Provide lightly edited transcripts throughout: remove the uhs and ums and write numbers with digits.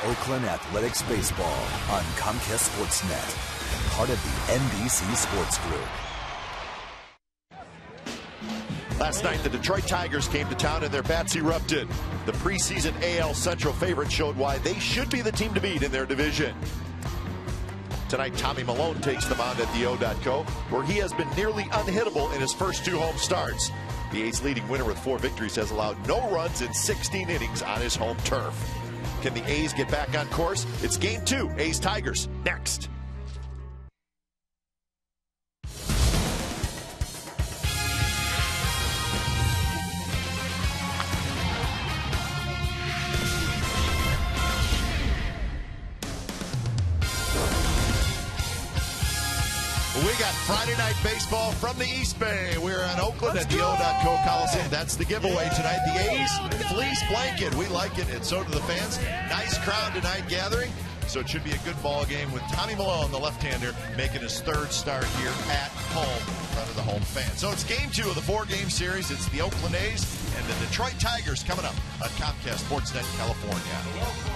Oakland Athletics Baseball on Comcast Sportsnet, part of the NBC Sports Group. Last night, the Detroit Tigers came to town and their bats erupted. The preseason AL Central favorite showed why they should be the team to beat in their division. Tonight, Tommy Milone takes the mound at the O.K, where he has been nearly unhittable in his first 2 home starts. The A's leading winner with 4 victories has allowed no runs in 16 innings on his home turf. Can the A's get back on course? It's Game 2, A's-Tigers, next. We got Friday night baseball from the East Bay. We're in Oakland at the O.K Coliseum. That's the giveaway tonight. The A's fleece blanket. We like it, and so do the fans. Nice crowd tonight gathering. So it should be a good ball game with Tommy Milone, the left-hander, making his 3rd start here at home in front of the home fans. So it's Game 2 of the 4-game series. It's the Oakland A's and the Detroit Tigers coming up on Comcast Sportsnet California.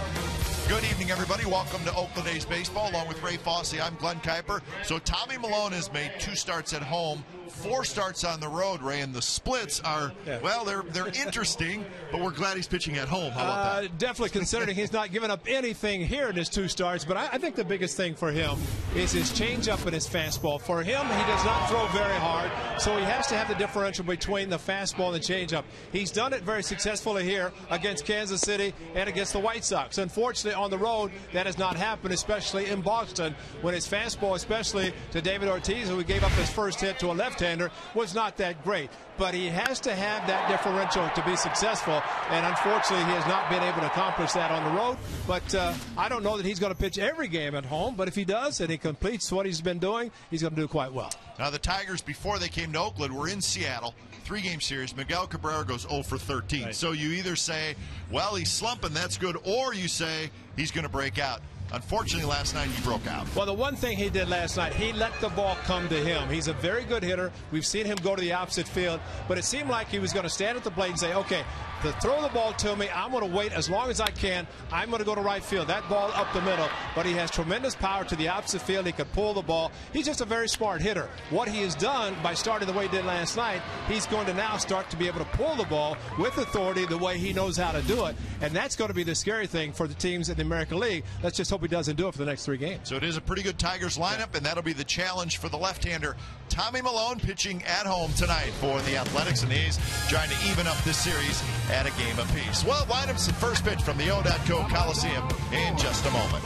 Good evening, everybody. Welcome to Oakland A's Baseball. Along with Ray Fosse, I'm Glenn Kuiper. So Tommy Milone has made 2 starts at home, 4 starts on the road, Ray, and the splits are, well, they're interesting, but we're glad he's pitching at home. How about that? Definitely, considering he's not given up anything here in his 2 starts, but I think the biggest thing for him is his changeup and his fastball. For him, he does not throw very hard, so he has to have the differential between the fastball and the changeup. He's done it very successfully here against Kansas City and against the White Sox. Unfortunately, on the road, that has not happened, especially in Boston, when his fastball, especially to David Ortiz, who gave up his first hit to a left-hander, was not that great. But he has to have that differential to be successful, and unfortunately, he has not been able to accomplish that on the road. But I don't know that he's going to pitch every game at home, but if he does and he completes what he's been doing, he's going to do quite well. Now, the Tigers, before they came to Oakland, were in Seattle. 3-game series. Miguel Cabrera goes 0 for 13. Right. So you either say, well, he's slumping, that's good, or you say he's going to break out. Unfortunately, last night he broke out. Well, the one thing he did last night, he let the ball come to him. He's a very good hitter. We've seen him go to the opposite field, but it seemed like he was going to stand at the plate and say, okay, to throw the ball to me, I'm going to wait as long as I can. I'm going to go to right field. That ball up the middle, but he has tremendous power to the opposite field. He could pull the ball. He's just a very smart hitter. What he has done by starting the way he did last night, he's going to now start to be able to pull the ball with authority the way he knows how to do it, and that's going to be the scary thing for the teams in the American League. Let's just hope he doesn't do it for the next 3 games. So it is a pretty good Tigers lineup, and that'll be the challenge for the left-hander Tommy Milone, pitching at home tonight for the Athletics, and he's trying to even up this series at a game apiece. Well, lineups and first pitch from the O.K Coliseum in just a moment.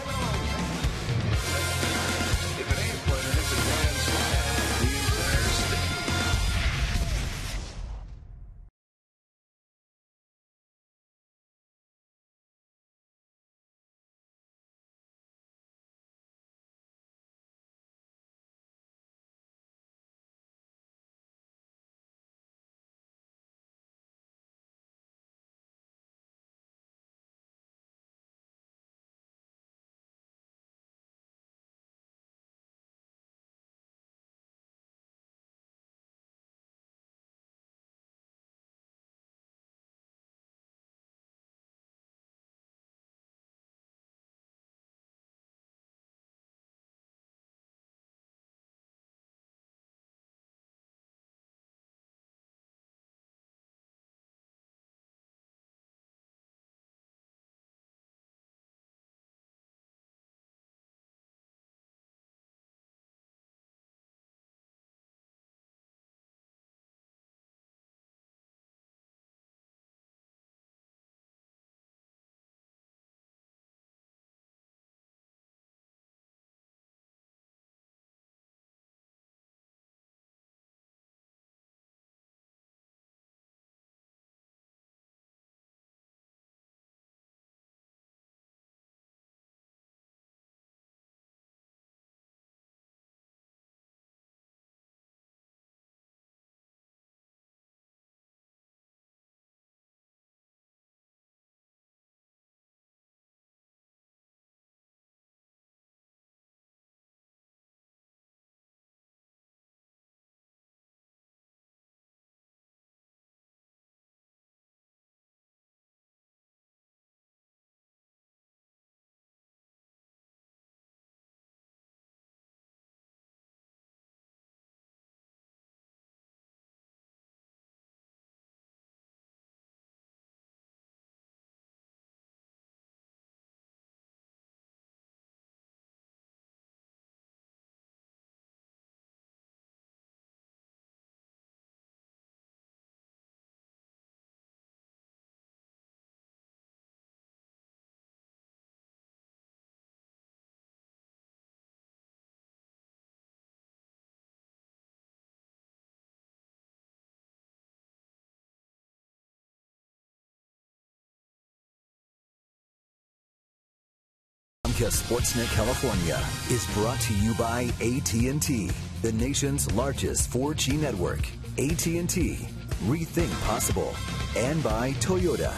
Comcast Sportsnet California is brought to you by AT&T, the nation's largest 4G network. AT&T, rethink possible. And by Toyota.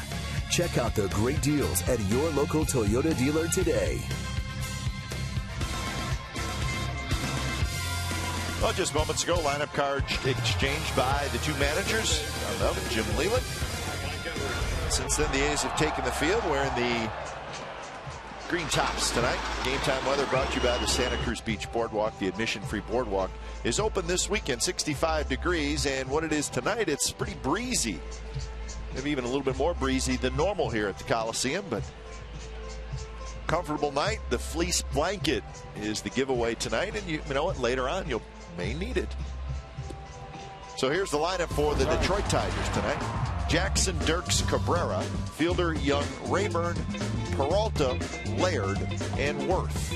Check out the great deals at your local Toyota dealer today. Well, just moments ago, lineup card exchanged by the two managers, Carmel and Jim Leland. Since then, the A's have taken the field wearing the green tops tonight. Game time weather brought to you by the Santa Cruz Beach Boardwalk. The admission-free boardwalk is open this weekend, 65 degrees, and what it is tonight, it's pretty breezy. Maybe even a little bit more breezy than normal here at the Coliseum, but comfortable night. The fleece blanket is the giveaway tonight, and you know what? Later on, you may need it. So here's the lineup for the Detroit Tigers tonight. Jackson, Dirks, Cabrera, Fielder, Young, Rayburn, Peralta, Laird, and Worth.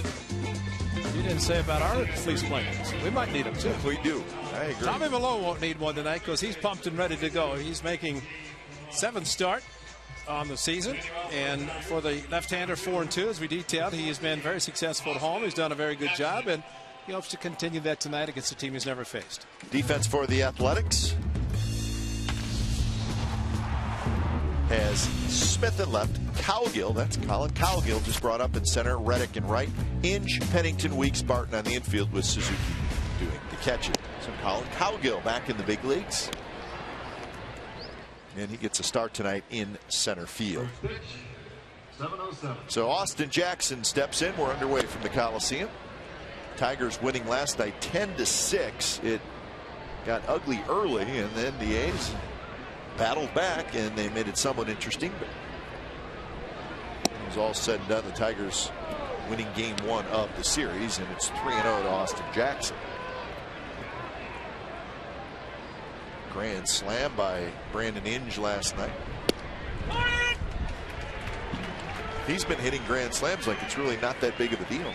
You didn't say about our fleece blankets. We might need them too. We do. I agree. Tommy Malone won't need one tonight because he's pumped and ready to go. He's making 7th start on the season, and for the left-hander, 4-2 as we detailed. He has been very successful at home. He's done a very good job, and he hopes to continue that tonight against a team he's never faced. Defense for the Athletics has Smith at left, Cowgill, that's Colin Cowgill, just brought up in center, Reddick in right, Inge, Pennington, Weeks, Barton on the infield with Suzuki doing the catching. So Colin Cowgill back in the big leagues, and he gets a start tonight in center field. So Austin Jackson steps in. We're underway from the Coliseum. Tigers winning last night 10-6. It got ugly early, and then the A's battled back, and they made it somewhat interesting. But it was all said and done, the Tigers winning game 1 of the series, and it's 3-0 to Austin Jackson. Grand slam by Brandon Inge last night. He's been hitting grand slams like it's really not that big of a deal.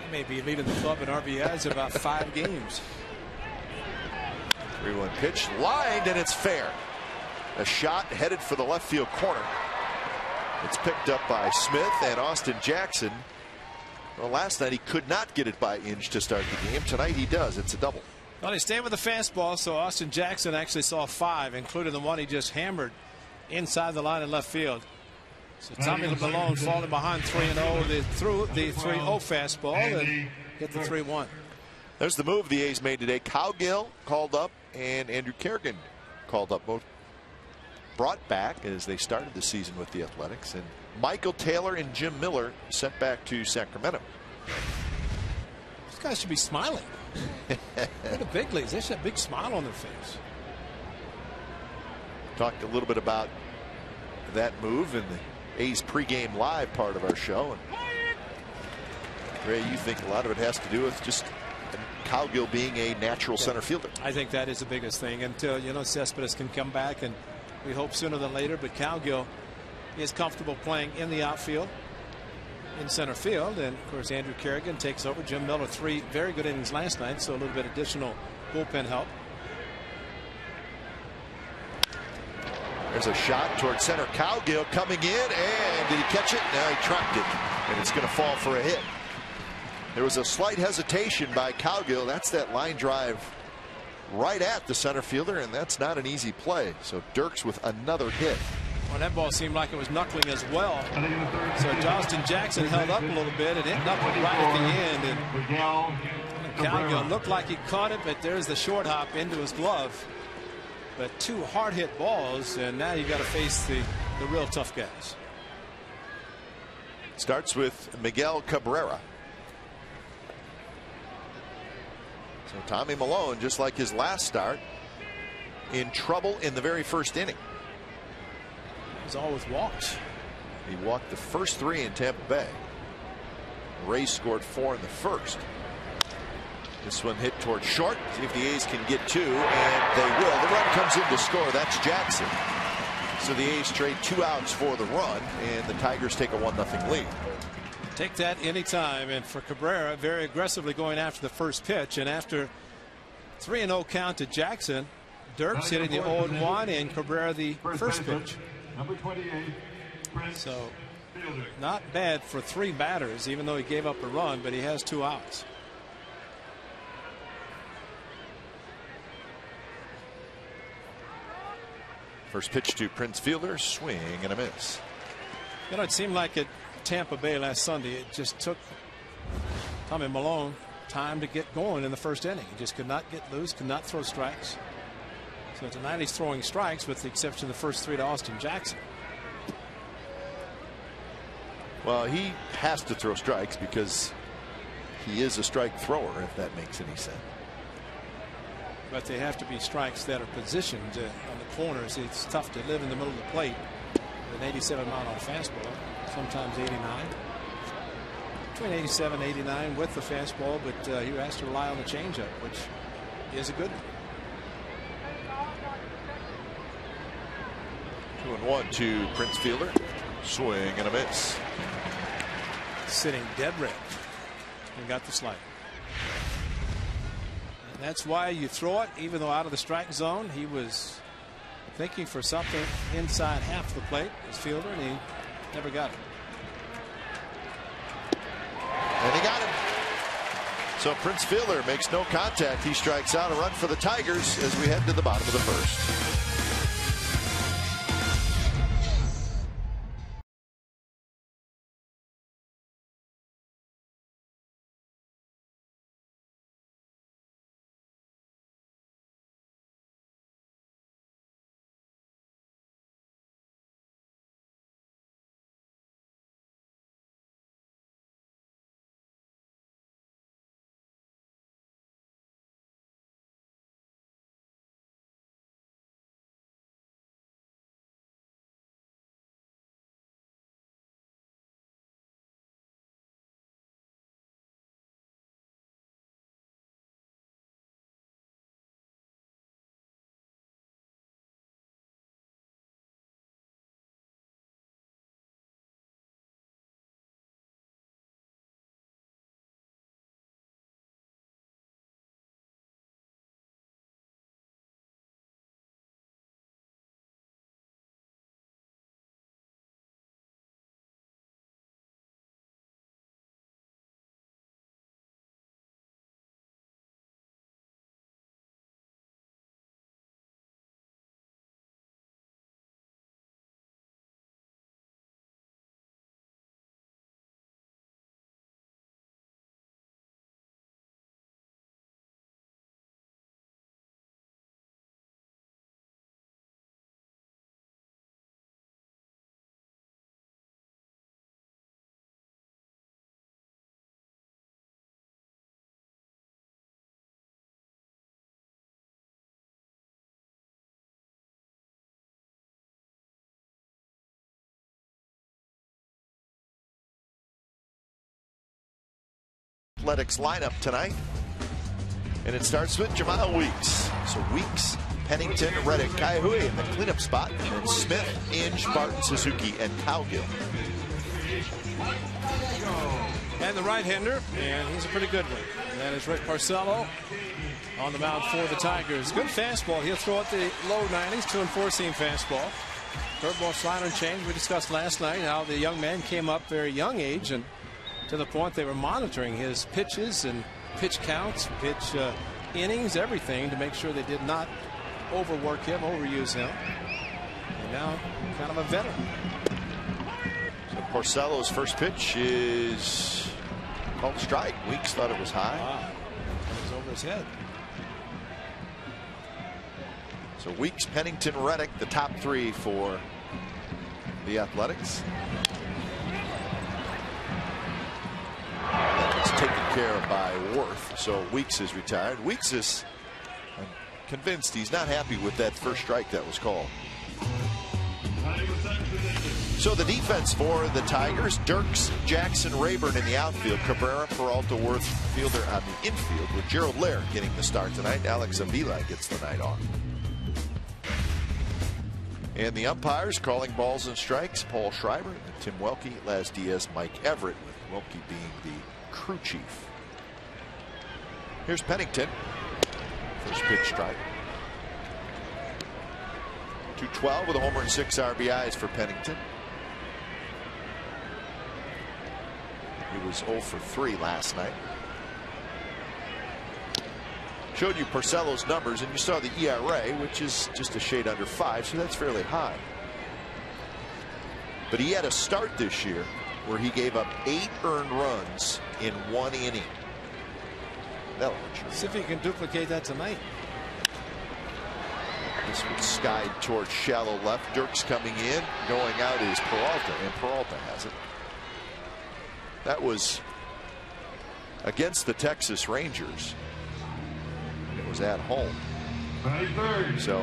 He may be leading the club in RBIs in about 5 games. 3-1 pitch, lined, and it's fair. A shot headed for the left field corner. It's picked up by Smith, and Austin Jackson, well, last night he could not get it by Inge to start the game. Tonight he does. It's a double. Well, he stayed with the fastball, so Austin Jackson actually saw 5, including the one he just hammered inside the line in left field. So Tommy Malone falling behind 3-0. They threw the 3-0 fastball and hit the 3-1. There's the move the A's made today. Cowgill called up, and Andrew Kerrigan called up. Both brought back as they started the season with the Athletics, and Michael Taylor and Jim Miller sent back to Sacramento. These guys should be smiling. They're the big leagues. They should have a big smile on their face. Talked a little bit about that move in the A's pregame live part of our show. And Ray, you think a lot of it has to do with just Cowgill being a natural center fielder? I think that is the biggest thing until, you know, Cespedes can come back, and we hope sooner than later. But Cowgill is comfortable playing in the outfield, in center field, and of course Andrew Kerrigan takes over. Jim Miller 3 very good innings last night, so a little bit additional bullpen help. There's a shot towards center. Cowgill coming in, and did he catch it? No, he tracked it, and it's going to fall for a hit. There was a slight hesitation by Cowgill. That's that line drive right at the center fielder, and that's not an easy play. So Dirks with another hit. Well, that ball seemed like it was knuckling as well. So Austin Jackson held up a little bit, and it knuckled right at the end. And Cowgill looked like he caught it, but there's the short hop into his glove. But 2 hard hit balls, and now you got to face the real tough guys. Starts with Miguel Cabrera. So Tommy Malone, just like his last start, in trouble in the very first inning. He's all with walks. He walked the first 3 in Tampa Bay. Rays scored 4 in the first. This one hit toward short. See if the A's can get 2, and they will. The run comes in to score. That's Jackson. So the A's trade 2 outs for the run, and the Tigers take a 1-0 lead. Take that anytime. And for Cabrera, very aggressively going after the first pitch. And after 3-0 count to Jackson, Dirks hitting the 0-1 and Cabrera the first pitch. Number 28. So Not bad for 3 batters, even though he gave up a run, but he has 2 outs. First pitch to Prince Fielder, swing and a miss. You know, it seemed like at Tampa Bay last Sunday, it just took Tommy Malone time to get going in the first inning. He just could not get loose, could not throw strikes. So tonight he's throwing strikes, with the exception of the first 3 to Austin Jackson. Well, he has to throw strikes because he is a strike thrower, if that makes any sense. But they have to be strikes that are positioned on the corners. It's tough to live in the middle of the plate with an 87 mile an hour fastball, sometimes 89. Between 87 and 89 with the fastball, but he has to rely on the changeup, which is a good one. 2-1 to Prince Fielder, swing and a miss. Sitting dead red and got the slider. And that's why you throw it, even though out of the strike zone. He was thinking for something inside half the plate as Fielder, and he never got it. And he got him. So Prince Fielder makes no contact. He strikes out. A run for the Tigers as we head to the bottom of the first. Athletics lineup tonight, and it starts with Jamal Weeks. So Weeks, Pennington, Reddick, Kaihui in the cleanup spot, and Smith, Inge, Barton, Suzuki, and Cowgill. And the right-hander, and he's a pretty good one. And that is Rick Porcello on the mound for the Tigers. Good fastball. He'll throw at the low 90s, 2 and 4 seam fastball. Curveball, slider, and change. We discussed last night how the young man came up very young age, and to the point they were monitoring his pitches and pitch counts, pitch innings, everything, to make sure they did not overwork him, overuse him. And now kind of a veteran. So Porcello's first pitch is called strike. Weeks thought it was high. Wow. It was over his head. So Weeks, Pennington, Reddick, the top 3 for the Athletics. It's taken care of by Worth. So Weeks is retired. Weeks is, I'm convinced he's not happy with that first strike that was called. So the defense for the Tigers: Dirks, Jackson, Rayburn in the outfield, Cabrera, Peralta, Worth, Fielder on the infield, with Gerald Lair getting the start tonight. Alex Avila gets the night off. And the umpires calling balls and strikes: Paul Schreiber, Tim Welke, Laz Diaz, Mike Everett, with Welke being the crew chief. Here's Pennington. First pitch strike. 212 with a homer and 6 RBIs for Pennington. was 0 for 3 last night. Showed you Porcello's numbers, and you saw the ERA, which is just a shade under 5, so that's fairly high. But he had a start this year where he gave up 8 earned runs in 1 inning. That'll hurt you. See if he can duplicate that tonight. This one skied towards shallow left. Dirk's coming in. Going out is Peralta, and Peralta has it. That was against the Texas Rangers. It was at home. So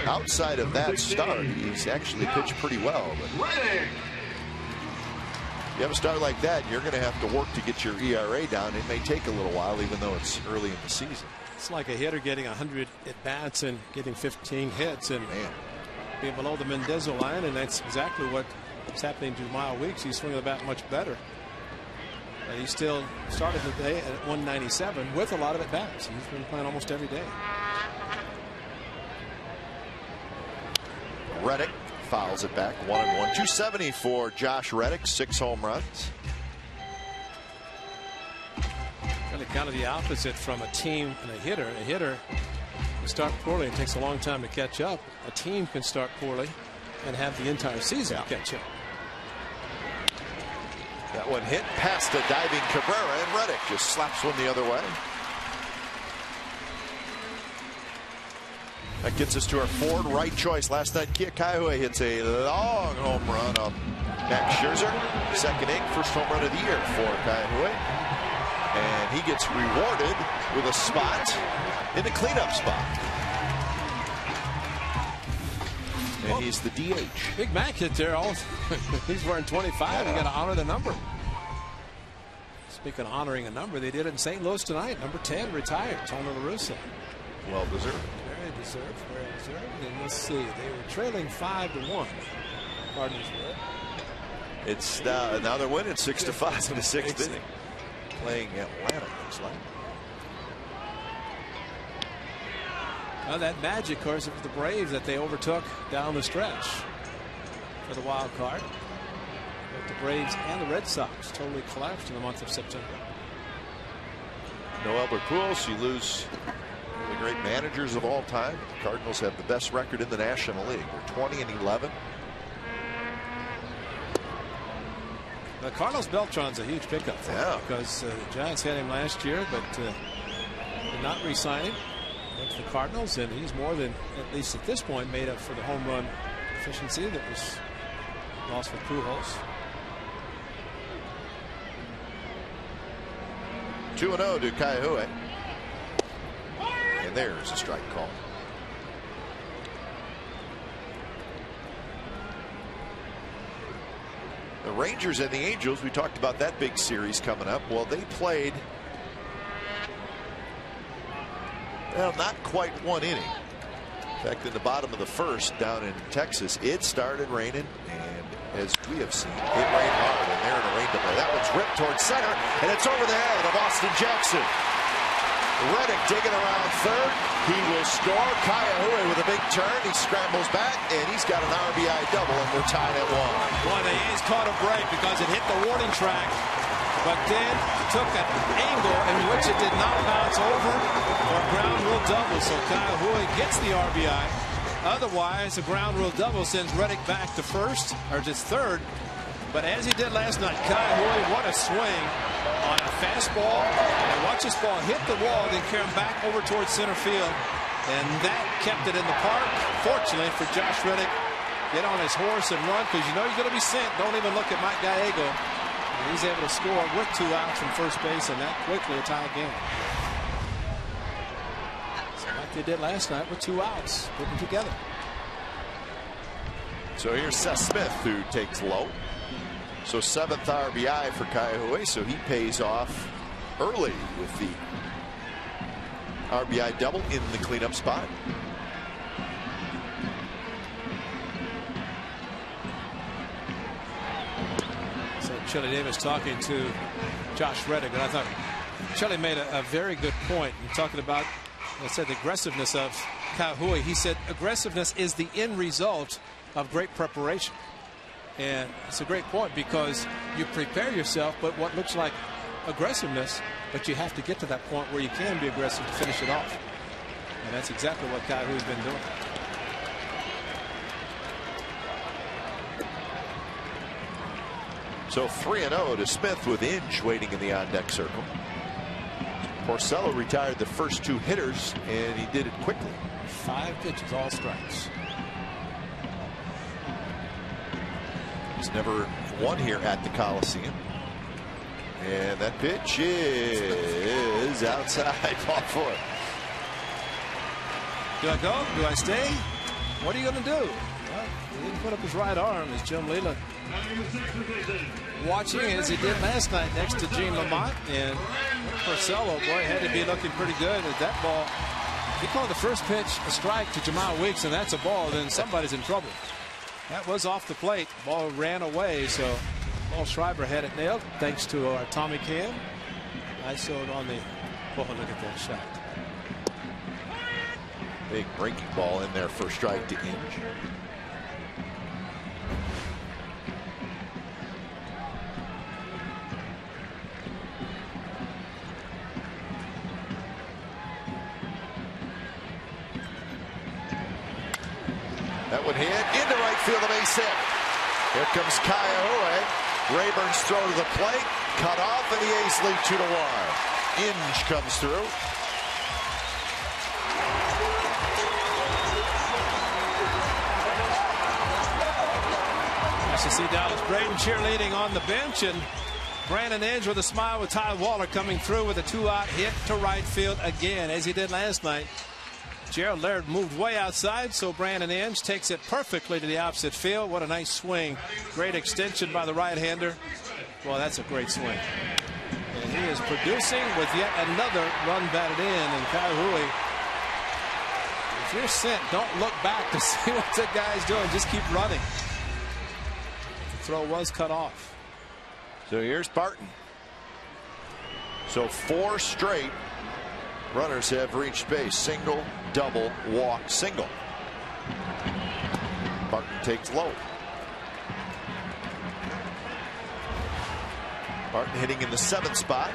outside of that start, he's actually pitched pretty well. But you have a start like that, you're going to have to work to get your ERA down. It may take a little while, even though it's early in the season. It's like a hitter getting 100 at bats and getting 15 hits and being below the Mendoza line, and that's exactly what's happening to Mile Weeks. He's swinging the bat much better. And he still started the day at 197 with a lot of at bats. He's been playing almost every day. Reddick fouls it back. 1-1. 270 for Josh Reddick. 6 home runs. Really kind of the opposite from a team and a hitter. A hitter can start poorly and takes a long time to catch up. A team can start poorly and have the entire season to catch up. That one hit past a diving Cabrera, and Reddick just slaps one the other way. That gets us to our Ford right choice. Last night, Kaiahue hits a long home run off Max Scherzer. Second inning, first home run of the year for Kaiahue. And he gets rewarded with a spot in the cleanup spot. And he's the DH. Big Mac hit there. He's wearing 25. You got to honor the number. Speaking of honoring a number, they did it in St. Louis tonight. Number 10 retired. Tony La Russa. Well deserved. Very deserved. Very deserved. And let's see. They were trailing 5-1. Cardinals were. It's now they're winning 6-5 in the 6th inning. Playing Atlanta, looks like. Well, that magic, of course, of the Braves that they overtook down the stretch for the wild card. Both the Braves and the Red Sox totally collapsed in the month of September. No Albert Pujols. You lose one of the great managers of all time. The Cardinals have the best record in the National League. They're 20-11. The Carlos Beltran's a huge pickup for him because the Giants had him last year, but did not re-sign him with the Cardinals, and he's more than, at least at this point, made up for the home run efficiency that was lost with Pujols. 2-0 to Kaiahue. And there's a strike call. The Rangers and the Angels, we talked about that big series coming up. Well, they played, well, not quite 1 inning. In fact, in the bottom of the first down in Texas, it started raining, and as we have seen, it rained hard, and they're in a rain delay. That one's ripped towards center, and it's over the head of Austin Jackson. Reddick digging around third. He will score. Kaiahue with a big turn. He scrambles back, and he's got an RBI double, and we're tied at 1. Boy, the A's caught a break because it hit the warning track, but then took an angle in which it did not bounce over or ground rule double. So Kaiahue gets the RBI. Otherwise, a ground rule double sends Reddick back to first, or just third. But as he did last night, Kaiahue, what a swing on a fastball. And watch this ball hit the wall, then carry him back over towards center field. And that kept it in the park. Fortunately for Josh Reddick, get on his horse and run, because you know he's going to be sent. Don't even look at Mike Gallego. And he's able to score with 2 outs from first base, and that quickly a tie game. So like they did last night with 2 outs, put them together. So here's Seth Smith, who takes low. So 7th RBI for Kaiahue, so he pays off early with the RBI double in the cleanup spot. So Chili Davis talking to Josh Reddick, and I thought Chili made a very good point. You're talking about, I said, the aggressiveness of Kaiahue. He said aggressiveness is the end result of great preparation. And it's a great point because you prepare yourself, but what looks like aggressiveness, but you have to get to that point where you can be aggressive to finish it off. And that's exactly what Kai Hui's been doing. So 3-0 to Smith with Inge waiting in the on-deck circle. Porcello retired the first 2 hitters, and he did it quickly. 5 pitches, all strikes. He's never won here at the Coliseum. And that pitch is outside. Ball 4. Do I go? Do I stay? What are you going to do? Well, he didn't put up his right arm as Jim Leland watching as he did last night next to Gene Lamont. And Porcello, boy, had to be looking pretty good at that ball. If you call the first pitch a strike to Jamal Weeks and that's a ball, then somebody's in trouble. That was off the plate. Ball ran away, so Paul Schreiber had it nailed thanks to our Tommy Cam. I saw it on the. Oh, look at that shot. Big breaking ball in there for strike to Inge. That one hit into right field, a base hit. Here comes Kyle. Rayburn's throw to the plate, cut off, and the A's lead 2-1. Inge comes through. Nice to see Dallas Braden cheerleading on the bench, and Brandon Inge with a smile with Ty Waller coming through with a 2-out hit to right field again, as he did last night. Gerald Laird moved way outside, so Brandon Inge takes it perfectly to the opposite field. What a nice swing. Great extension by the right-hander. Well, that's a great swing. And he is producing with yet another run batted in. And Kai Hui, if you're sent, don't look back to see what the guy's doing. Just keep running. The throw was cut off. So here's Barton. So 4 straight runners have reached base. Single, double, walk, single. Barton takes low. Barton hitting in the 7th spot.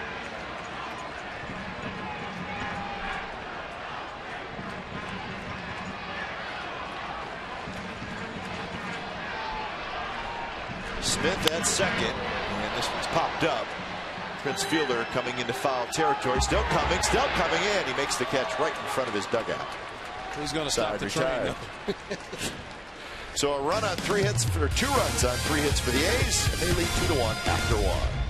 Smith at second, and this one's popped up. Prince Fielder coming into foul territory. Still coming in. He makes the catch right in front of his dugout. Who's going to stop the train? So a run on 3 hits, or 2 runs on 3 hits for the A's, and they lead 2-1 after 1.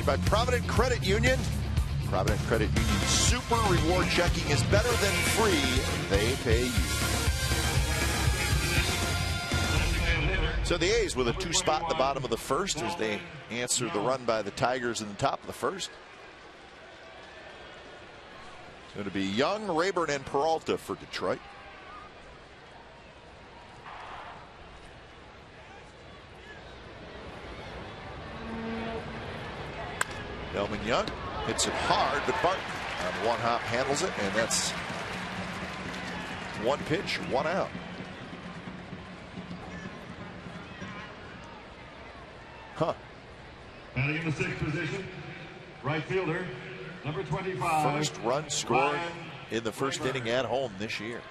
By Provident Credit Union. Provident Credit Union Super Reward Checking is better than free. They pay you. So the A's with a 2-spot in the bottom of the first as they answer the run by the Tigers in the top of the first. It's going to be Young, Rayburn, and Peralta for Detroit. Delman Young hits it hard, but Barton on one hop handles it, and that's one pitch, one out. Huh. Batting in the 6th position, right fielder, number 25. First run scored in the first inning at home this year.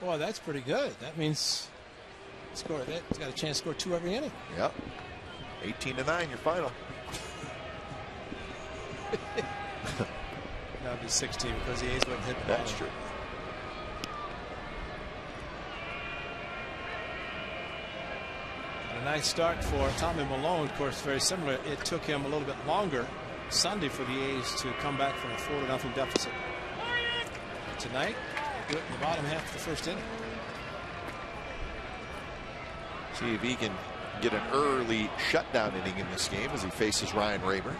Boy, that's pretty good. That means he's got a chance to score 2 every inning. Yep. 18-9, your final. That would be 16 because the A's wouldn't hit the ball. That's true. A nice start for Tommy Malone. Of course, very similar. It took him a little bit longer Sunday for the A's to come back from a 4-0 deficit. Tonight, they do it in the bottom half of the first inning. See if he can get an early shutdown inning in this game as he faces Ryan Rayburn.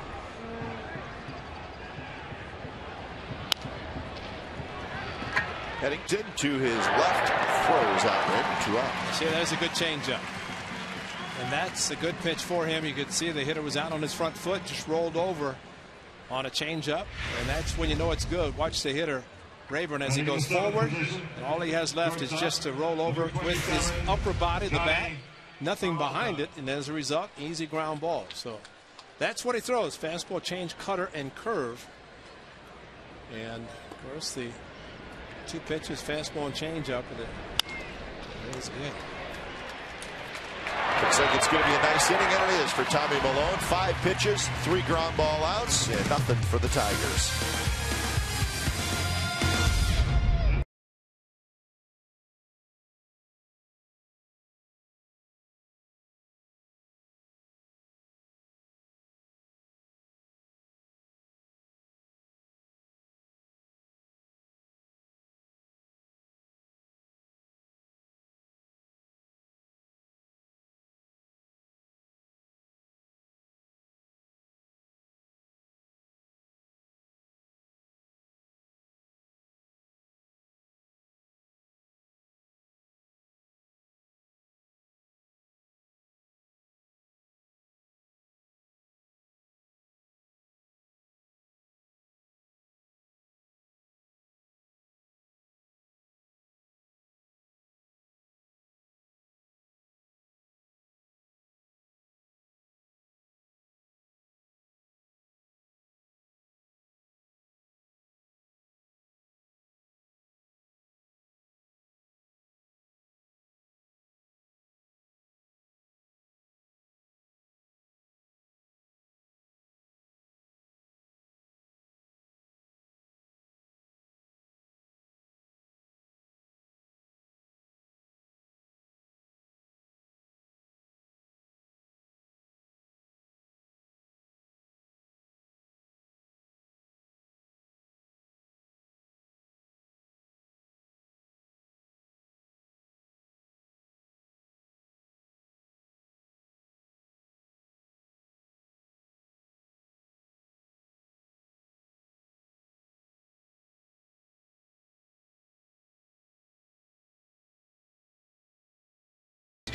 Headington to his left, throws out Rayburn, 2 out. See, there's a good changeup. And that's a good pitch for him. You could see the hitter was out on his front foot, just rolled over on a changeup. And that's when you know it's good. Watch the hitter, Rayburn, as he goes forward. And all he has left is just to roll over with his upper body, the bat. Nothing behind it. And as a result, easy ground ball. So that's what he throws. Fastball, change, cutter, and curve. And, of course, the 2 pitches, fastball and changeup. It is good. Looks like it's going to be a nice inning, and it is for Tommy Malone. 5 pitches, 3 ground ball outs, and nothing for the Tigers.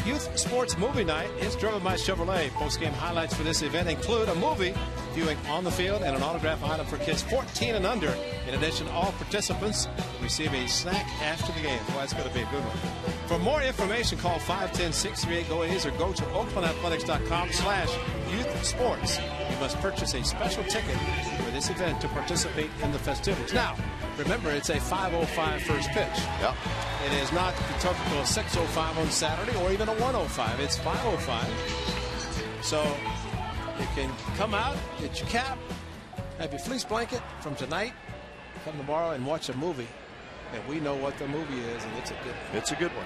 Youth Sports Movie Night is driven by Chevrolet. Post-game highlights for this event include a movie, viewing on the field, and an autograph item for kids 14 and under. In addition, all participants will receive a snack after the game. Well, that's going to be a good one. For more information, call 510-638-GO-A's or go to oaklandathletics.com/youth-sports. You must purchase a special ticket for this event to participate in the festivities. Now, remember, it's a 5:05 first pitch. Yep. It is not the typical 6:05 on Saturday or even a 1:05. It's 5:05. So you can come out, get your cap, have your fleece blanket from tonight, come tomorrow and watch a movie. And we know what the movie is, and it's a good one. It's a good one.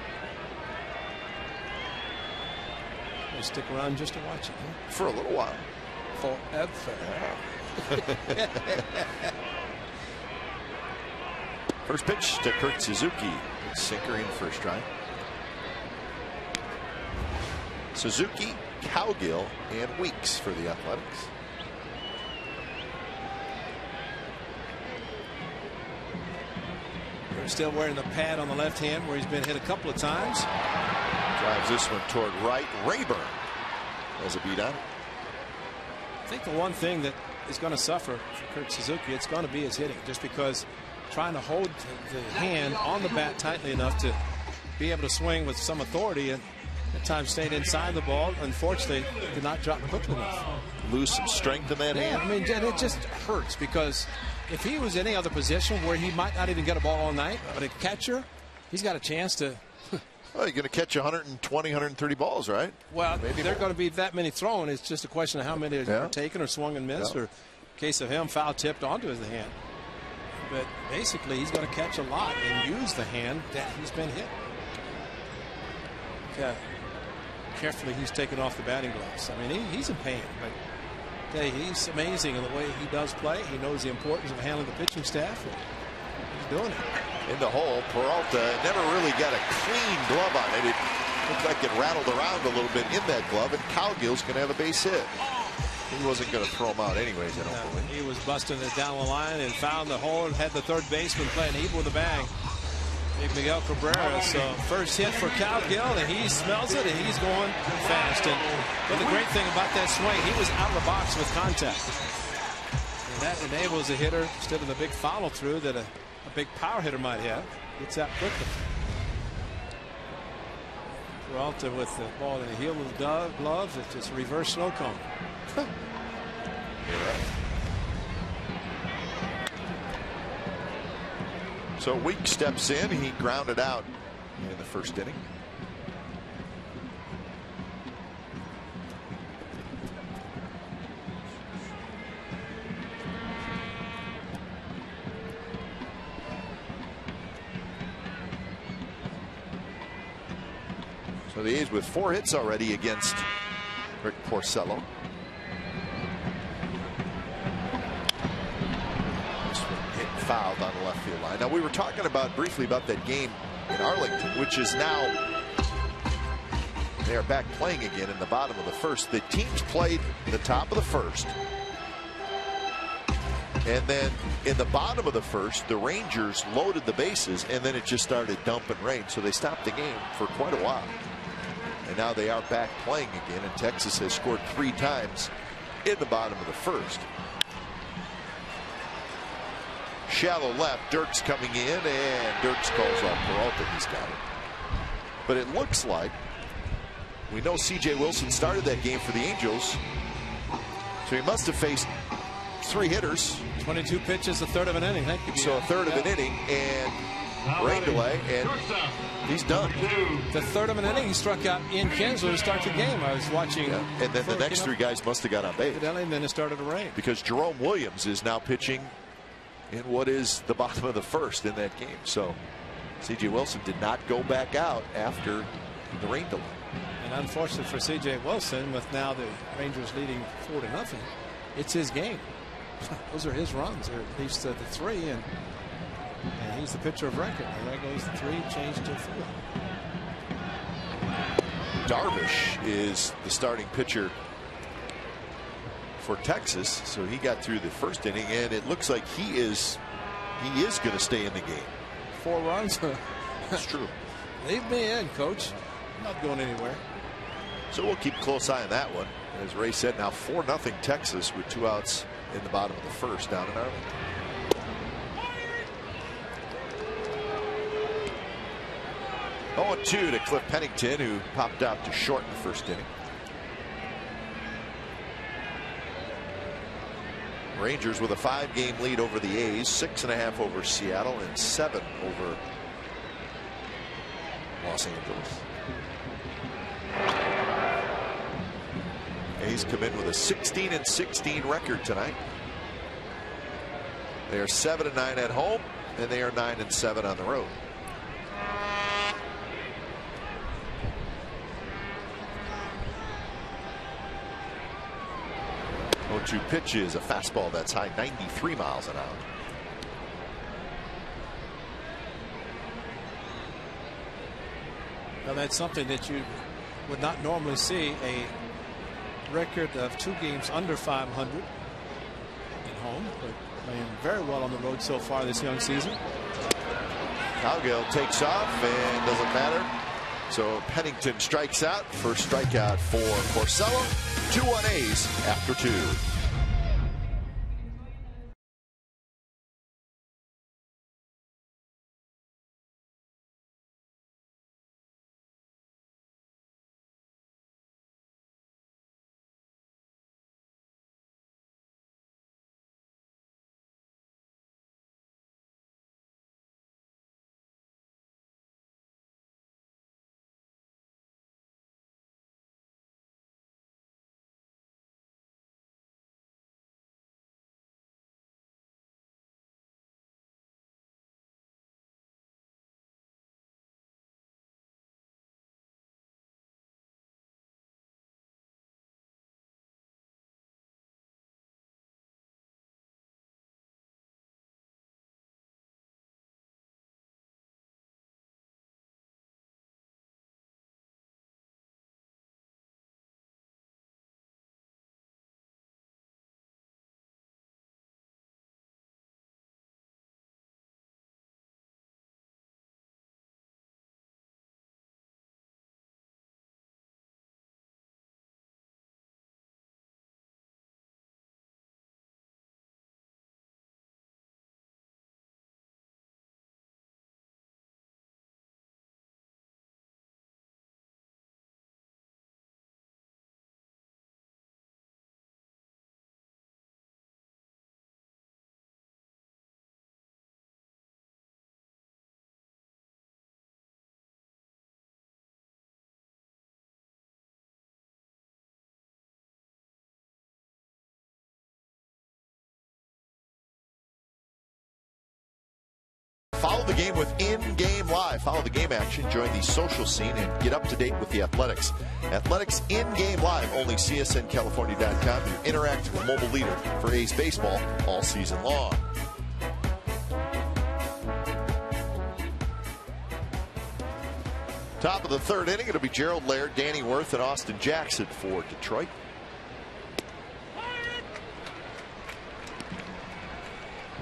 We'll stick around just to watch it, huh? For a little while. forever. First pitch to Kurt Suzuki. Sinker in first strike. Suzuki, Cowgill, and Weeks for the Athletics. They're still wearing the pad on the left hand where he's been hit a couple of times. Drives this one toward right. Rayburn as a beat on. I think the one thing that is going to suffer for Kurt Suzuki, it's going to be his hitting, just because trying to hold the hand on the bat tightly enough to be able to swing with some authority, and at times stayed inside the ball. Unfortunately, did not drop quickly enough. Lose some strength in that hand. I mean, it just hurts, because if he was any other position where he might not even get a ball all night, but a catcher, he's got a chance to. Well, you're going to catch 120, 130 balls, right? Well, maybe they're going to be that many thrown. It's just a question of how many are taken or swung and missed, or in case of him, foul tipped onto his hand. But basically, he's going to catch a lot and use the hand that he's been hit. Okay. Carefully, he's taking off the batting gloves. I mean, he's in pain, but he's amazing in the way he does play. He knows the importance of handling the pitching staff. He's doing it. In the hole, Peralta never really got a clean glove on it. It looked like it rattled around a little bit in that glove, and Cowgill's going to have a base hit. He wasn't going to throw him out anyways, I don't believe. He was busting it down the line and found the hole and had the third baseman playing even with a bang. Big Miguel Cabrera. So first hit for Cowgill, and he smells it, and he's going fast. But the great thing about that swing, he was out of the box with contact. And that enables a hitter, instead of the big follow through that a big power hitter might have, gets out quickly. Peralta with the ball in the heel of the glove. It's just reverse snow cone. So Weeks steps in. He grounded out in the first inning. So the A's with 4 hits already against Rick Porcello. Fouled on the left field line. Now, we were talking briefly about that game in Arlington, which is now, they are back playing again in the bottom of the first. The teams played the top of the first, and then in the bottom of the first, the Rangers loaded the bases, and then it just started dumping rain, so they stopped the game for quite a while. And now they are back playing again, and Texas has scored 3 times in the bottom of the first. Shallow left, Dirks coming in, and Dirks calls off Peralta. He's got it. But it looks like, we know C.J. Wilson started that game for the Angels, so he must have faced 3 hitters. 22 pitches, a third of an inning. So a third of an inning, and rain delay, and he's done. The third of an inning, he struck out in Kinsler to start the game. I was watching. And then the next 3 guys must have got on base. And then it started to rain. Because Jerome Williams is now pitching in what is the bottom of the first in that game. So C.J. Wilson did not go back out after the rain delay. And unfortunately for C.J. Wilson, with now the Rangers leading 4-0, it's his game. Those are his runs, or at least the 3, and he's the pitcher of record. And there goes the 3, changed to 4. Darvish is the starting pitcher for Texas, so he got through the first inning, and it looks like he is going to stay in the game. 4 runs. That's true. Leave me in, coach. I'm not going anywhere. So we'll keep a close eye on that one. As Ray said, now 4-0 Texas with 2 outs in the bottom of the first down in Arlington. Oh, 2 to Cliff Pennington, who popped out to short in the first inning. Rangers with a 5-game lead over the A's, 6.5 over Seattle, and 7 over Los Angeles. A's come in with a 16-16 record tonight. They are 7-9 at home, and they are 9-7 on the road. 0-2 pitch is a fastball that's high 93 miles an hour. Well, that's something that you would not normally see, a record of 2 games under 500 at home, but playing very well on the road so far this young season. Cowgill takes off and doesn't matter. So Pennington strikes out. First strikeout for Porcello. 2-1 A's after 2. Follow the game with In-Game Live. Follow the game action, join the social scene, and get up to date with the athletics. Athletics In-Game Live, only CSNCalifornia.com, your interactive mobile leader for A's baseball all season long. Top of the third inning, it'll be Gerald Laird, Danny Worth, and Austin Jackson for Detroit.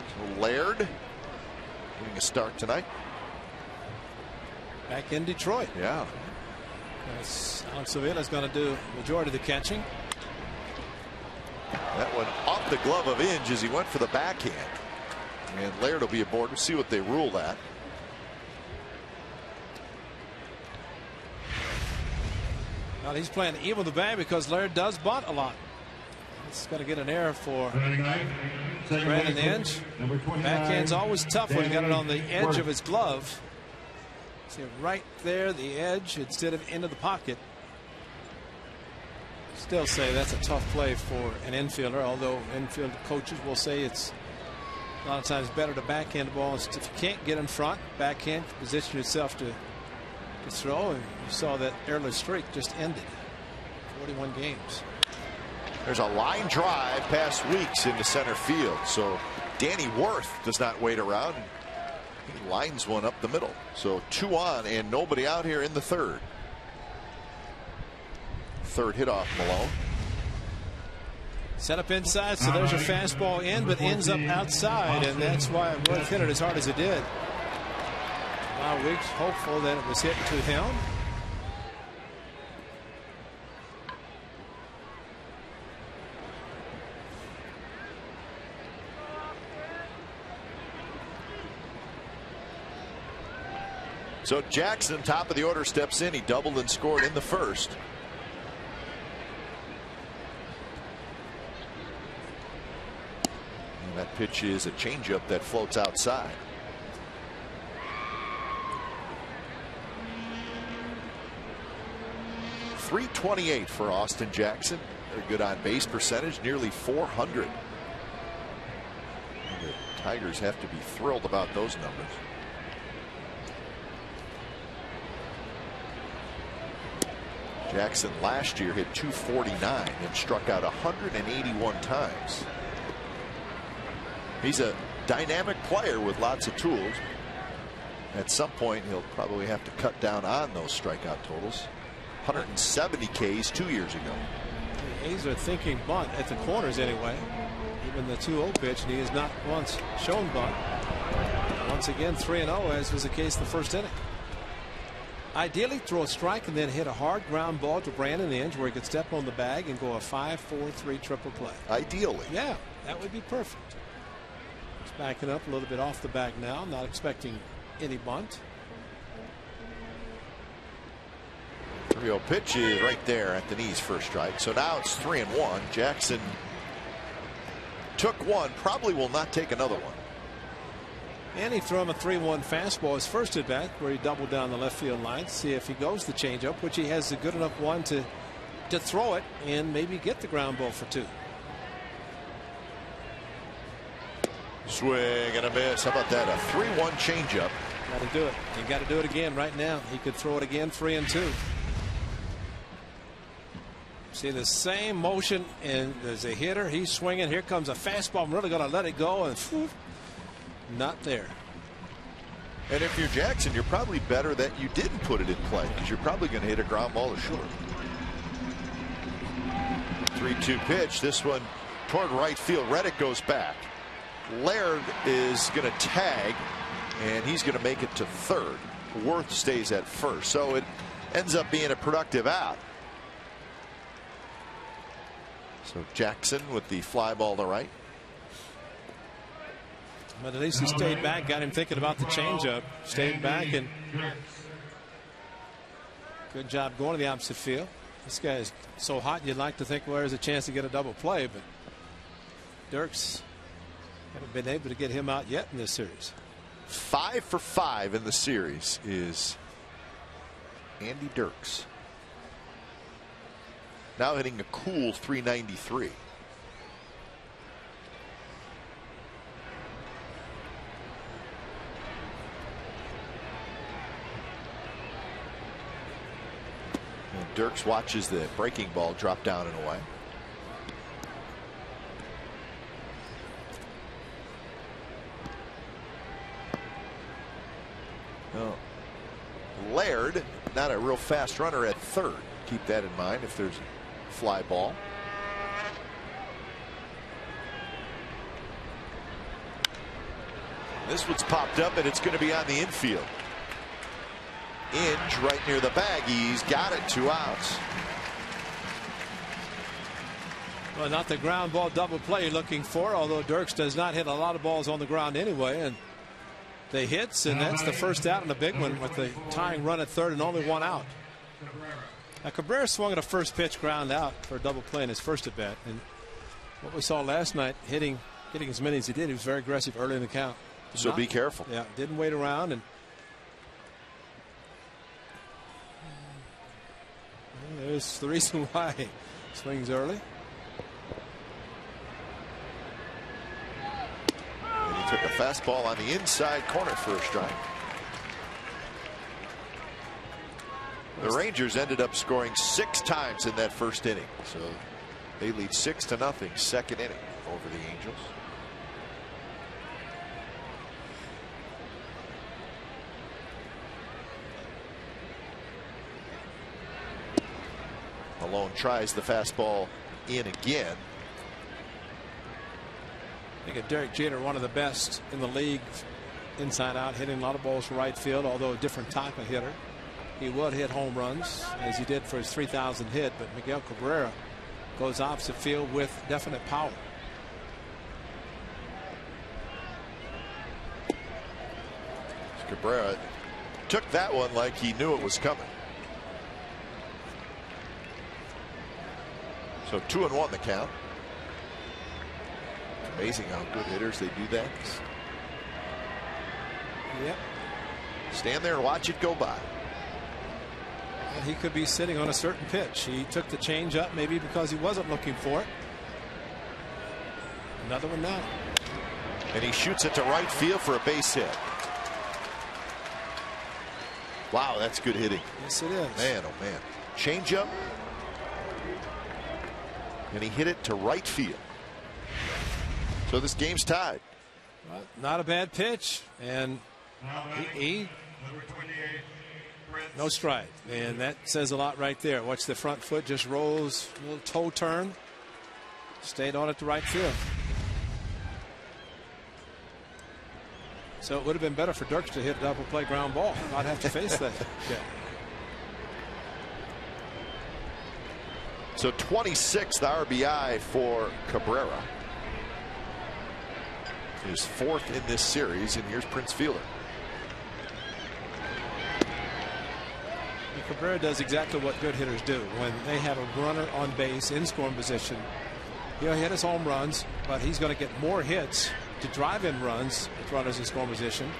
So Laird getting a start tonight. Back in Detroit. Yeah. Alex Avila's going to do the majority of the catching. That one off the glove of Inge as he went for the backhand. And Laird will be aboard. We'll see what they rule that. Well, he's playing even the bag because Laird does bunt a lot. It's going to get an error for Brandon Inge. Backhand's always tough when he got it on the edge of his glove. See it right there, the edge instead of into the pocket. Still say that's a tough play for an infielder, although infield coaches will say it's a lot of times better to backhand the ball. If you can't get in front, backhand, position yourself to throw. And you saw that airless streak just ended. 41 games. There's a line drive past Weeks into center field. So Danny Worth does not wait around. He lines one up the middle. So 2 on and nobody out here in the third. Third hit off Malone. Set up inside, so there's your fastball in, but ends up outside, and that's why Worth hit it as hard as it did. Now Weeks hopeful that it was hit to him. So Jackson, top of the order, steps in. He doubled and scored in the first. And that pitch is a changeup that floats outside. .328 for Austin Jackson. Very good on base percentage, nearly 400. The Tigers have to be thrilled about those numbers. Jackson last year hit .249 and struck out 181 times. He's a dynamic player with lots of tools. At some point, he'll probably have to cut down on those strikeout totals. 170 Ks 2 years ago. The A's are thinking bunt at the corners anyway. Even the 2-0 pitch, and he has not once shown bunt. Once again, 3-0, as was the case in the first inning. Ideally, throw a strike and then hit a hard ground ball to Brandon Inge, where he could step on the bag and go a 5-4-3 triple play. Ideally. Yeah, that would be perfect. He's backing up a little bit off the bag now, not expecting any bunt. 3-0 pitch is right there at the knees for a strike. So now it's 3-1. Jackson took one, probably will not take another one. And he threw him a 3-1 fastball his first at bat, where he doubled down the left field line. See if he goes the changeup, which he has a good enough one to throw it and maybe get the ground ball for 2. Swing and a miss. How about that? A 3-1 changeup. Got to do it. You got to do it again right now. He could throw it again, 3-2. See the same motion, and as a hitter, he's swinging. Here comes a fastball. I'm really going to let it go, and whew, not there. And if you're Jackson, you're probably better that you didn't put it in play, because you're probably going to hit a ground ball to short. 3-2 pitch. This one toward right field. Reddick goes back. Laird is going to tag, and he's going to make it to third. Worth stays at first, so it ends up being a productive out. So Jackson with the fly ball to right. But at least he stayed back, got him thinking about the changeup. Stayed back, and good job going to the opposite field. This guy is so hot, you'd like to think, well, there's a chance to get a double play, but Dirks haven't been able to get him out yet in this series. 5 for 5 in the series is Andy Dirks. Now hitting a cool .393. And Dirks watches the breaking ball drop down and away. Well, Laird, not a real fast runner at third. Keep that in mind if there's a fly ball. This one's popped up, and it's going to be on the infield. Inge right near the bag. He's got it. 2 outs. Well, not the ground ball double play you're looking for, although Dirks does not hit a lot of balls on the ground anyway. And they hits, and that's the first out and a big one with the tying run at third and only 1 out. Now Cabrera swung at a first pitch ground out for a double play in his first at bat, and what we saw last night, hitting as many as he did, he was very aggressive early in the count. So be careful. Yeah, didn't wait around, and there's the reason why he swings early. And he took a fastball on the inside corner for a strike. The Rangers ended up scoring 6 times in that first inning, so they lead 6-0 second inning over the Angels. Malone tries the fastball in again. I think of Derek Jeter, one of the best in the league inside out, hitting a lot of balls from right field, although a different type of hitter. He would hit home runs as he did for his 3,000 hit, but Miguel Cabrera goes opposite field with definite power. Cabrera took that one like he knew it was coming. So 2-1 the count. Amazing how good hitters they do that. Yep. Stand there and watch it go by. And he could be sitting on a certain pitch. He took the change up maybe because he wasn't looking for it. Another one now. And he shoots it to right field for a base hit. Wow, that's good hitting. Yes, it is. Man, oh man. changeup, and he hit it to right field. So this game's tied. Well, not a bad pitch, and he no strike, and that says a lot right there. Watch the front foot just rolls, a little toe turn, stayed on it to right field. So it would have been better for Dirks to hit a double play ground ball, not have to face that. Yeah. So 26th RBI for Cabrera. His 4th in this series, and here's Prince Fielder. Cabrera does exactly what good hitters do. When they have a runner on base in scoring position, he'll hit his home runs, but he's going to get more hits to drive in runs with runners in scoring position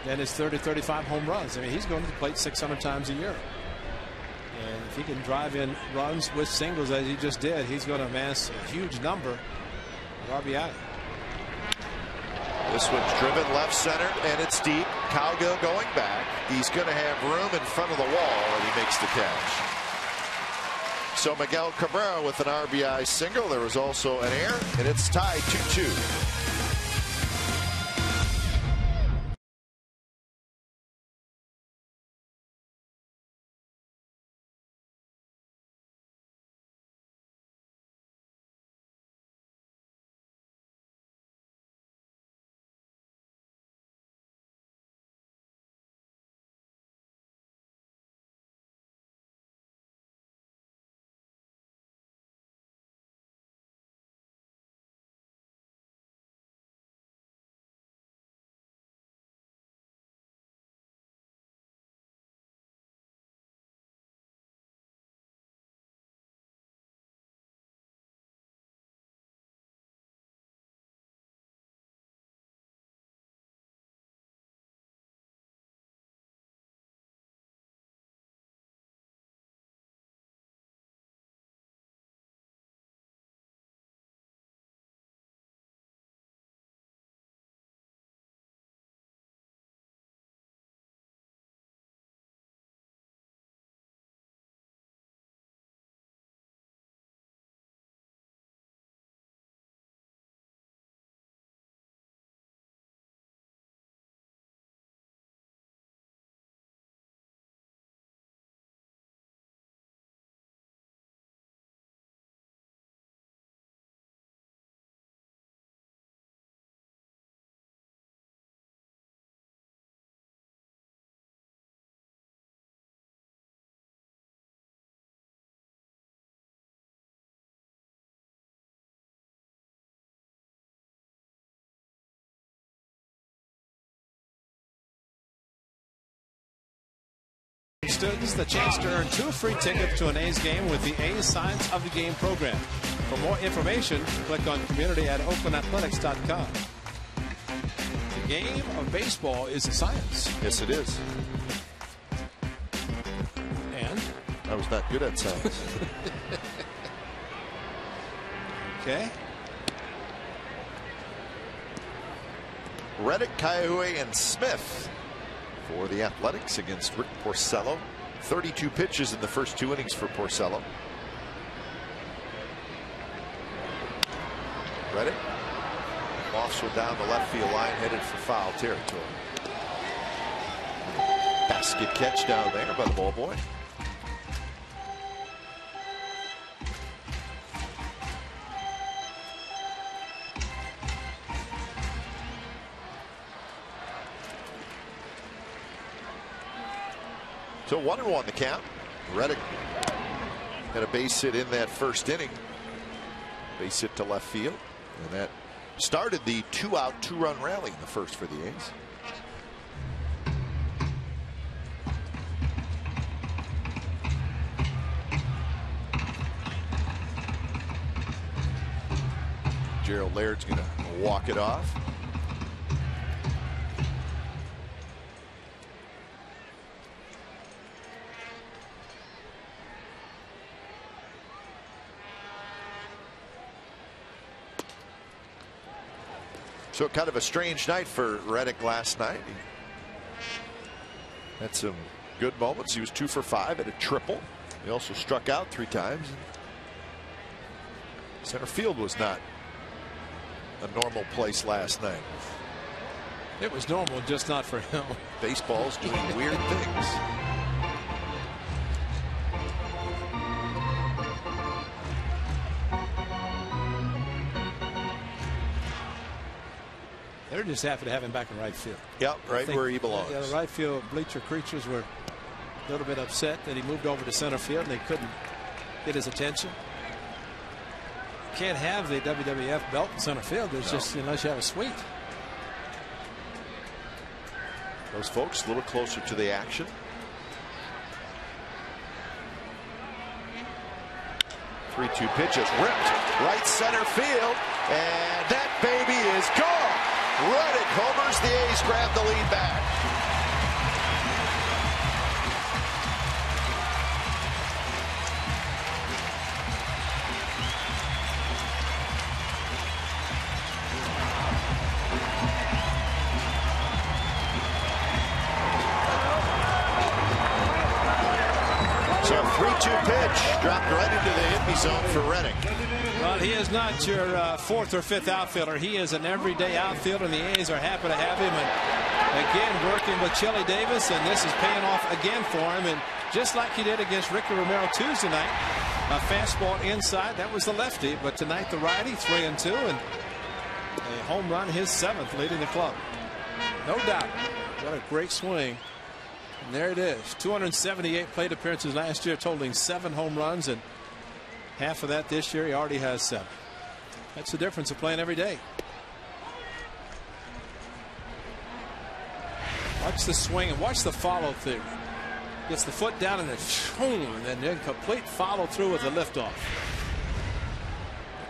than his 30-35 home runs. I mean, he's going to the plate 600 times a year. And if he can drive in runs with singles as he just did, he's going to amass a huge number of RBI. This one's driven left center, and it's deep. Cowgill going back. He's going to have room in front of the wall, and he makes the catch. So Miguel Cabrera with an RBI single. There was also an error, and it's tied 2-2. Students the chance to earn 2 free tickets to an A's game with the A's Science of the Game program. For more information, click on community at oaklandathletics.com. The game of baseball is a science. Yes, it is. And? I was not good at science. Okay. Reddick, Kaihui, and Smith for the Athletics against Rick Porcello. 32 pitches in the first 2 innings for Porcello. Reddick lofts one down the left field line, headed for foul territory. Basket catch down there by the ball boy. So 1-1 the count. Reddick had a base hit in that first inning. Base hit to left field. And that started the 2-out, 2-run rally in the first for the A's. Gerald Laird's going to walk it off. So kind of a strange night for Reddick last night. He had some good moments. He was 2 for 5 at a triple. He also struck out 3 times. Center field was not a normal place last night. It was normal, just not for him. Baseball's doing weird things. They're just happy to have him back in right field. Yep, right where he belongs. The right field bleacher creatures were a little bit upset that he moved over to center field and they couldn't get his attention. Can't have the WWF belt in center field. There's just, unless you have a suite. Those folks a little closer to the action. Three-two pitches ripped right center field, and that baby is gone. Reddick homers. The A's grab the lead back. So a 3-2 pitch dropped right into the hit me zone for Reddick. Well, he is not your 4th or 5th outfielder. He is an everyday outfielder, and the A's are happy to have him. And again, working with Chili Davis, and this is paying off again for him. And just like he did against Ricky Romero Tuesday night, a fastball inside. That was the lefty, but tonight the righty, 3-2, and a home run, his 7th, leading the club. No doubt. What a great swing. And there it is. 278 plate appearances last year, totaling 7 home runs, and half of that this year. He already has 7. That's the difference of playing every day. Watch the swing and watch the follow through. Gets the foot down and then complete follow through with the liftoff.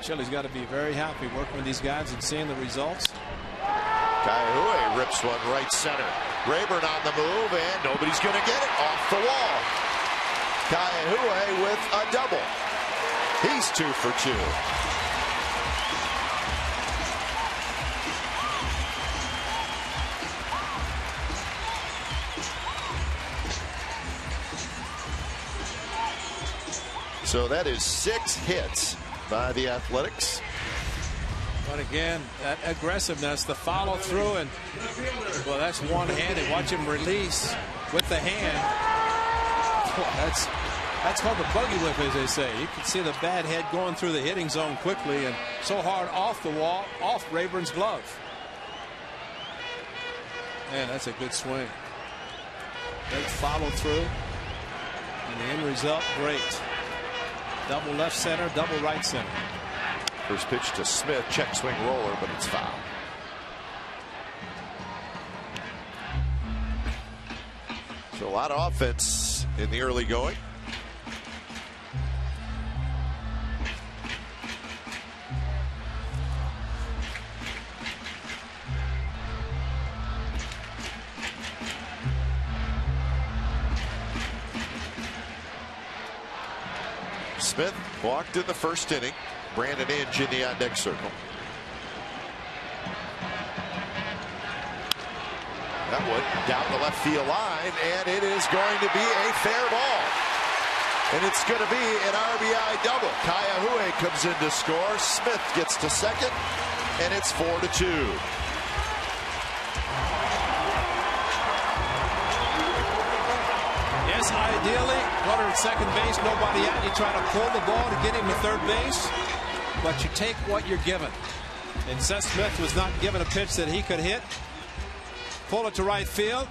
Chili's got to be very happy working with these guys and seeing the results. Kaihui rips one right center. Rayburn on the move, and nobody's going to get it off the wall. Kaihui with a double. He's 2 for 2. So that is 6 hits by the Athletics. But again, that aggressiveness, the follow through, and well, that's one-handed. Watch him release with the hand. That's called the buggy whip, as they say. You can see the bad head going through the hitting zone quickly, and so hard off the wall, off Rayburn's glove. Man, that's a good swing. Great follow through, and the end result, great. Double left center, double right center. First pitch to Smith, check swing roller, but it's foul. So a lot of offense in the early going. Smith walked in the first inning. Brandon Inge in the on-deck circle. That one down the left field line, and it is going to be a fair ball. And it's going to be an RBI double. Kaihui comes in to score. Smith gets to second, and it's 4-2. Yes, ideally, runner at second base, nobody out. You try to pull the ball to get him to third base, but you take what you're given. And Seth Smith was not given a pitch that he could hit. Pull it to right field,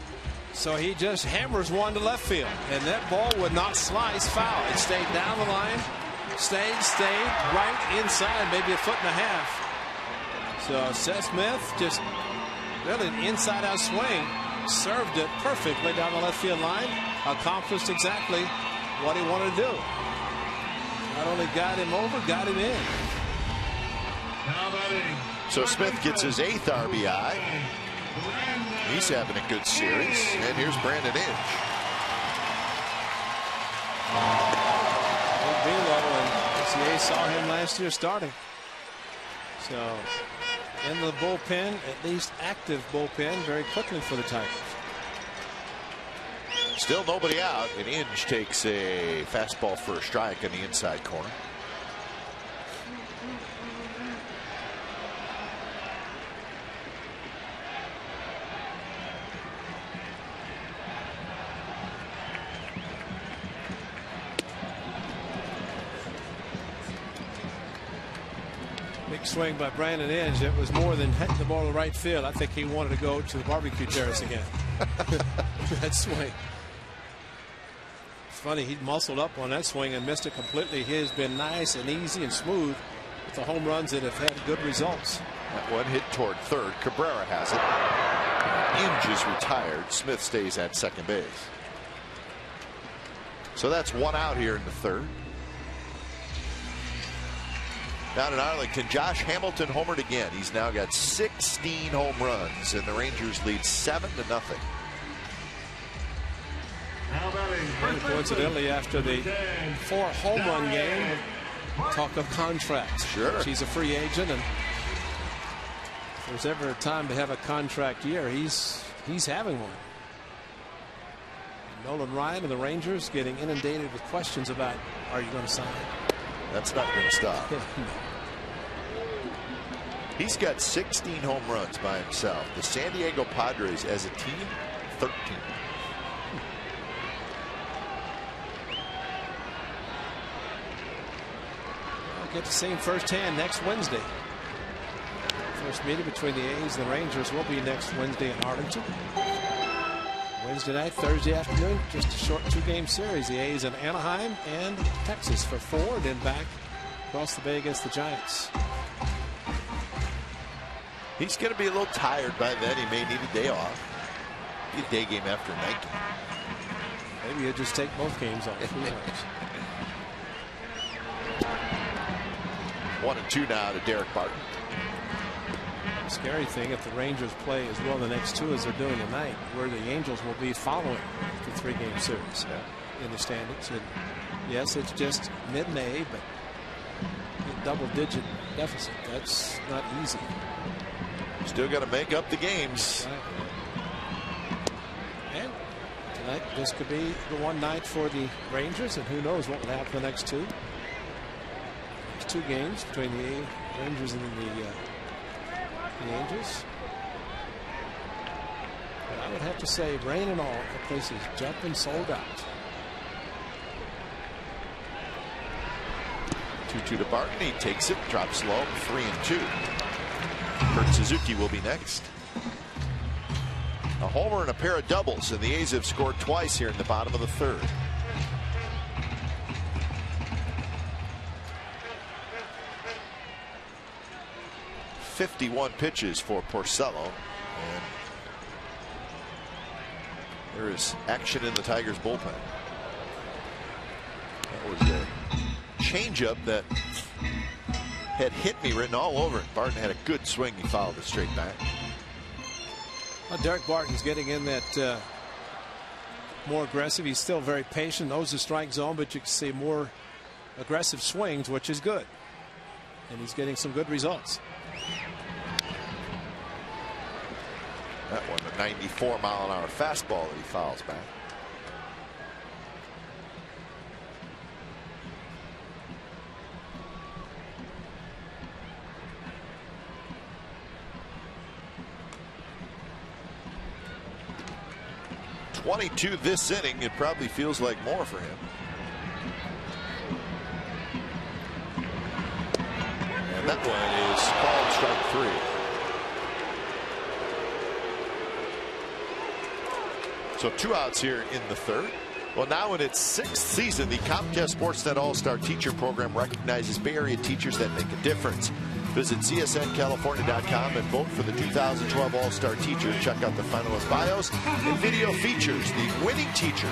so he just hammers one to left field, and that ball would not slice foul. It stayed down the line, stayed right inside, maybe a foot and a half. So Seth Smith just really an inside-out swing, served it perfectly down the left field line, accomplished exactly what he wanted to do. Not only got him over, got him in. So Smith gets his 8th RBI. He's having a good series. And here's Brandon Inge. Big B-level, and CA saw him last year starting. So in the bullpen, at least active bullpen, very quickly for the Tigers. Still nobody out, and Inge takes a fastball for a strike in the inside corner. Big swing by Brandon Inge. It was more than hitting the ball to right field. I think he wanted to go to the barbecue terrace again. That swing. It's funny, he muscled up on that swing and missed it completely. He has been nice and easy and smooth with the home runs that have had good results. That one hit toward third. Cabrera has it. Inge is retired. Smith stays at second base. So that's one out here in the third. Down in Arlington, Josh Hamilton homered again. He's now got 16 home runs, and the Rangers lead 7-0. And coincidentally, after the 4 home run game, talk of contracts. Sure. He's a free agent, and if there's ever a time to have a contract year, he's having one. Nolan Ryan and the Rangers getting inundated with questions about, are you going to sign? That's not going to stop. He's got 16 home runs by himself. The San Diego Padres as a team, 13. I'll get to see him firsthand next Wednesday. First meeting between the A's and the Rangers will be next Wednesday in Arlington. Wednesday night, Thursday afternoon, just a short 2-game series. The A's in Anaheim and Texas for 4, and then back across the bay against the Giants. He's going to be a little tired by then. He may need a day off. Be a day game after a night game. Maybe he'll just take both games off. Who knows? 1-2 now to Derek Barton. The scary thing, if the Rangers play as well the next 2 as they're doing tonight, where the Angels will be following the 3-game series in the standings. And yes, it's just mid-May, but a double-digit deficit. That's not easy. Still got to make up the games. Right. And tonight, this could be the one night for the Rangers, and who knows what will happen the next 2. There's 2 games between the Rangers and the Angels. But I would have to say, rain and all, the place is jumping sold out. 2-2 to Barton. He takes it, drops low, 3-2. Kurt Suzuki will be next. A homer and a pair of doubles, and the A's have scored twice here in the bottom of the third. .51 pitches for Porcello, and there is action in the Tigers bullpen. That was a changeup that had hit me written all over it. Barton had a good swing. He followed it straight back. Well, Derek Barton's getting in that more aggressive. He's still very patient, knows the strike zone, but you can see more aggressive swings, which is good. And he's getting some good results. That one, a 94-mile-an-hour fastball that he fouls back. .22 this inning. It probably feels like more for him. And that one is called strike 3. So 2 outs here in the third. Well, now in its 6th season, the Comcast Sportsnet All-Star Teacher Program recognizes Bay Area teachers that make a difference. Visit csncalifornia.com and vote for the 2012 All-Star Teacher. Check out the finalist bios and video features. The winning teacher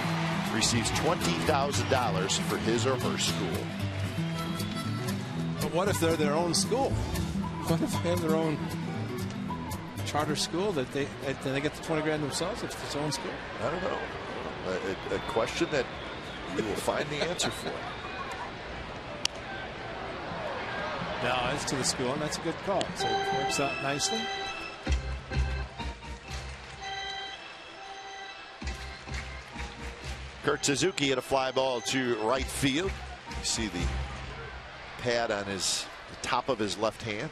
receives $20,000 for his or her school. But what if they're their own school? What if they have their own charter school that they get the 20 grand themselves if it's its own school? I don't know. A question that you will find the answer for. No, it's to the school, and that's a good call. So it works out nicely. Kurt Suzuki hit a fly ball to right field. You see the pad on the top of his left hand.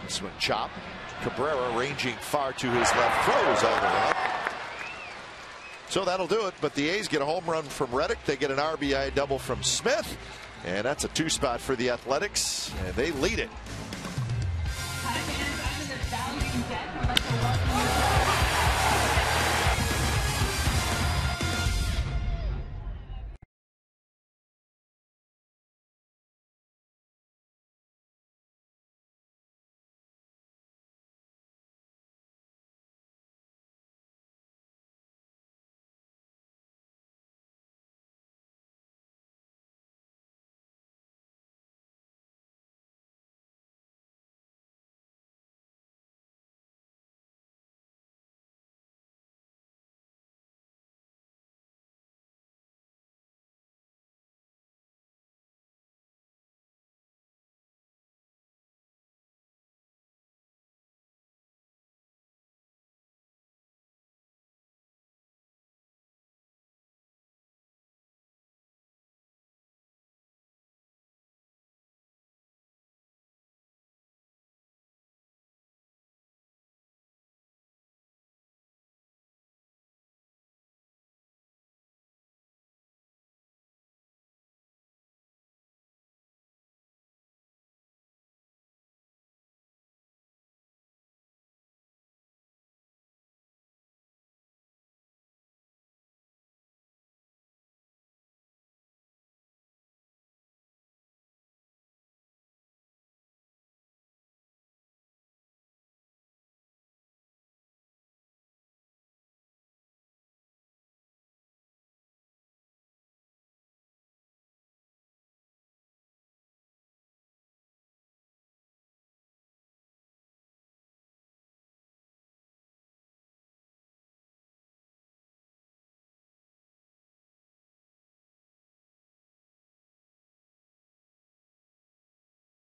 This one chopped. Cabrera ranging far to his left, throws all the way. So that'll do it. But the A's get a home run from Reddick. They get an RBI double from Smith. And that's a 2-spot for the Athletics. And they lead it.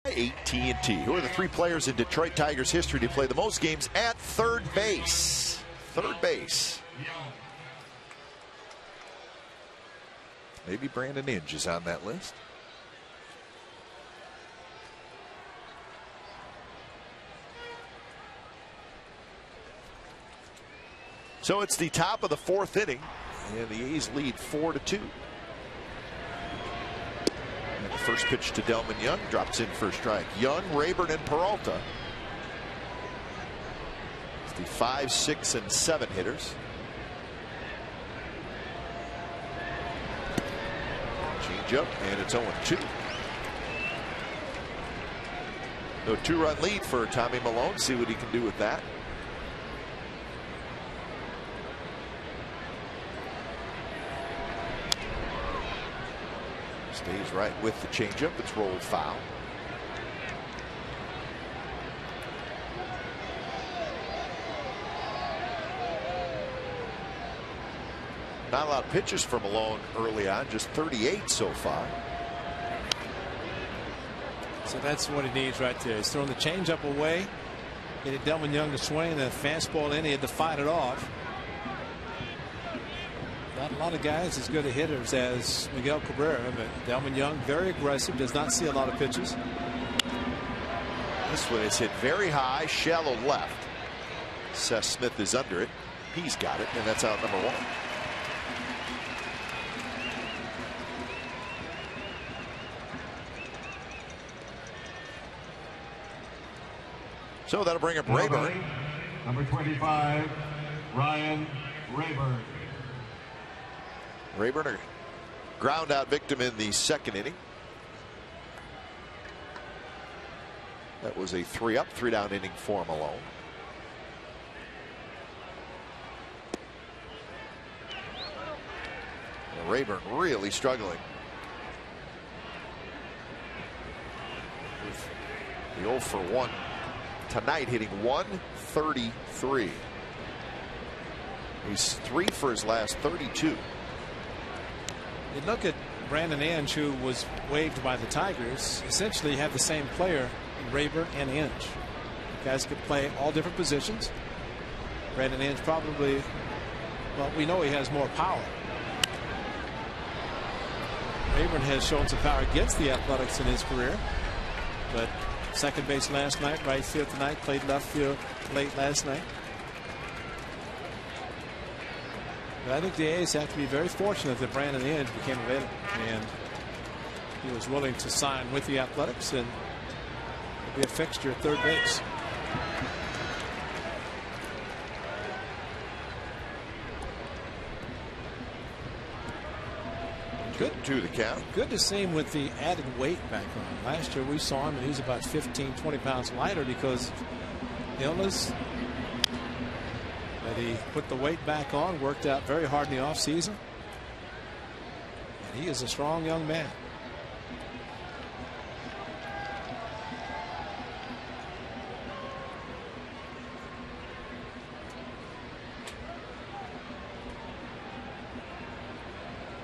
AT&T. Who are the 3 players in Detroit Tigers history to play the most games at third base? Third base. Maybe Brandon Inge is on that list. So it's the top of the 4th inning, and the A's lead 4-2. And the first pitch to Delman Young drops in for a strike. Young, Rayburn, and Peralta. It's the 5, 6, and 7 hitters. Change up, and it's 0-2. So 2-run lead for Tommy Milone. See what he can do with that. Stays right with the changeup. It's rolled foul. Not a lot of pitches from Malone early on, just 38 so far. So that's what he needs right there. He's throwing the changeup away. Getting Delman Young to swing, and the fastball in. He had to fight it off. Not a lot of guys as good a hitters as Miguel Cabrera, but Delman Young very aggressive, does not see a lot of pitches. This one is hit very high, shallow left. Seth Smith is under it. He's got it, and that's out number 1. So that'll bring up Rayburn. Number 25, Ryan Rayburn. Rayburn, a ground out victim in the 2nd inning. That was a 3-up, 3-down inning for Malone. And Rayburn really struggling with the 0 for 1 tonight, hitting .133. He's 3 for his last 32. You look at Brandon Inge, who was waived by the Tigers. Essentially, you have the same player, Rayburn and Inge. Guys can play all different positions. Brandon Inge probably, well, we know he has more power. Rayburn has shown some power against the Athletics in his career. But second base last night, right field tonight, played left field late last night. But I think the A's have to be very fortunate that Brandon Inge became available. And he was willing to sign with the Athletics and be a fixture at third base. Good to the count. Good to see him with the added weight back on. Last year we saw him and he was about 15-20 pounds lighter because of illness. But he put the weight back on, worked out very hard in the offseason. And he is a strong young man.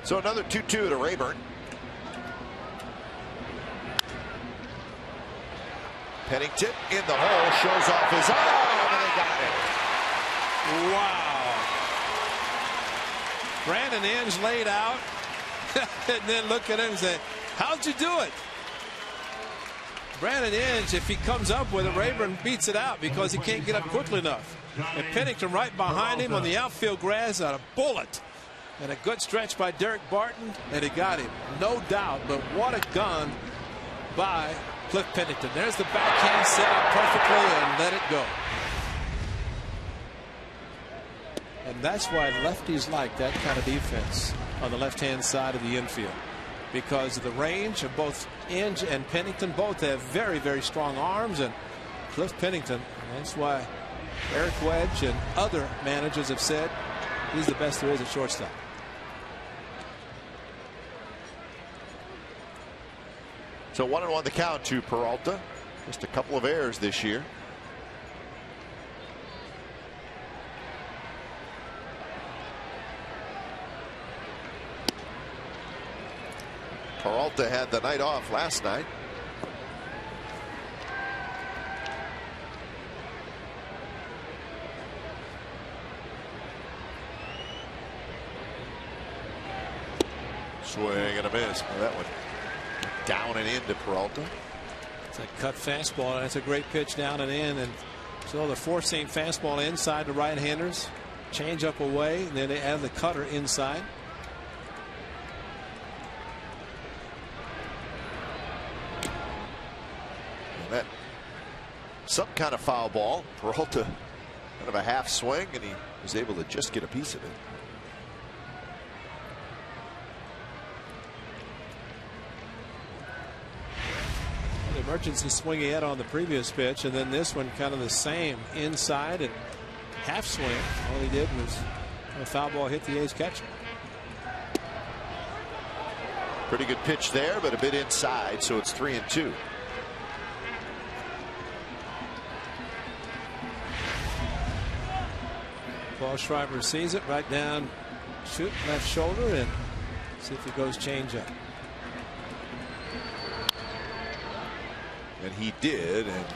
So another 2-2 to Rayburn. Pennington in the hole, shows off his arm, and they got it. Wow. Brandon Inge laid out and then look at him and say, how'd you do it? Brandon Inge, if he comes up with it, Rayburn beats it out because he can't get up quickly enough. And Pennington right behind him on the outfield grass on a bullet. And a good stretch by Derek Barton, and he got him, no doubt. But what a gun by Cliff Pennington. There's the backhand set up perfectly and let it go. And that's why lefties like that kind of defense on the left-hand side of the infield, because of the range of both Inge and Pennington. Both have very, very strong arms, and Cliff Pennington, that's why Eric Wedge and other managers have said he's the best there is at shortstop. So 1-1 the count to Peralta. Just a couple of errors this year. Peralta had the night off last night. Swing and a miss. Well, that one down and into Peralta. It's a cut fastball, and it's a great pitch down and in. And so the four-seam fastball inside the right-handers, change up away, and then they add the cutter inside. And that some kind of foul ball. Peralta kind of a half swing, and he was able to just get a piece of it. Emergency swing he had on the previous pitch, and then this one kind of the same inside and half swing. All he did was a foul ball hit the A's catcher. Pretty good pitch there, but a bit inside, so it's 3-2. Paul Schreiber sees it right down, shoot left shoulder, and see if he goes change up. And he did, and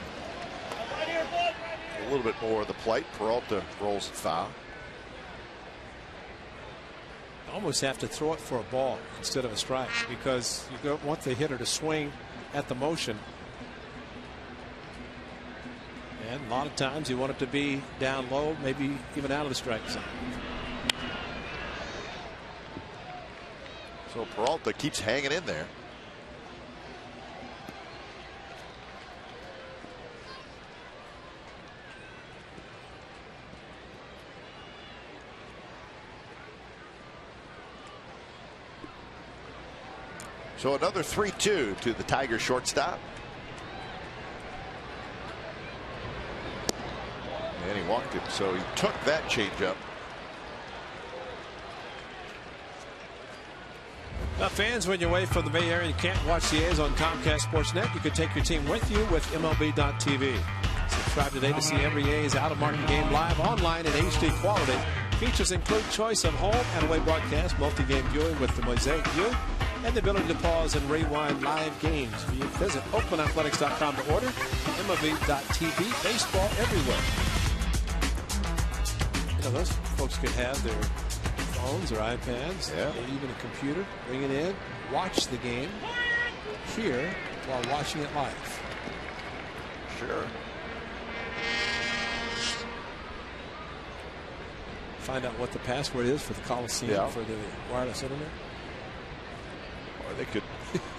a little bit more of the plate. Peralta rolls it foul. Almost have to throw it for a ball instead of a strike, because you don't want the hitter to swing at the motion. And a lot of times you want it to be down low, maybe even out of the strike zone. So Peralta keeps hanging in there. So another 3-2 to the Tiger shortstop. And he walked it, so he took that changeup. Now, fans, when you're away from the Bay Area, you can't watch the A's on Comcast Sportsnet. You can take your team with you with MLB.tv. Subscribe today to see every A's out-of-market game live online in HD quality. Features include choice of home and away broadcast, multi-game viewing with the Mosaic View, and the ability to pause and rewind live games. Visit OaklandAthletics.com to order. MLB.TV. Baseball everywhere. You know, those folks could have their phones or iPads, even a computer, bring it in, watch the game here while watching it live. Sure. Find out what the password is for the Coliseum for the wireless internet. Or they could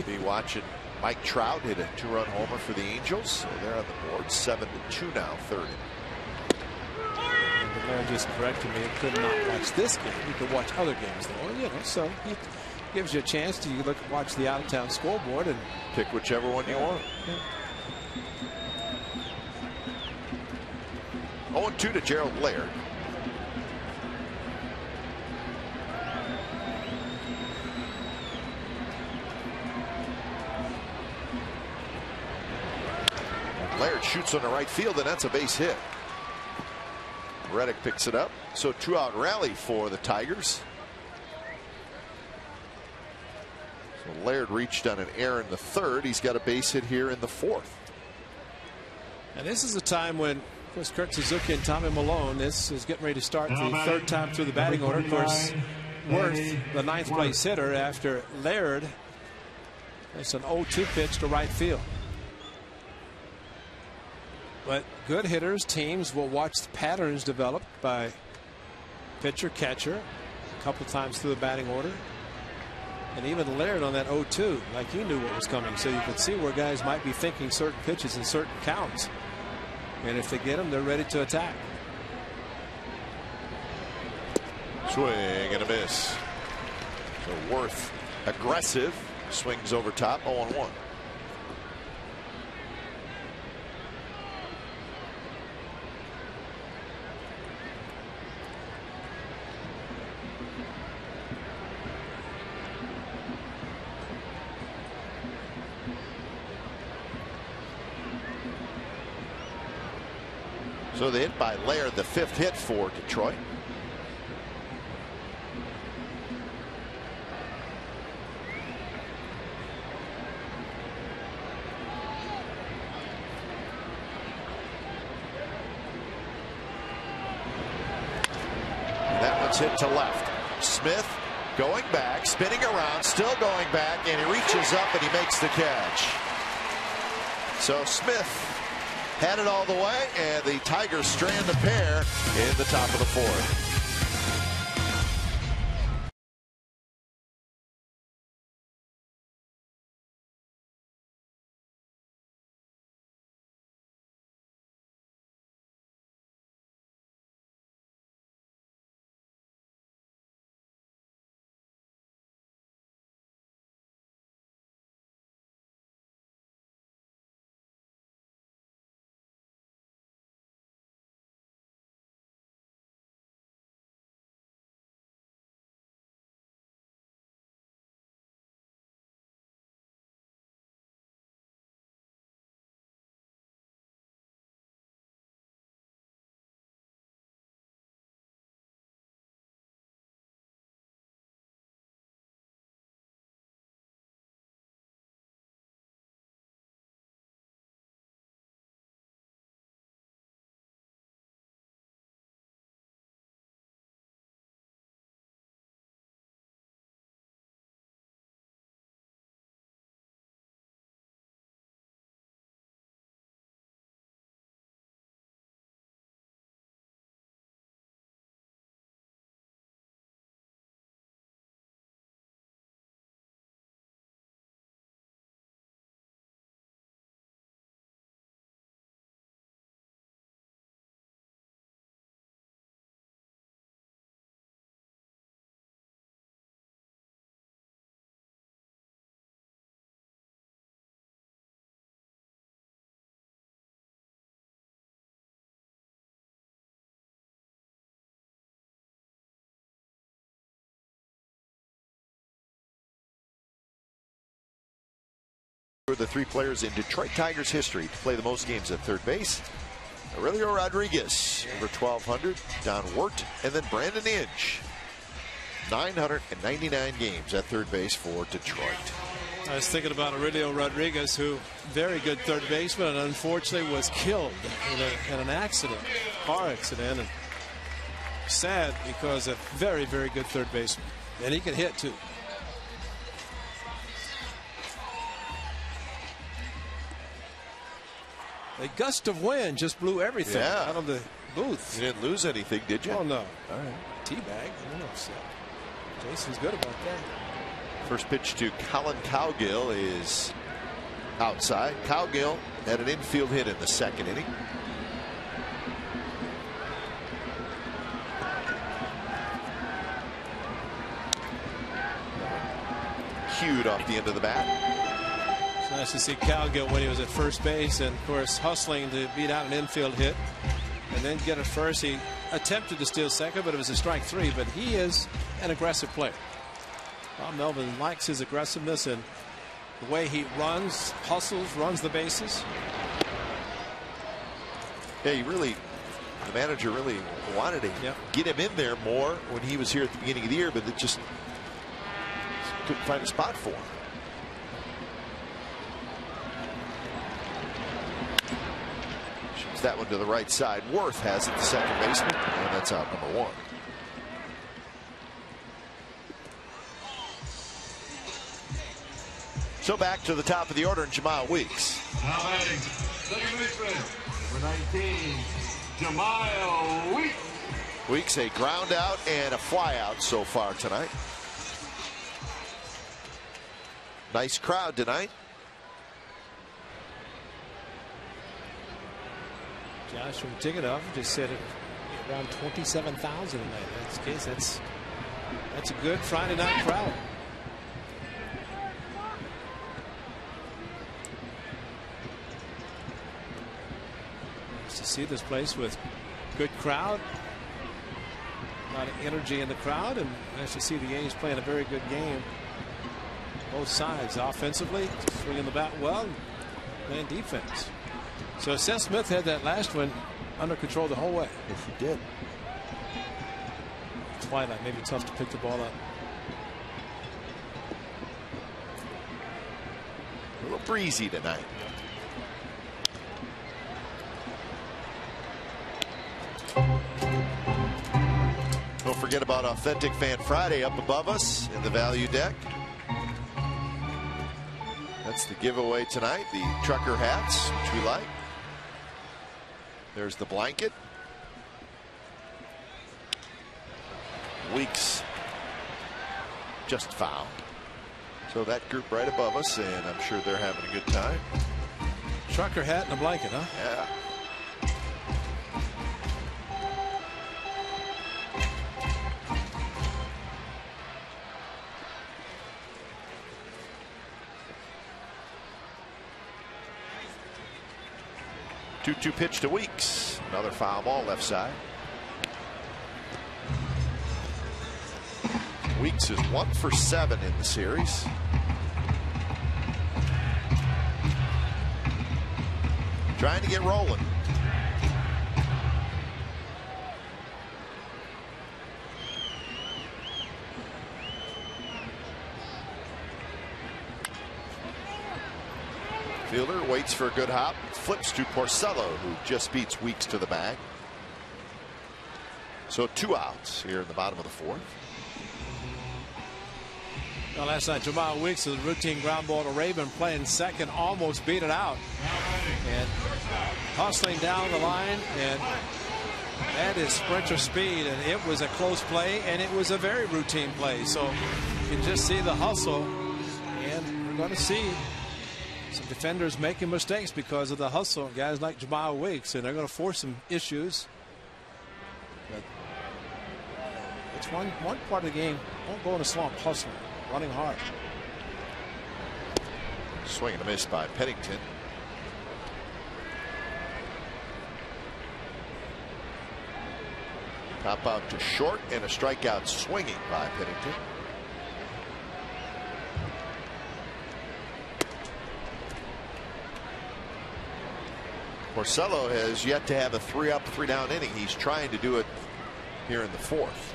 be watching Mike Trout hit a 2-run homer for the Angels. So they're on the board 7-2 now, third. And the man just corrected me. Could not watch this game. You could watch other games though. You know, so he gives you a chance to watch the out-of-town scoreboard and pick whichever one you want. 0-2 to Gerald Laird. Laird shoots on the right field, and that's a base hit. Reddick picks it up. So 2-out rally for the Tigers. So Laird reached on an error in the third. He's got a base hit here in the fourth. And this is a time when, of course, Kurt Suzuki and Tommy Malone, this is getting ready to start the third time through the batting order. Of course, Worth, the ninth place hitter after Laird. It's an 0-2 pitch to right field. But good hitters, teams will watch the patterns developed by pitcher, catcher, a couple times through the batting order. And even Laird on that 0-2, like he knew what was coming. So you could see where guys might be thinking certain pitches in certain counts. And if they get them, they're ready to attack. Swing and a miss. So Worth aggressive, swings over top, 0-1. So the hit by Laird, the fifth hit for Detroit. That one's hit to left. Smith going back, spinning around, still going back, and he reaches up and he makes the catch. So Smith had it all the way, and the Tigers strand a pair in the top of the fourth. The three players in Detroit Tigers history to play the most games at third base. Aurelio Rodriguez, over 1,200, Don Wirt, and then Brandon Inge. 999 games at third base for Detroit. I was thinking about Aurelio Rodriguez, who very good third baseman, and unfortunately was killed in an accident, car accident, and sad because a very, very good third baseman, and he can hit too. A gust of wind just blew everything out of the booth. You didn't lose anything, did you? Oh no. All right. Teabag. I'm upset. Jason's good about that. First pitch to Colin Cowgill is outside. Cowgill had an infield hit in the second inning. Cued off the end of the bat. It's nice to see Cowgill when he was at first base, and of course hustling to beat out an infield hit and then get at first. He attempted to steal second, but it was a strike three. But he is an aggressive player. Bob Melvin likes his aggressiveness and the way he runs, hustles, runs the bases. Yeah, the manager really wanted to get him in there more when he was here at the beginning of the year, but it just couldn't find a spot for him. Shoots that one to the right side. Worth has it, the second baseman, and that's out number one. So back to the top of the order, and Jamal Weeks. Now batting, second baseman, number 19, Jamal Weeks. Weeks, a ground out and a fly out so far tonight. Nice crowd tonight. Josh from Ticketoff just said it around 27,000 tonight. That's a good Friday night crowd. Nice to see this place with good crowd, a lot of energy in the crowd, and nice to see the A's playing a very good game. Both sides offensively, swinging the bat well, playing defense. So Seth Smith had that last one under control the whole way. Yes, he did. Twilight, maybe tough to pick the ball up. A little breezy tonight. Don't forget about Authentic Fan Friday up above us in the value deck. That's the giveaway tonight, the trucker hats, which we like. There's the blanket. Weeks just fouled. So that group right above us, and I'm sure they're having a good time. Trucker hat and a blanket, huh? Yeah. Two pitch to Weeks. Another foul ball left side. Weeks is 1 for 7 in the series. Trying to get rolling. Fielder waits for a good hop, flips to Porcello, who just beats Weeks to the bag. So 2 outs here in the bottom of the 4th. Well, last night Jamal Weeks is a routine ground ball to Raven, playing second, almost beat it out, and hustling down the line, and that is sprinter speed, and it was a close play, and it was a very routine play. So you can just see the hustle, and we're going to see some defenders making mistakes because of the hustle. Guys like Jamal Weeks, and they're going to force some issues. But it's one part of the game. Don't go in a slump. Hustling, running hard. Swing and a miss by Pennington. Pop out to short, and a strikeout swinging by Pennington. Porcello has yet to have a 3-up, 3-down inning. He's trying to do it here in the 4th.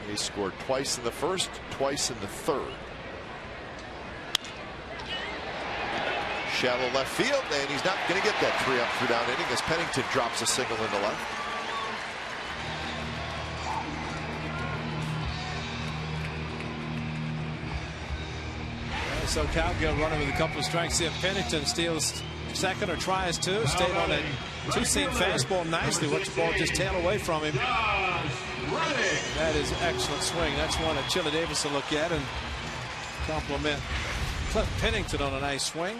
He scored twice in the first, twice in the third. Shallow left field, and he's not going to get that 3-up, 3-down inning as Pennington drops a single into left. So Cowgill running with a couple of strikes. See if Pennington steals second or tries to. Stayed on a two-seam fastball nicely. Watch the ball just tail away from him. That is excellent swing. That's one that Chili Davis will look at and compliment Cliff Pennington on a nice swing.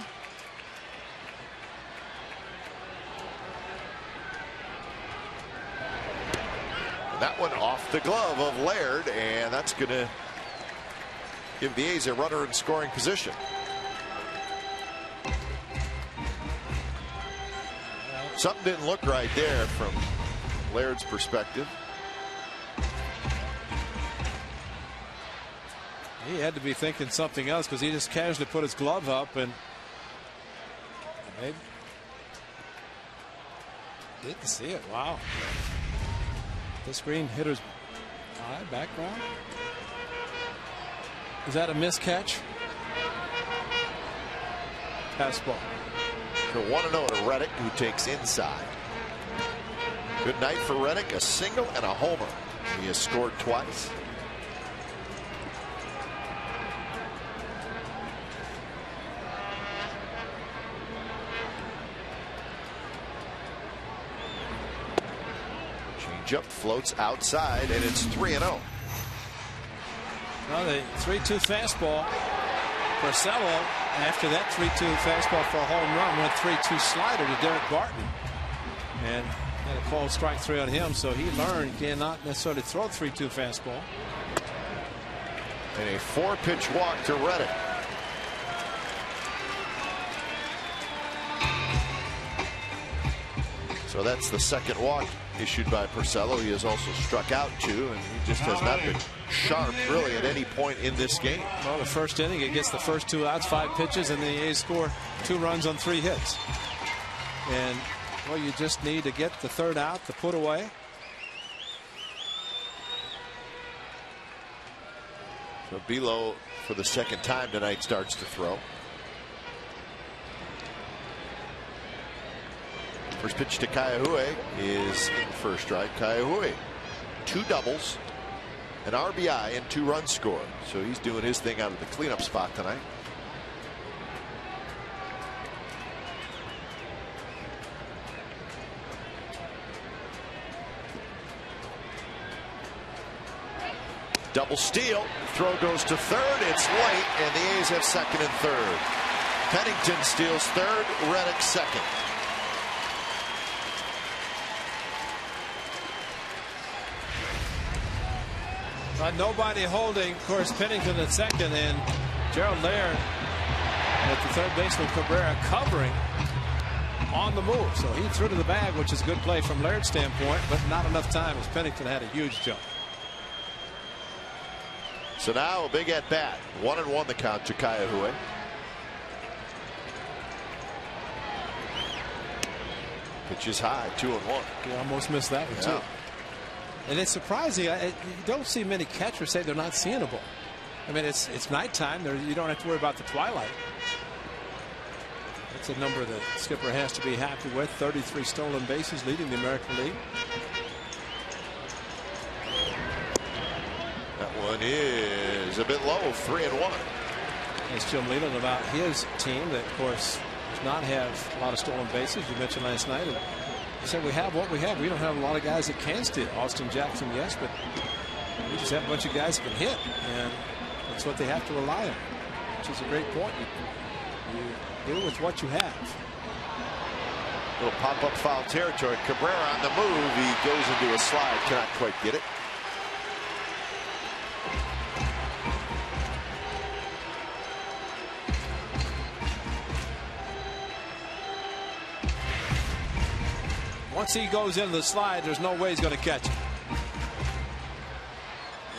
That one off the glove of Laird, and that's going to give the A's a runner in scoring position. Something didn't look right there from Laird's perspective. He had to be thinking something else because he just casually put his glove up and they didn't see it. Wow. The screen hitter's eye background. Is that a miscatch? Fastball. The 1-0 to Reddick, who takes inside. Good night for Reddick, a single and a homer. He has scored twice. Changeup floats outside, and it's 3-0. Well, the 3-2 fastball. Porcello, after that 3-2 fastball for a home run, went 3-2 slider to Derek Barton. And had a called strike 3 on him, so he learned he cannot necessarily throw 3-2 fastball. And a 4-pitch walk to Reddick. So that's the second walk issued by Porcello. He has also struck out 2, and he just has not been sharp really at any point in this game. Well, the first inning, it gets the first 2 outs, 5 pitches, and the A's score 2 runs on 3 hits. And well, you just need to get the 3rd out, the put away. So Bilo, for the second time tonight, starts to throw. First pitch to Kaiahue is in first strike. Kaiahue, 2 doubles, an RBI, and 2 runs scored. So he's doing his thing out of the cleanup spot tonight. Double steal. Throw goes to third. It's late, and the A's have second and third. Pennington steals third. Reddick second. Nobody holding, of course, Pennington at second, and Gerald Laird at the third baseman Cabrera covering on the move. So he threw to the bag, which is a good play from Laird's standpoint, but not enough time as Pennington had a huge jump. So now a big at bat. 1-1 the count to Kaiahue. Pitch is high. 2-1. You almost missed that one, too. And it's surprising. You don't see many catchers say they're not seeing a ball. I mean, it's nighttime. You don't have to worry about the twilight. That's a number that Skipper has to be happy with. 33 stolen bases, leading the American League. That one is a bit low. 3-1. As Jim Leland about his team that, of course, does not have a lot of stolen bases. You mentioned last night. He said we have what we have. We don't have a lot of guys that can steal. Austin Jackson, yes, but we just have a bunch of guys that can hit, and that's what they have to rely on, which is a great point. You deal with what you have. Little pop-up foul territory. Cabrera on the move. He goes into a slide. Cannot quite get it. Once he goes into the slide, there's no way he's going to catch it.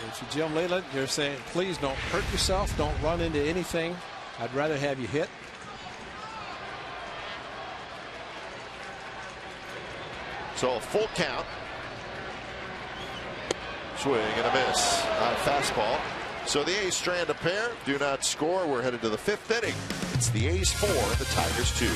If you're Jim Leland, you're saying, please don't hurt yourself. Don't run into anything. I'd rather have you hit. So a full count. Swing and a miss on fastball. So the A's strand a pair, do not score. We're headed to the 5th inning. It's the A's 4, the Tigers 2.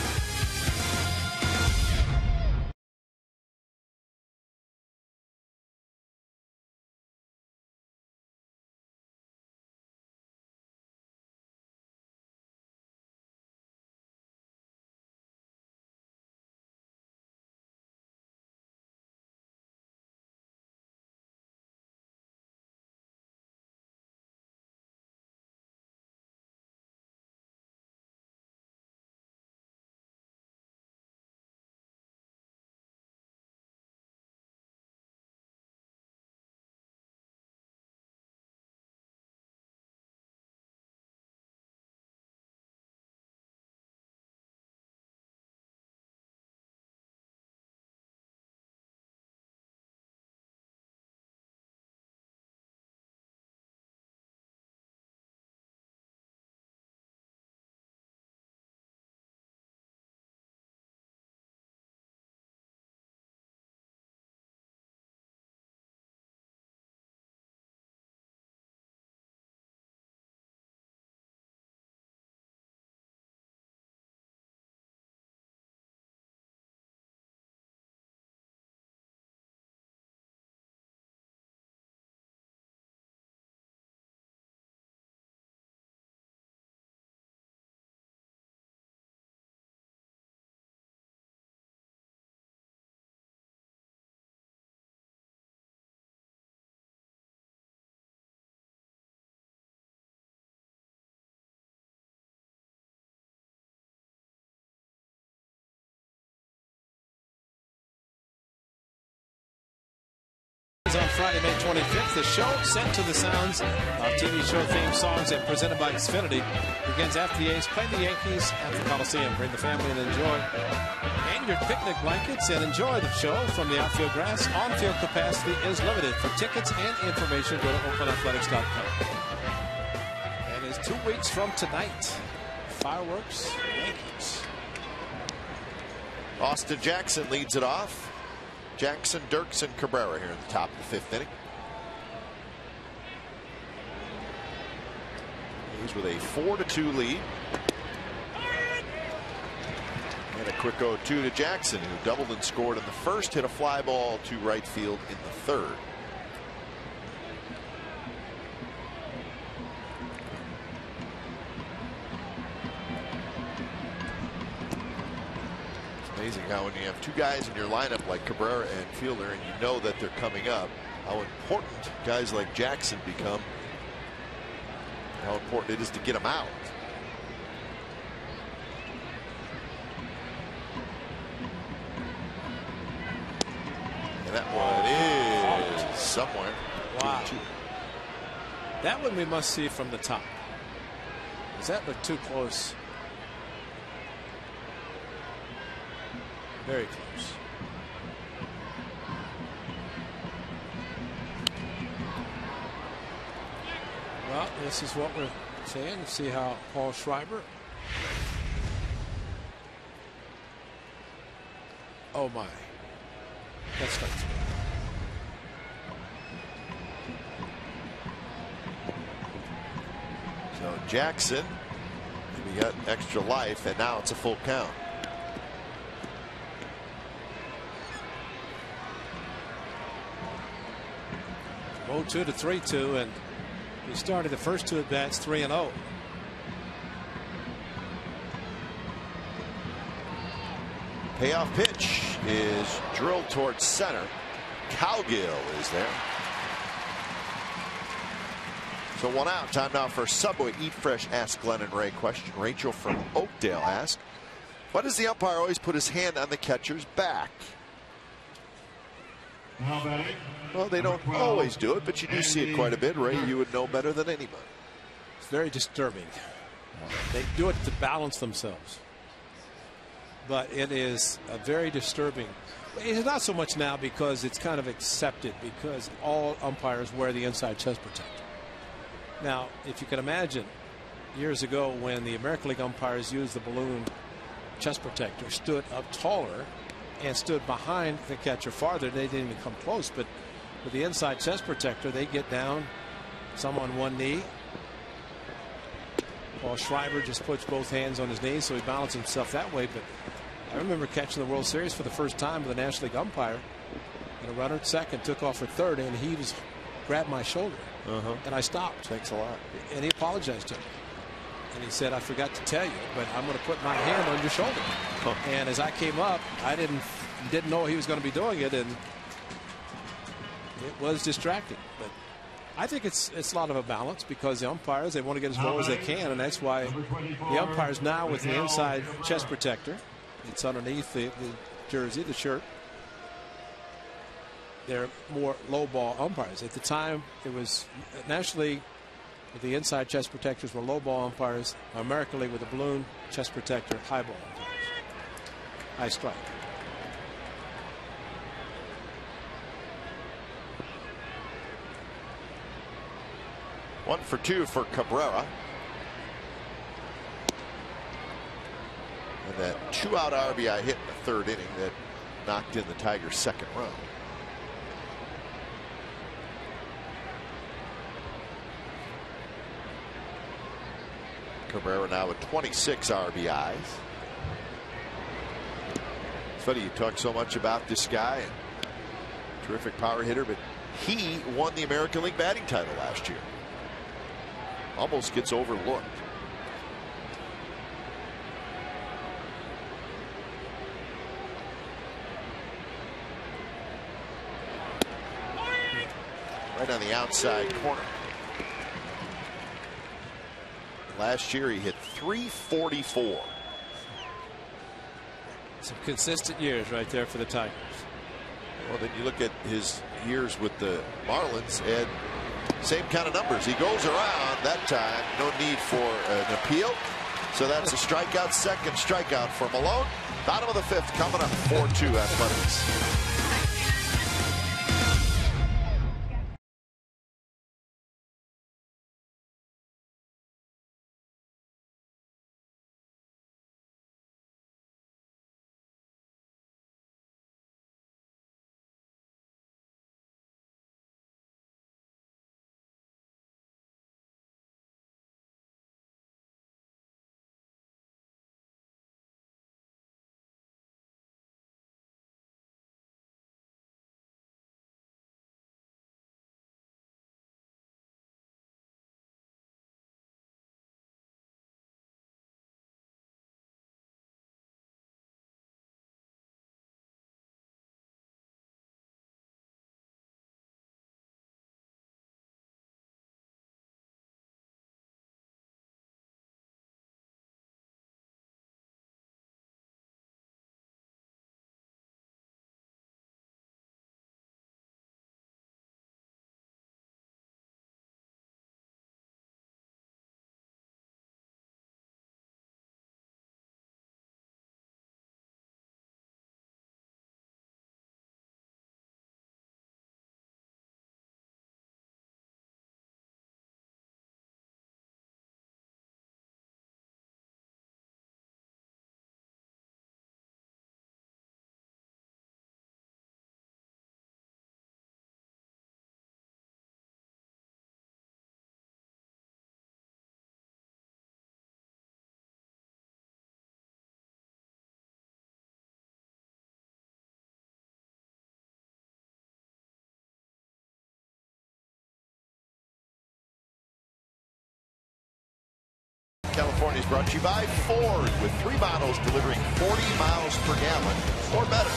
On Friday, May 25th, the show sent to the sounds of TV show theme songs and presented by Xfinity begins after the A's play the Yankees at the Coliseum. Bring the family and enjoy and your picnic blankets and enjoy the show from the outfield grass. On-field capacity is limited. For tickets and information, go to oaklandathletics.com. And it's 2 weeks from tonight. Fireworks, Yankees. Austin Jackson leads it off. Jackson, Dirks, and Cabrera here at the top of the 5th inning. He's with a 4-2 lead. And a quick 0-2 to Jackson, who doubled and scored in the first, hit a fly ball to right field in the third. Amazing how when you have two guys in your lineup like Cabrera and Fielder and you know that they're coming up, how important guys like Jackson become, how important it is to get them out. And that one is somewhere. Wow. That one we must see from the top. Does that look too close? Very close. Well, this is what we're saying. See how Paul Schreiber. Oh my. That's not true. So Jackson, we got extra life, and now it's a full count. Oh, 2 to 3-2, and he started the first two at bats 3-0. Payoff pitch is drilled towards center. Cowgill is there. So 1 out. Time now for Subway Eat Fresh Ask Glenn and Ray question. Rachel from Oakdale asked, why does the umpire always put his hand on the catcher's back? Well, they don't always do it, but you do see it quite a bit. Ray, you would know better than anybody. It's very disturbing. They do it to balance themselves. But it is a very disturbing. It's not so much now because it's kind of accepted because all umpires wear the inside chest protector. Now, if you can imagine years ago when the American League umpires used the balloon chest protector, stood up taller and stood behind the catcher farther, they didn't even come close. But with the inside chest protector, they get down, some on one knee. Paul Schreiber just puts both hands on his knees, so he balances himself that way. But I remember catching the World Series for the first time with a National League umpire, and a runner at second took off for third, and he grabbed my shoulder, and I stopped. Thanks a lot. And he apologized to me. And he said, I forgot to tell you, but I'm going to put my hand on your shoulder. And as I came up, I didn't know he was going to be doing it, and it was distracting. But I think it's a lot of a balance, because the umpires, they want to get as low as they can, and that's why the umpires now with the inside chest protector, it's underneath the jersey, the shirt, they're more low ball umpires. At the time, it was National League with the inside chest protectors were low ball umpires. American League with the balloon chest protector, high ball umpires. High strike. One for two for Cabrera. And that 2-out RBI hit in the third inning that knocked in the Tigers' second run. Cabrera now with 26 RBIs. It's funny you talk so much about this guy, and terrific power hitter, but he won the American League batting title last year. Almost gets overlooked. Right on the outside corner. Last year he hit .344. Some consistent years right there for the Tigers. Well, then you look at his years with the Marlins, and same kind of numbers. He goes around that time. No need for an appeal. So that's a strikeout, second strikeout for Malone. Bottom of the fifth coming up, 4-2 Athletics. California is brought to you by Ford, with 3 models delivering 40 miles per gallon or better.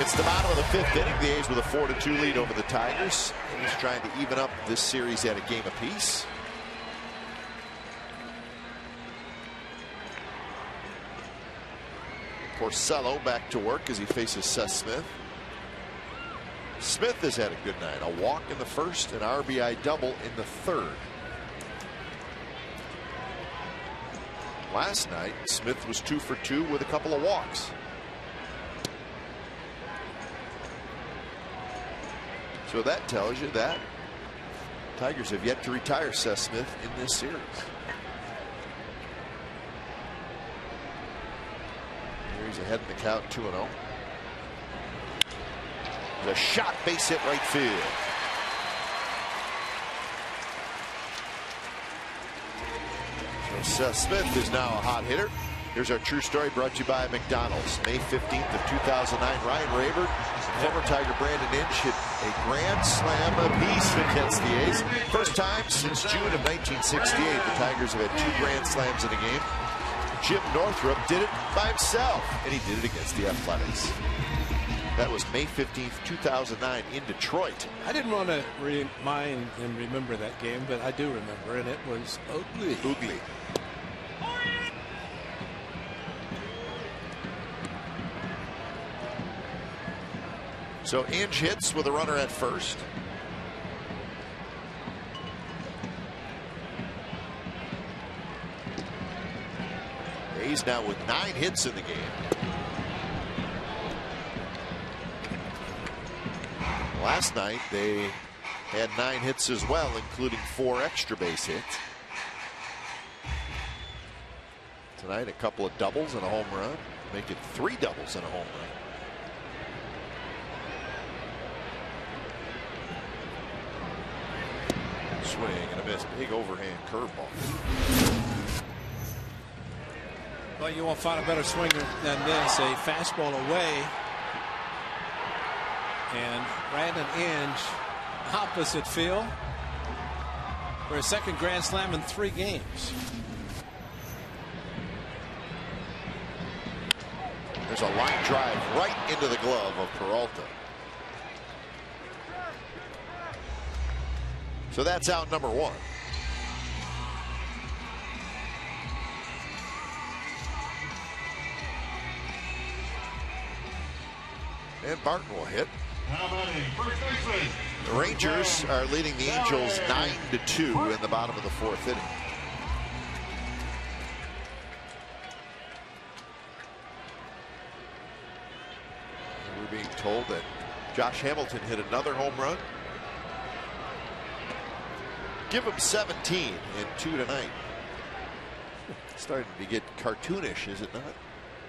It's the bottom of the fifth inning. The A's with a 4-2 lead over the Tigers. He's trying to even up this series at a game apiece. Porcello back to work as he faces Seth Smith. Smith has had a good night. A walk in the first, an RBI double in the third. Last night, Smith was 2 for 2 with a couple of walks. So that tells you that Tigers have yet to retire Seth Smith in this series. Here he's ahead in the count, 2-0. The shot, base hit right field. So Seth Smith is now a hot hitter. Here's our true story brought to you by McDonald's. May 15th of 2009, Ryan Rayburn, former Tiger Brandon Inch hit a grand slam apiece against the A's. First time since June of 1968 the Tigers have had 2 grand slams in a game. Jim Northrup did it by himself, and he did it against the Athletics. That was May 15th, 2009 in Detroit. I didn't want to remind and remember that game, but I do remember, and it was ugly. Ugly. So Inge hits with a runner at first. A's now with 9 hits in the game. Last night they had 9 hits as well, including 4 extra base hits. Tonight a couple of doubles and a home run, make it 3 doubles and a home run. Swing and a miss, big overhand curveball. Well, you won't find a better swinger than this. A fastball away. And Brandon Inge, opposite field, for a second grand slam in 3 games. There's a line drive right into the glove of Peralta. So that's out number 1. And Barton will hit. The Rangers are leading the Angels 9-2 in the bottom of the 4th inning. We're being told that Josh Hamilton hit another home run. Give him 17 and 2 tonight. It's starting to get cartoonish, is it not?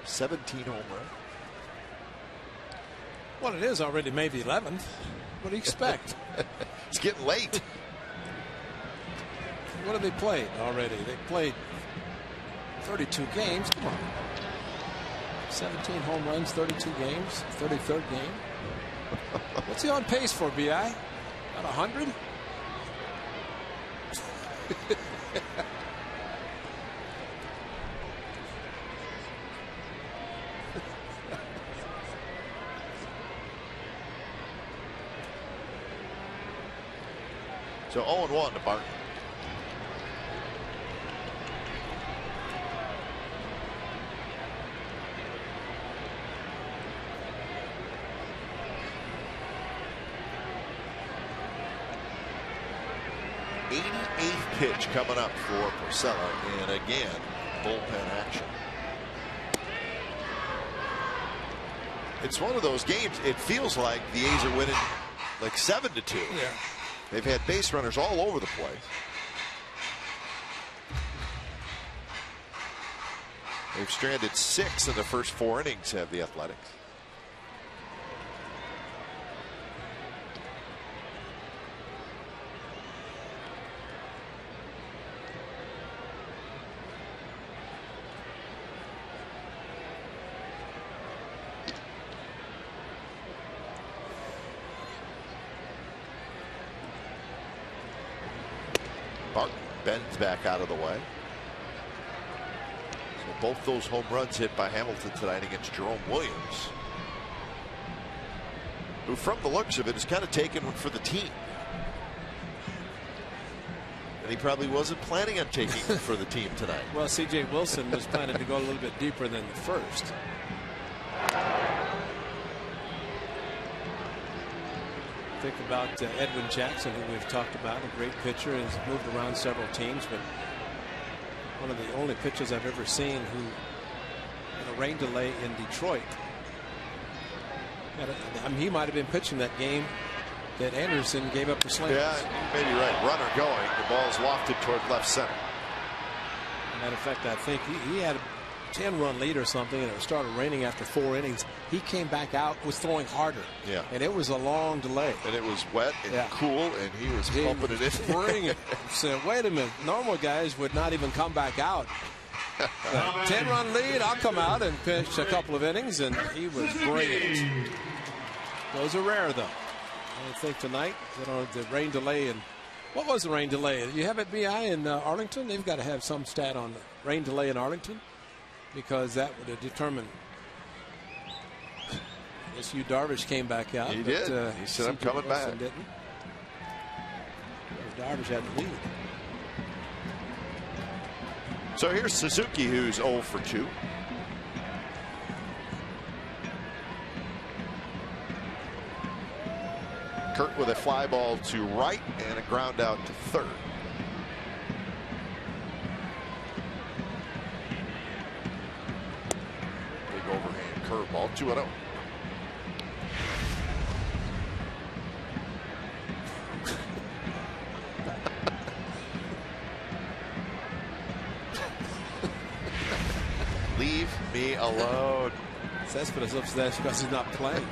17 home runs. Well, it is already May the 11th. What do you expect? It's getting late. What have they played already? They played 32 games. Come on. 17 home runs, 32 games, 33rd game. What's he on pace for, B.I.? About 100? So 0-1 to Barton. Pitch coming up for Porcello, and again bullpen action. It's one of those games, it feels like the A's are winning like 7-2. Yeah. They've had base runners all over the place. They've stranded 6 in the first 4 innings, have the Athletics. Barton bends back out of the way. So both those home runs hit by Hamilton tonight against Jerome Williams, who from the looks of it is kind of taking one for the team. And he probably wasn't planning on taking one for the team tonight. Well, C.J. Wilson was planning to go a little bit deeper than the first. Think about Edwin Jackson, who we've talked about, a great pitcher, has moved around several teams, but one of the only pitchers I've ever seen who, in a rain delay in Detroit, he might have been pitching that game that Anderson gave up for slams. Yeah, maybe right. Runner going. The ball's lofted toward left center. Matter of fact, I think he had 10-run lead or something, and it started raining after 4 innings. He came back out, was throwing harder. Yeah. And it was a long delay. And it was wet and cool, and he was pumping it in. Bring it. So, wait a minute. Normal guys would not even come back out. 10-run lead, I'll come out and pitch a couple of innings, and he was brilliant. Those are rare, though. I think tonight, the rain delay. And what was the rain delay? You have it, BI, in Arlington? They've got to have some stat on the rain delay in Arlington, because that would have determined. I guess Yu Darvish came back out. He did. He said, I'm coming back. Didn't. Darvish had the lead. So here's Suzuki, who's 0 for 2. Kurt with a fly ball to right and a ground out to third. Big overhand curveball, 2-0. Leave me alone. Cespedes upset because he's not playing.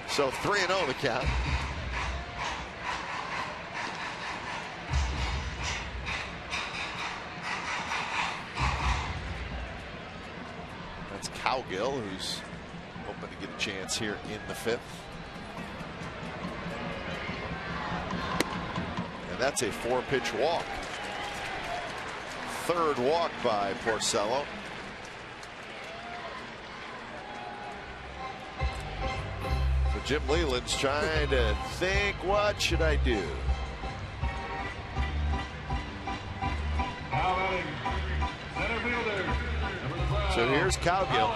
So 3-0 the count. That's Cowgill, who's hoping to get a chance here in the 5th. And that's a 4-pitch walk. 3rd walk by Porcello. So Jim Leland's trying to think, what should I do? So here's Cowgill.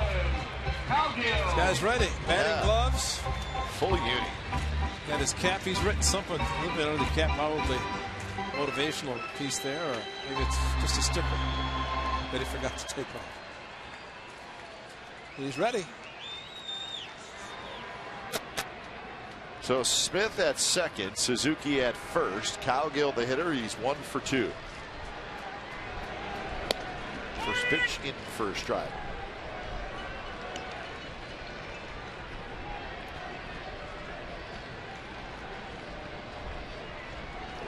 This guy's ready. Batting gloves. Full unit. Got his cap. He's written something a little bit under the cap, probably motivational piece there, or maybe it's just a sticker that he forgot to take off. He's ready. So Smith at second, Suzuki at first. Cowgill the hitter. He's 1 for 2. First pitch in first stride.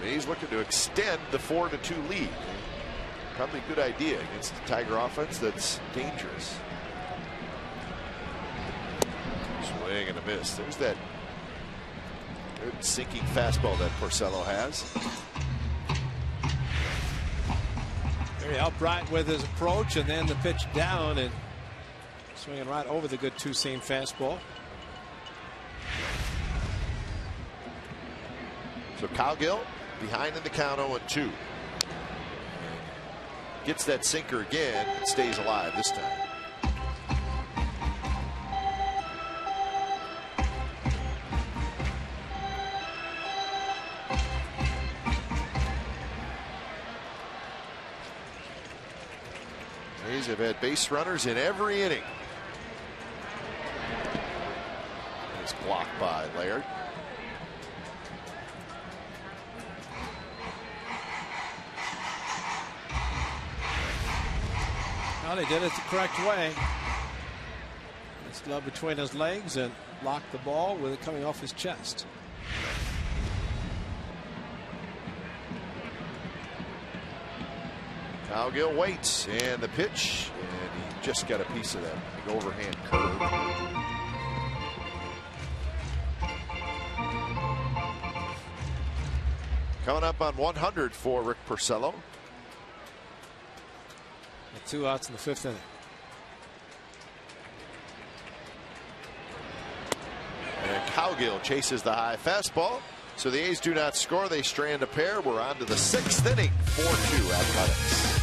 He's looking to extend the 4-2 lead. Probably a good idea against the Tiger offense that's dangerous. Swing and a miss. There's that good sinking fastball that Porcello has. Very upright with his approach, and then the pitch down and swinging right over the good two-seam fastball. So Cowgill behind in the count, 0-2. Gets that sinker again and stays alive this time. A's have had base runners in every inning. It's blocked by Laird. Well, he did it the correct way. His glove between his legs and blocked the ball with it coming off his chest. Cowgill waits, and the pitch, and he just got a piece of that big overhand curve. Coming up on 100 for Rick Porcello. 2 outs in the 5th inning. And Cowgill chases the high fastball. So the A's do not score. They strand a pair. We're on to the 6th inning. 4-2 Athletics.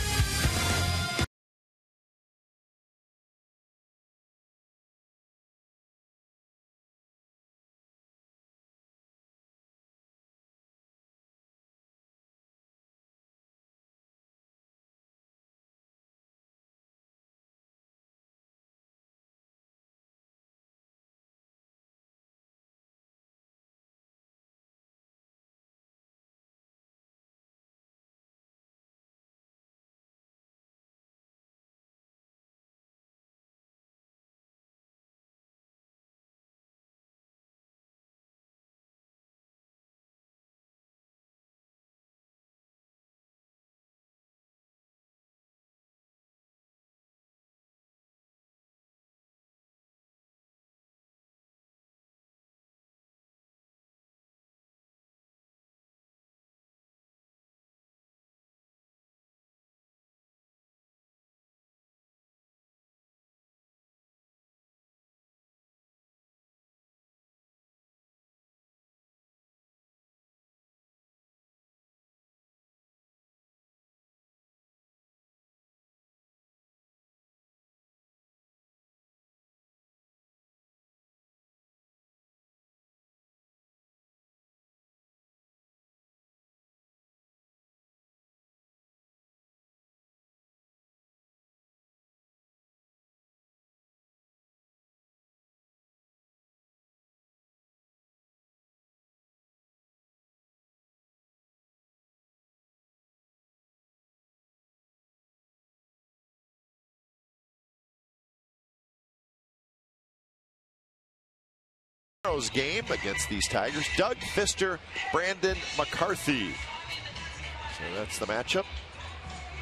Tomorrow's game against these Tigers, Doug Pfister, Brandon McCarthy. So that's the matchup.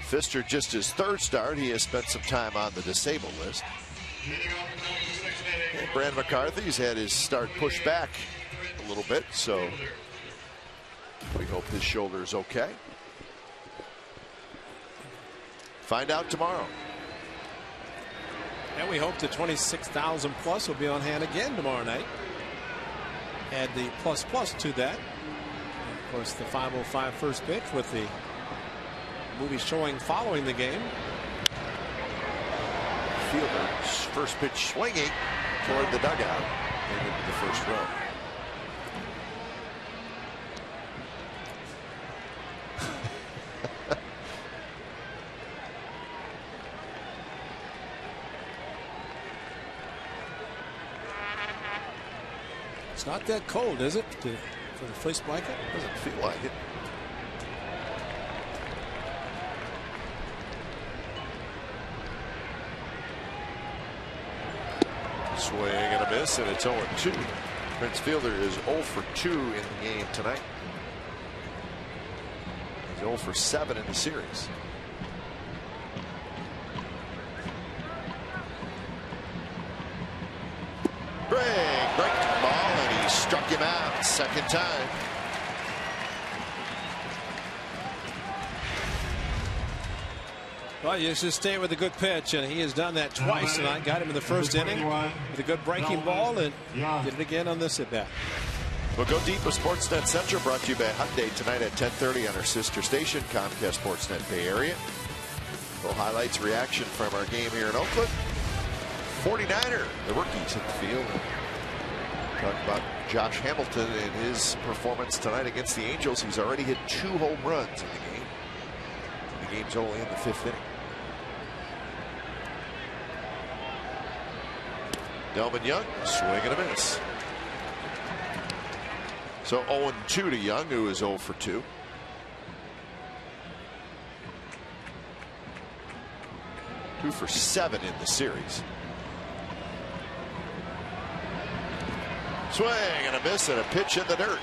Pfister just his third start. He has spent some time on the disabled list. And Brandon McCarthy's had his start pushed back a little bit, so we hope his shoulder is okay. Find out tomorrow. And we hope the 26,000 plus will be on hand again tomorrow night. Add the plus to that. And of course, the 5:05 first pitch with the movie showing following the game. Fielder's first pitch swinging toward the dugout and into the first row. It's not that cold, is it, for the fleece blanket? Doesn't feel like it. Swing and a miss, and it's 0-2. Prince Fielder is 0 for 2 in the game tonight. He's 0 for 7 in the series. Breaking ball, and he struck him out second time. Well, you just stay with a good pitch, and he has done that twice tonight. Got him in the first inning with a good breaking ball, and did it again on this at bat. We'll go deep with Sportsnet Central, brought to you by Hyundai tonight at 10:30 on our sister station, Comcast Sportsnet Bay Area. Full highlights, reaction from our game here in Oakland. 49er, the rookies in the field. Talk about Josh Hamilton and his performance tonight against the Angels. He's already hit 2 home runs in the game. The game's only in the 5th inning. Delvin Young, swing and a miss. So 0-2 to Young, who is 0 for 2. Two for 7 in the series. Swing and a miss, and a pitch in the dirt.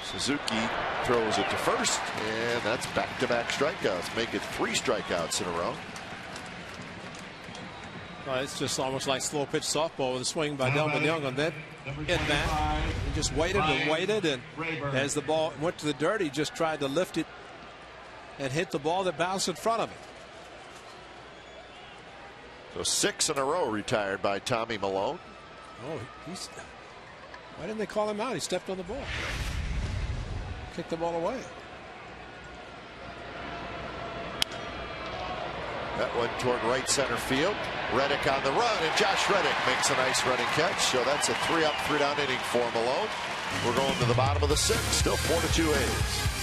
Suzuki throws it to first, and that's back-to-back strikeouts, making 3 strikeouts in a row. It's just almost like slow pitch softball with a swing by Delvin Young on that at bat. He just waited and waited, and as the ball went to the dirt, he just tried to lift it and hit the ball that bounced in front of him. So 6 in a row retired by Tommy Malone. Oh, why didn't they call him out? He stepped on the ball. Kicked the ball away. That one toward right center field. Reddick on the run, and Josh Reddick makes a nice running catch. So that's a 3-up, 3-down inning for Malone. We're going to the bottom of the 6th. Still 4-2 A's.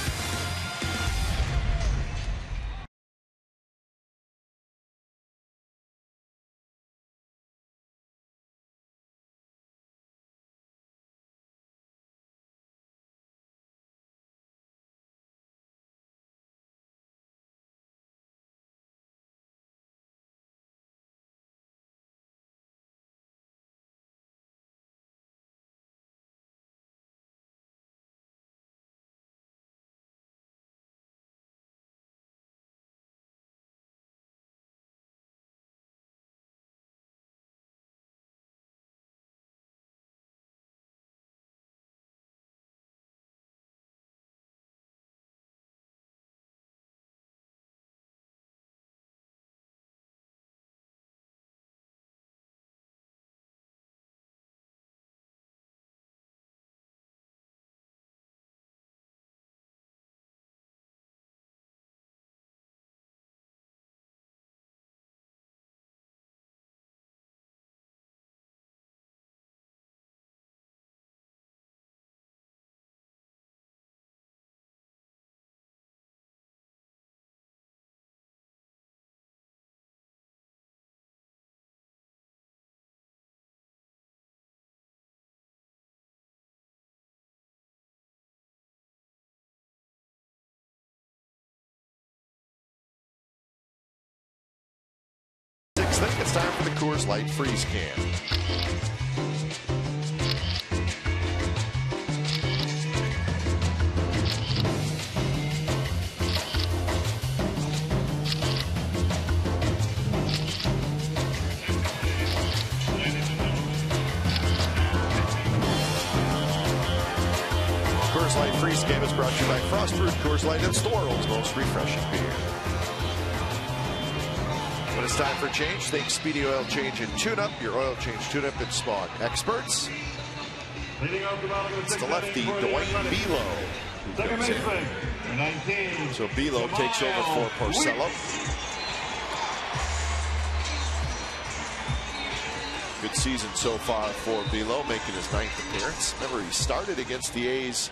I think it's time for the Coors Light Freeze Can. brought to you by Frostford, Coors Light, and the world's most refreshing beer. When it's time for change, think Speedy Oil Change and Tune-Up. Your oil change tune-up and smog experts. It's the lefty, Dwayne Belo. Second baseman, 19. So Belo takes over for Porcello. Good season so far for Belo, making his 9th appearance. Remember, he started against the A's.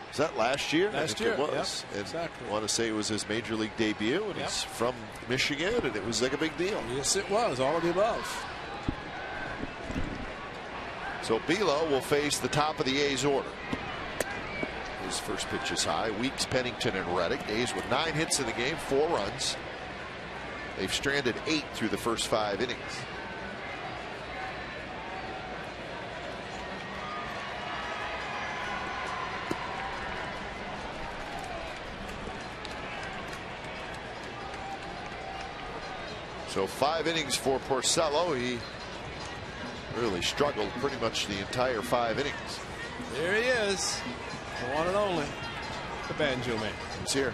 Was that last year? Last year, it was. Yep, exactly. I want to say it was his major league debut, and he's from Michigan, and it was like a big deal. Yes, it was. All of the above. So Belo will face the top of the A's order. His first pitch is high. Weeks, Pennington, and Reddick. A's with 9 hits in the game, 4 runs. They've stranded 8 through the first 5 innings. So 5 innings for Porcello. He really struggled pretty much the entire 5 innings. There he is. The one and only. The banjo man. He's here.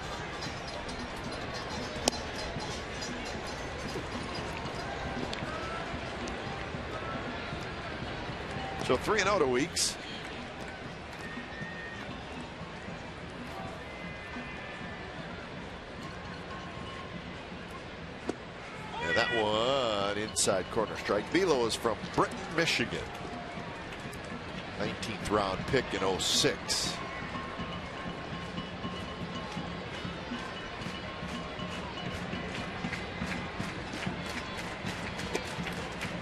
So 3-0 to Weeks. And that one inside corner strike. Belo is from Britain, Michigan. 19th round pick in 06.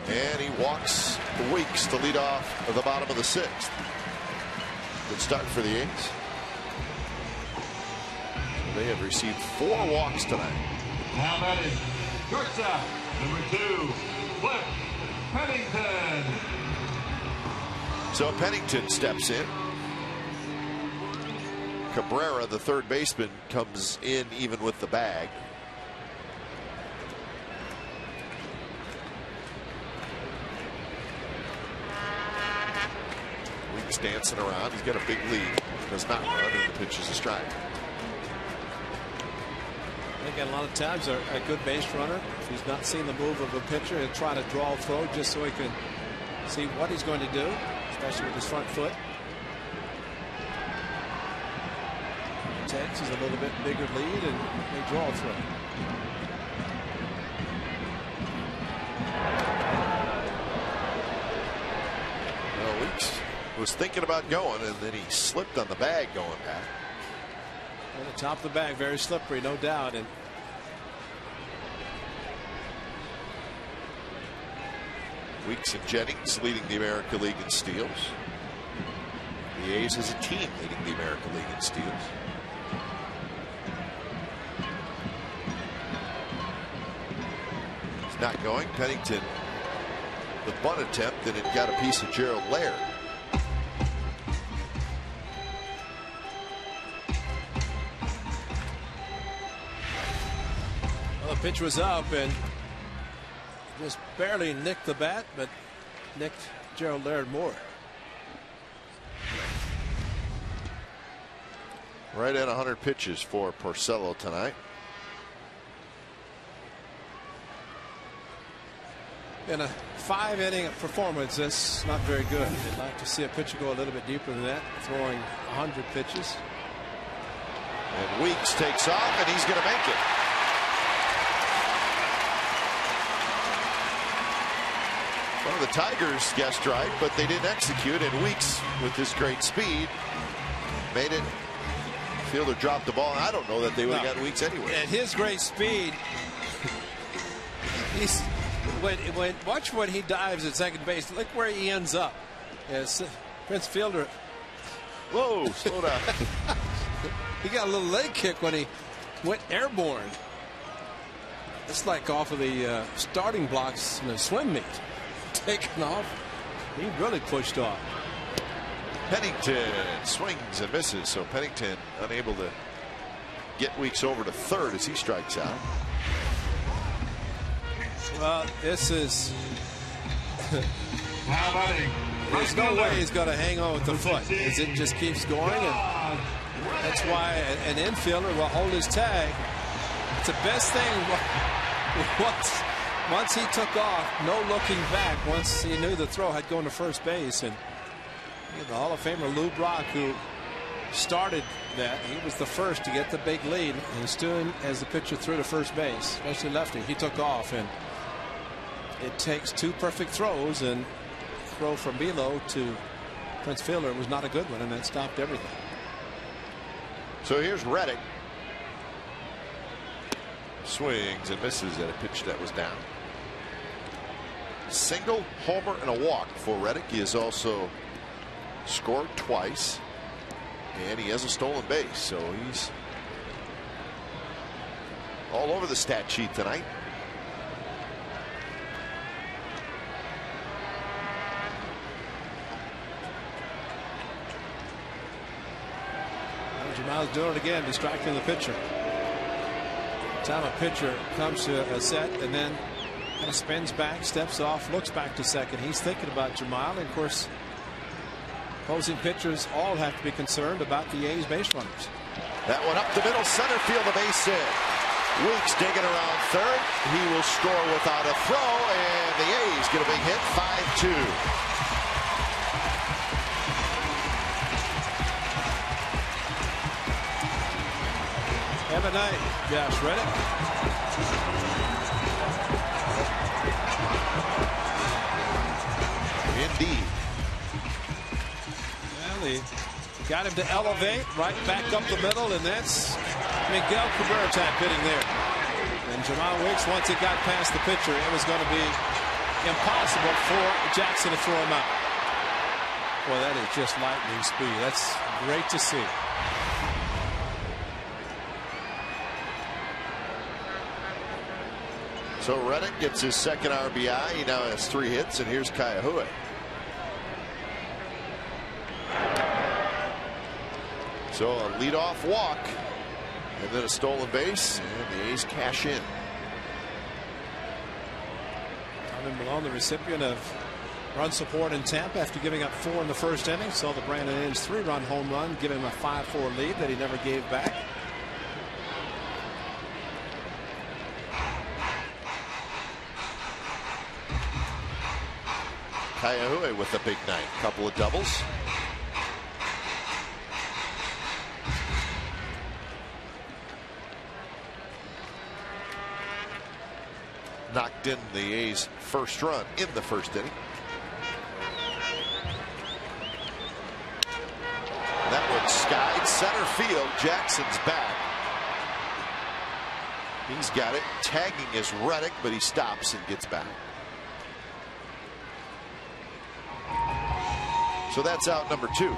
And he walks the Weeks to lead off at the bottom of the 6th. Good start for the A's. They have received 4 walks tonight. Now batting, shortstop, number 2, Flip Pennington. So Pennington steps in. Cabrera, the third baseman, comes in even with the bag. Weeks dancing around. He's got a big lead. Does not run, and the pitch is a strike. Again, a lot of times a good base runner, if he's not seeing the move of a pitcher, he'll try to draw a throw just so he can see what he's going to do, especially with his front foot. Takes a little bit bigger lead, and they draw a throw. Well, Weeks was thinking about going, and then he slipped on the bag going back. On the top of the bag, very slippery, no doubt. And Weeks and Jennings leading the American League in steals. The A's as a team leading the American League in steals. It's not going. Pennington, the bunt attempt, and it got a piece of Gerald Laird. well, the pitch was up and just barely nicked the bat, but nicked Gerald Laird more. Right at 100 pitches for Porcello tonight. In a 5-inning performance, that's not very good. I'd like to see a pitcher go a little bit deeper than that, throwing 100 pitches. And Weeks takes off, and he's going to make it. One of the Tigers guessed right, but they didn't execute, and Weeks, with his great speed, made it. Fielder dropped the ball, and I don't know that they would have gotten Weeks anyway. At his great speed, he's watch when he dives at second base. Look where he ends up. As Prince Fielder. Whoa, slow down. He got a little leg kick when he went airborne. It's like off of the starting blocks in a swim meet. Taken off. He really pushed off. Pennington swings and misses, so Pennington unable to get Weeks over to third as he strikes out. Well, this is There's no way he's going to hang on with the foot as it just keeps going, and that's why an infielder will hold his tag. It's the best thing. Once he took off, no looking back. Once he knew the throw had gone to first base, and the Hall of Famer Lou Brock, who started that, he was the first to get the big lead. And as soon as the pitcher threw to first base, especially lefty, he took off, and it takes 2 perfect throws, and throw from Belo to Prince Fielder was not a good one, and that stopped everything. So here's Reddick. Swings and misses at a pitch that was down. Single, homer, and a walk for Reddick. He has also scored twice, and he has a stolen base, so he's all over the stat sheet tonight. Jamal's doing it again, distracting the pitcher. Time a pitcher comes to a set and then kind of spins back, steps off, looks back to second. He's thinking about Jamal, and of course opposing pitchers all have to be concerned about the A's base runners. That one up the middle, center field, the base hit. Weeks digging around third. He will score without a throw, and the A's get a big hit, 5-2. Have a night, Josh Reddick. Indeed. Well, he got him to elevate right back up the middle, and that's Miguel Cabrera type hitting there. And Jamal Weeks, once it got past the pitcher, it was going to be impossible for Jackson to throw him out. Boy, that is just lightning speed. That's great to see. So Reddick gets his second RBI. He now has 3 hits, and here's Kaiahue. So a leadoff walk, and then a stolen base, and the A's cash in. Tommy Malone, the recipient of run support in Tampa after giving up 4 in the first inning. Saw the Brandon Inge 3-run home run, give him a 5-4 lead that he never gave back. Kaiahue with a big night. Couple of doubles. Knocked in the A's first run in the first inning. That one skied center field. Jackson's back. He's got it. Tagging is Reddick, but he stops and gets back. So that's out number 2.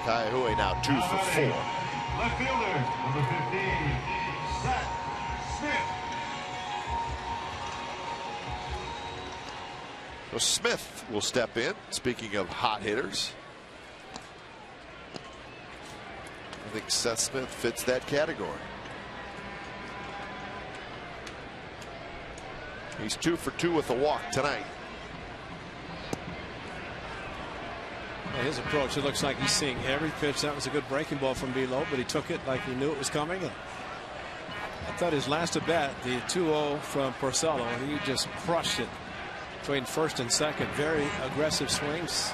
Kaiahue now 2 for 4. Left fielder, number 15, Seth Smith. So Smith will step in. Speaking of hot hitters, I think Seth Smith fits that category. He's 2 for 2 with a walk tonight. Well, his approach, it looks like he's seeing every pitch. That was a good breaking ball from Belo, but he took it like he knew it was coming. And I thought his last at bat, the 2-0 from Porcello, he just crushed it between first and second. Very aggressive swings.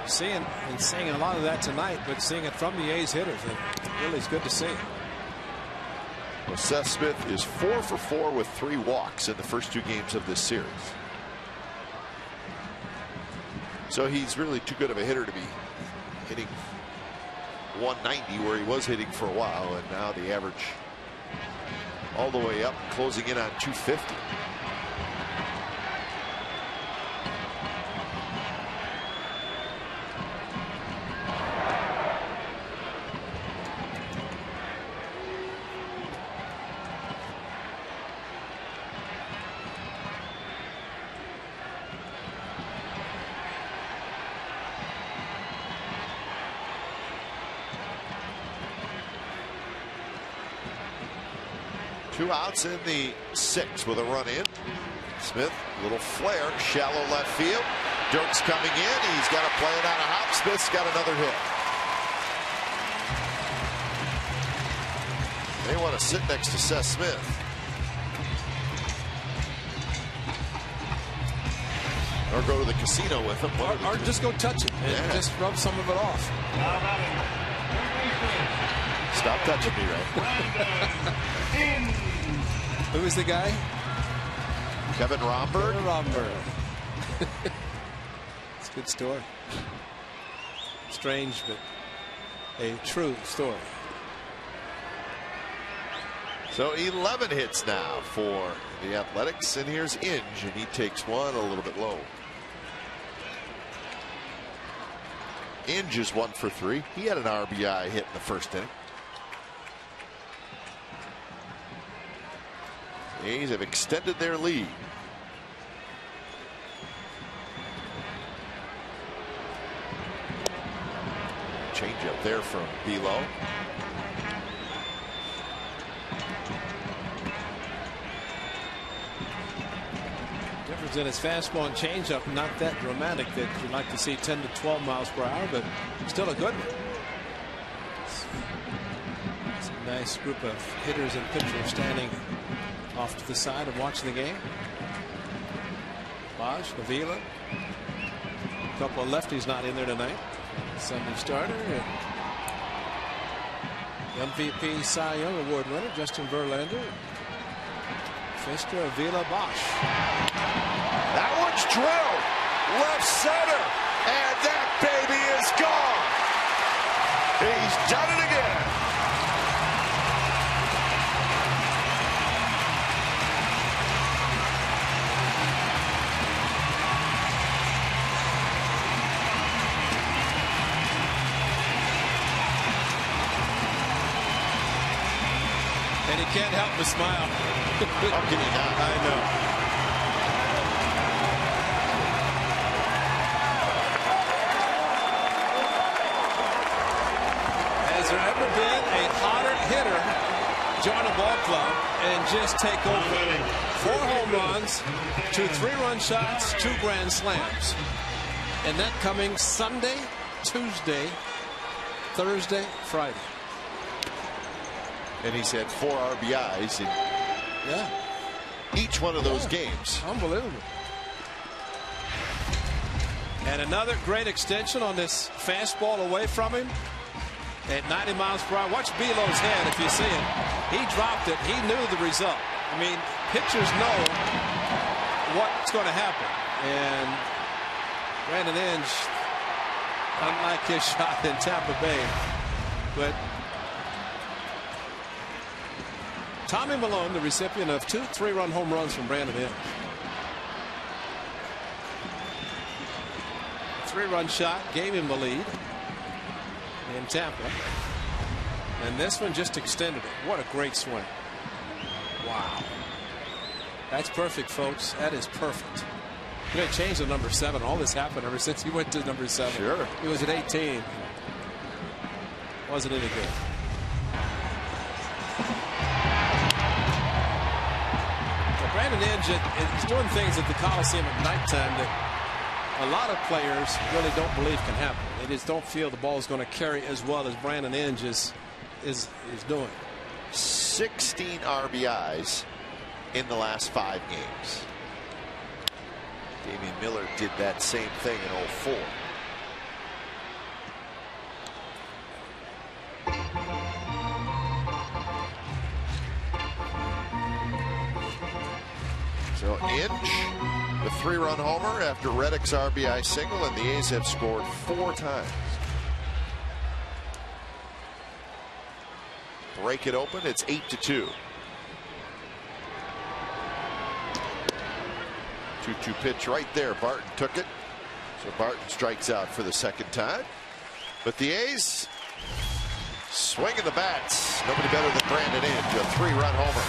Seeing a lot of that tonight, but seeing it from the A's hitters, it really is good to see. Well, Seth Smith is 4 for 4 with 3 walks in the first 2 games of this series. So he's really too good of a hitter to be hitting 190 where he was hitting for a while, and now the average all the way up, closing in on 250. 2 outs in the 6th with a run in. Smith, little flare, shallow left field. Dirk's coming in. He's got to play it out of hop. Smith's got another hit. They want to sit next to Seth Smith. Or go to the casino with him. Or just go touch it and just rub some of it off. Stop touching me, Ray. Who was the guy? Kevin Romberg. It's a good story. Strange, but a true story. So 11 hits now for the Athletics, and here's Inge, and he takes one a little bit low. Inge is 1 for 3. He had an RBI hit in the first inning. The A's have extended their lead. Change up there from Below. Difference in his fastball and changeup, not that dramatic that you'd like to see 10 to 12 miles per hour, but still a good one. It's a nice group of hitters and pitchers standing off to the side and watching the game. Bosch, Avila, a couple of lefties not in there tonight. Sunday starter. MVP Cy Young Award winner Justin Verlander. Fister, Avila, Bosch. That one's drilled left center, and that baby is gone. He's done it again. And he can't help but smile. How can he not? I know. Has there ever been a hotter hitter join a ball club and just take over? 4 home runs, 2 3-run shots, 2 grand slams. And that coming Sunday, Tuesday, Thursday, Friday. And he's had 4 RBIs in each one of those games. Unbelievable. And another great extension on this fastball away from him at 90 miles per hour. Watch Below's head if you see it. He dropped it. He knew the result. I mean, pitchers know what's going to happen. And Brandon Inge, unlike his shot in Tampa Bay, but Tommy Milone, the recipient of 2 3-run home runs from Brandon Inge. 3-run shot gave him the lead in Tampa. And this one just extended it. What a great swing. Wow. That's perfect, folks. That is perfect. He may change to number 7. All this happened ever since he went to number 7. Sure. He was at 18. Wasn't any good. Brandon Inge is doing things at the Coliseum at nighttime that a lot of players really don't believe can happen. They just don't feel the ball is going to carry as well as Brandon Inge is doing. 16 RBIs in the last 5 games. Damian Miller did that same thing in 04. So Inge, the 3-run homer after Reddick's RBI single, and the A's have scored 4 times. Break it open. It's 8-2. 2-2 pitch right there. Barton took it. So Barton strikes out for the 2nd time. But the A's swinging the bats. Nobody better than Brandon Inge, a 3-run homer.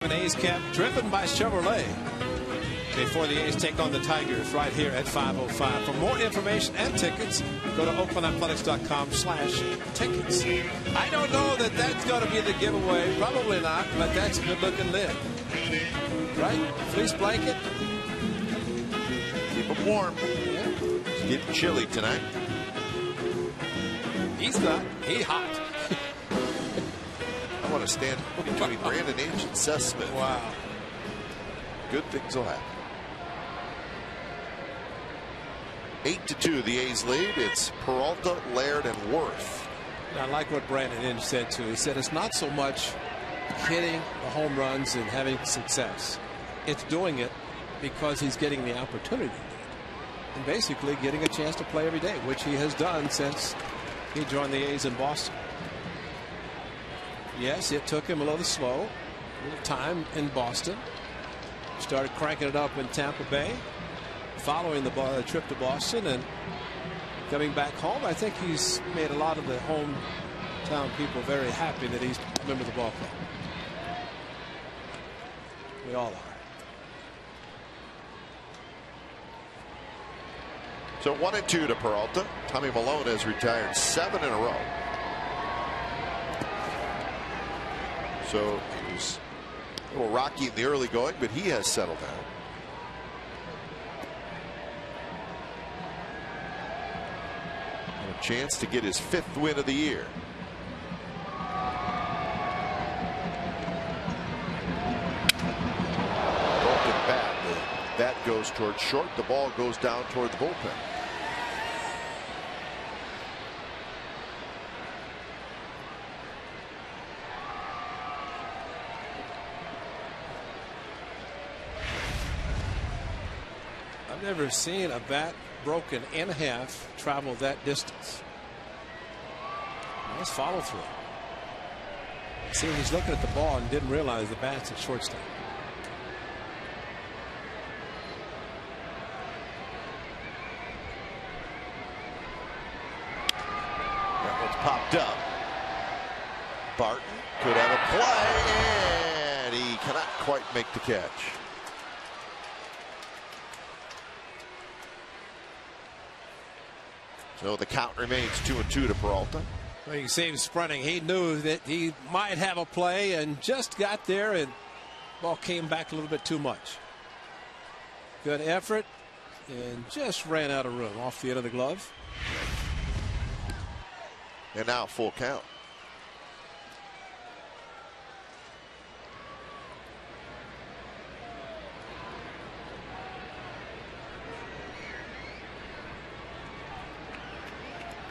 An A's cap driven by Chevrolet. Before the A's take on the Tigers right here at 5:05. For more information and tickets, go to OaklandAthletics.com/tickets. I don't know that that's going to be the giveaway. Probably not, but that's a good-looking lid. Right? Fleece blanket. Keep them warm. Yeah. It's getting chilly tonight. He's not. He's hot. I want to stand between Brandon Inge and Seth Smith. Wow. Good things will happen. 8-2, the A's lead. It's Peralta, Laird, and Worth. I like what Brandon Inge said, too. He said it's not so much hitting the home runs and having success. It's doing it because he's getting the opportunity to do it. And basically getting a chance to play every day, which he has done since he joined the A's in Boston. Yes, it took him a little slow, a little time in Boston. Started cranking it up in Tampa Bay, following the trip to Boston and coming back home. I think he's made a lot of the hometown people very happy that he's a member of the ball club. We all are. So 1-2 to Peralta. Tommy Malone has retired 7 in a row. So it was a little rocky in the early going, but he has settled down. And a chance to get his 5th win of the year. Broken bat. The bat goes towards short. The ball goes down toward the bullpen. Never seen a bat broken in half travel that distance. Nice follow through. See, he's looking at the ball and didn't realize the bat's at shortstop. That one's popped up. Barton could have a play, and he cannot quite make the catch. So the count remains 2-2 to Peralta. Well, you can see him sprinting. He knew that he might have a play and just got there, and ball came back a little bit too much. Good effort and just ran out of room off the end of the glove. And now full count.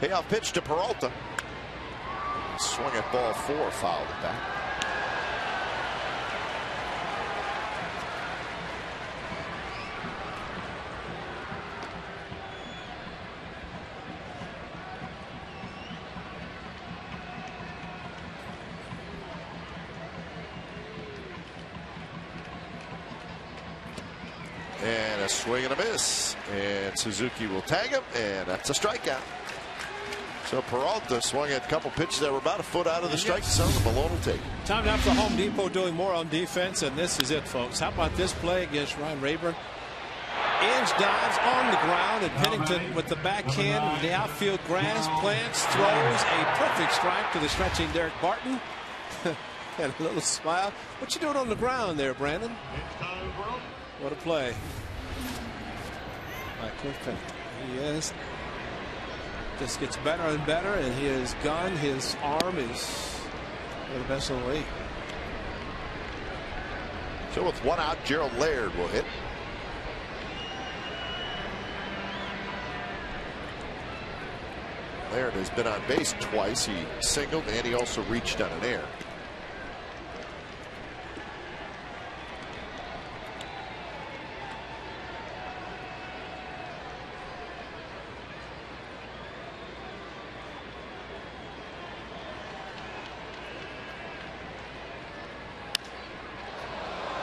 Payoff pitch to Peralta. Swung at ball 4, fouled it back. And a swing and a miss. And Suzuki will tag him, and that's a strikeout. So Peralta swung at a couple pitches that were about a foot out of the strike zone. Malone will take it. Time now for Home Depot doing more on defense, and this is it, folks. How about this play against Ryan Rayburn? Inge dives on the ground, and Pennington with the backhand, the outfield grass, plants, throws a perfect strike to the stretching Derek Barton. And a little smile. What you doing on the ground there, Brandon? What a play by Cliff Pennington. He is. Just gets better and better, and his gun, his arm is one of the best in the league. So with one out, Gerald Laird will hit. Laird has been on base twice. He singled and he also reached on an error.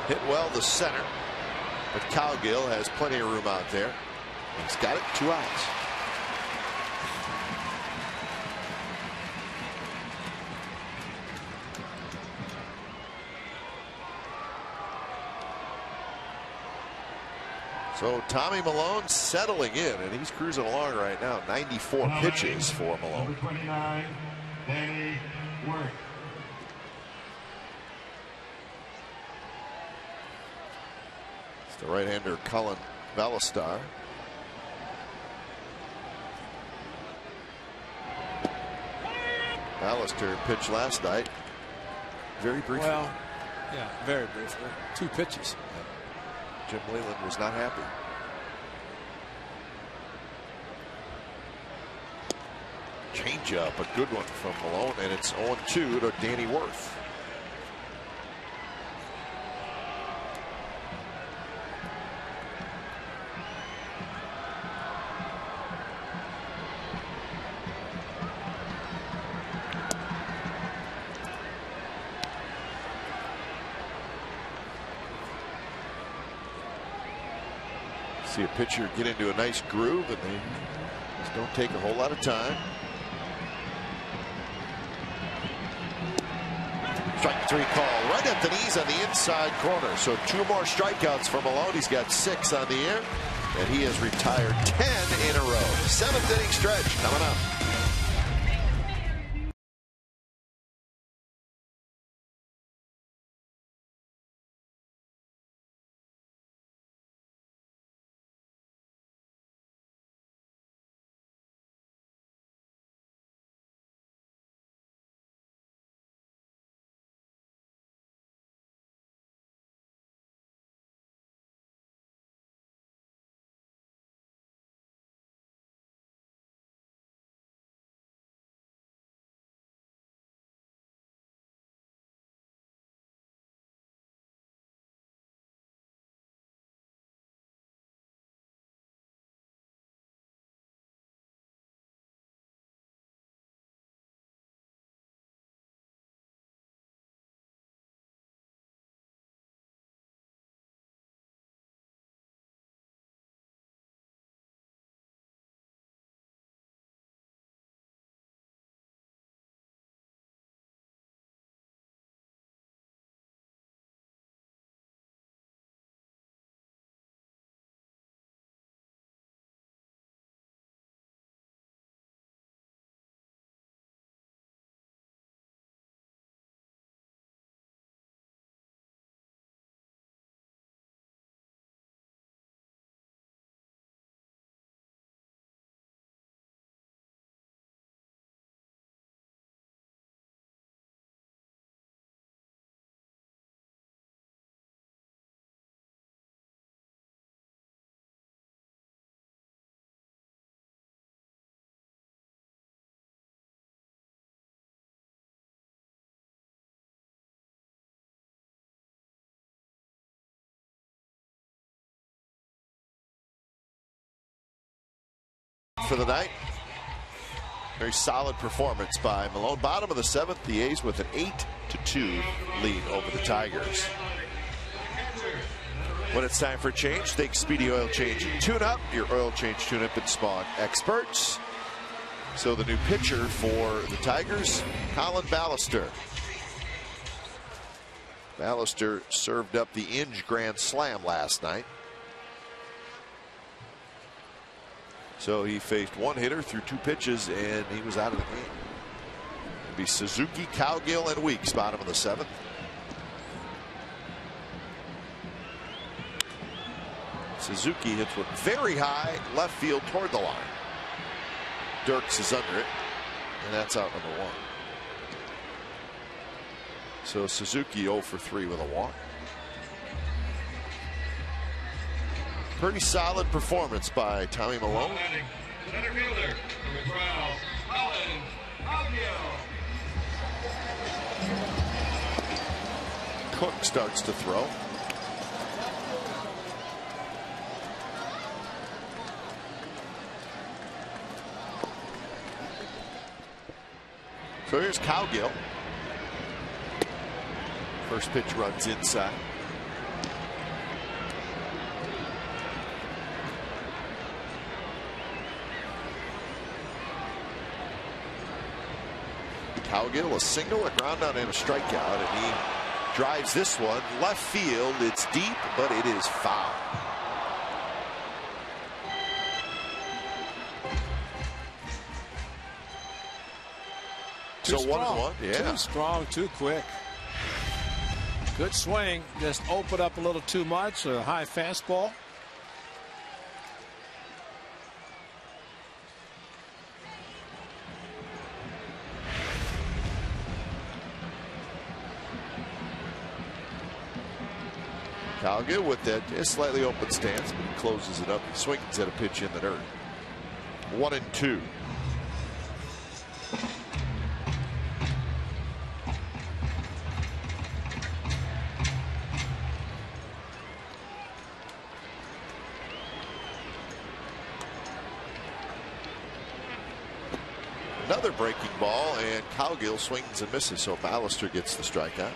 Hit well the center, but Cowgill has plenty of room out there. He's got it, 2 outs. So Tommy Malone settling in, and he's cruising along right now. 94 pitches for Malone. Number 29, Danny Worth. It's the right-hander Colin Ballastar. Ballister pitched last night. Very briefly. Well, yeah, very briefly. 2 pitches. Jim Leyland was not happy. Changeup, a good one from Malone, and it's 0-2 to Danny Worth. See a pitcher get into a nice groove, and they just don't take a whole lot of time. Strike 3 call right at the knees on the inside corner. So 2 more strikeouts for Malone. He's got 6 on the year, and he has retired 10 in a row. 7th inning stretch coming up. For the night. Very solid performance by Malone. Bottom of the 7th, the A's with an 8-2 lead over the Tigers. When it's time for a change, think Speedy Oil Change and Tune-Up. Your oil change, tune-up, and spawn experts. So the new pitcher for the Tigers, Colin Ballister. Ballister served up the Inge Grand Slam last night. So he faced 1 hitter through 2 pitches, and he was out of the game. It'll be Suzuki, Cowgill, and Weeks, bottom of the 7th. Suzuki hits one very high left field toward the line. Dirks is under it, and that's out number 1. So Suzuki 0 for 3 with a walk. Pretty solid performance by Tommy Malone. Center fielder, number 12, Colin Cowgill. Cook starts to throw. So here's Cowgill. First pitch runs inside. Cowgill, a single, a ground out, and a strikeout, and he drives this one left field. It's deep, but it is foul. So strong. 1-1. Yeah. Too strong, too quick. Good swing. Just open up a little too much. A high fastball. Calga with that slightly open stance, but he closes it up. He swings at a pitch in the dirt. 1-2. Another breaking ball, and Cowgill swings and misses, so Ballister gets the strikeout.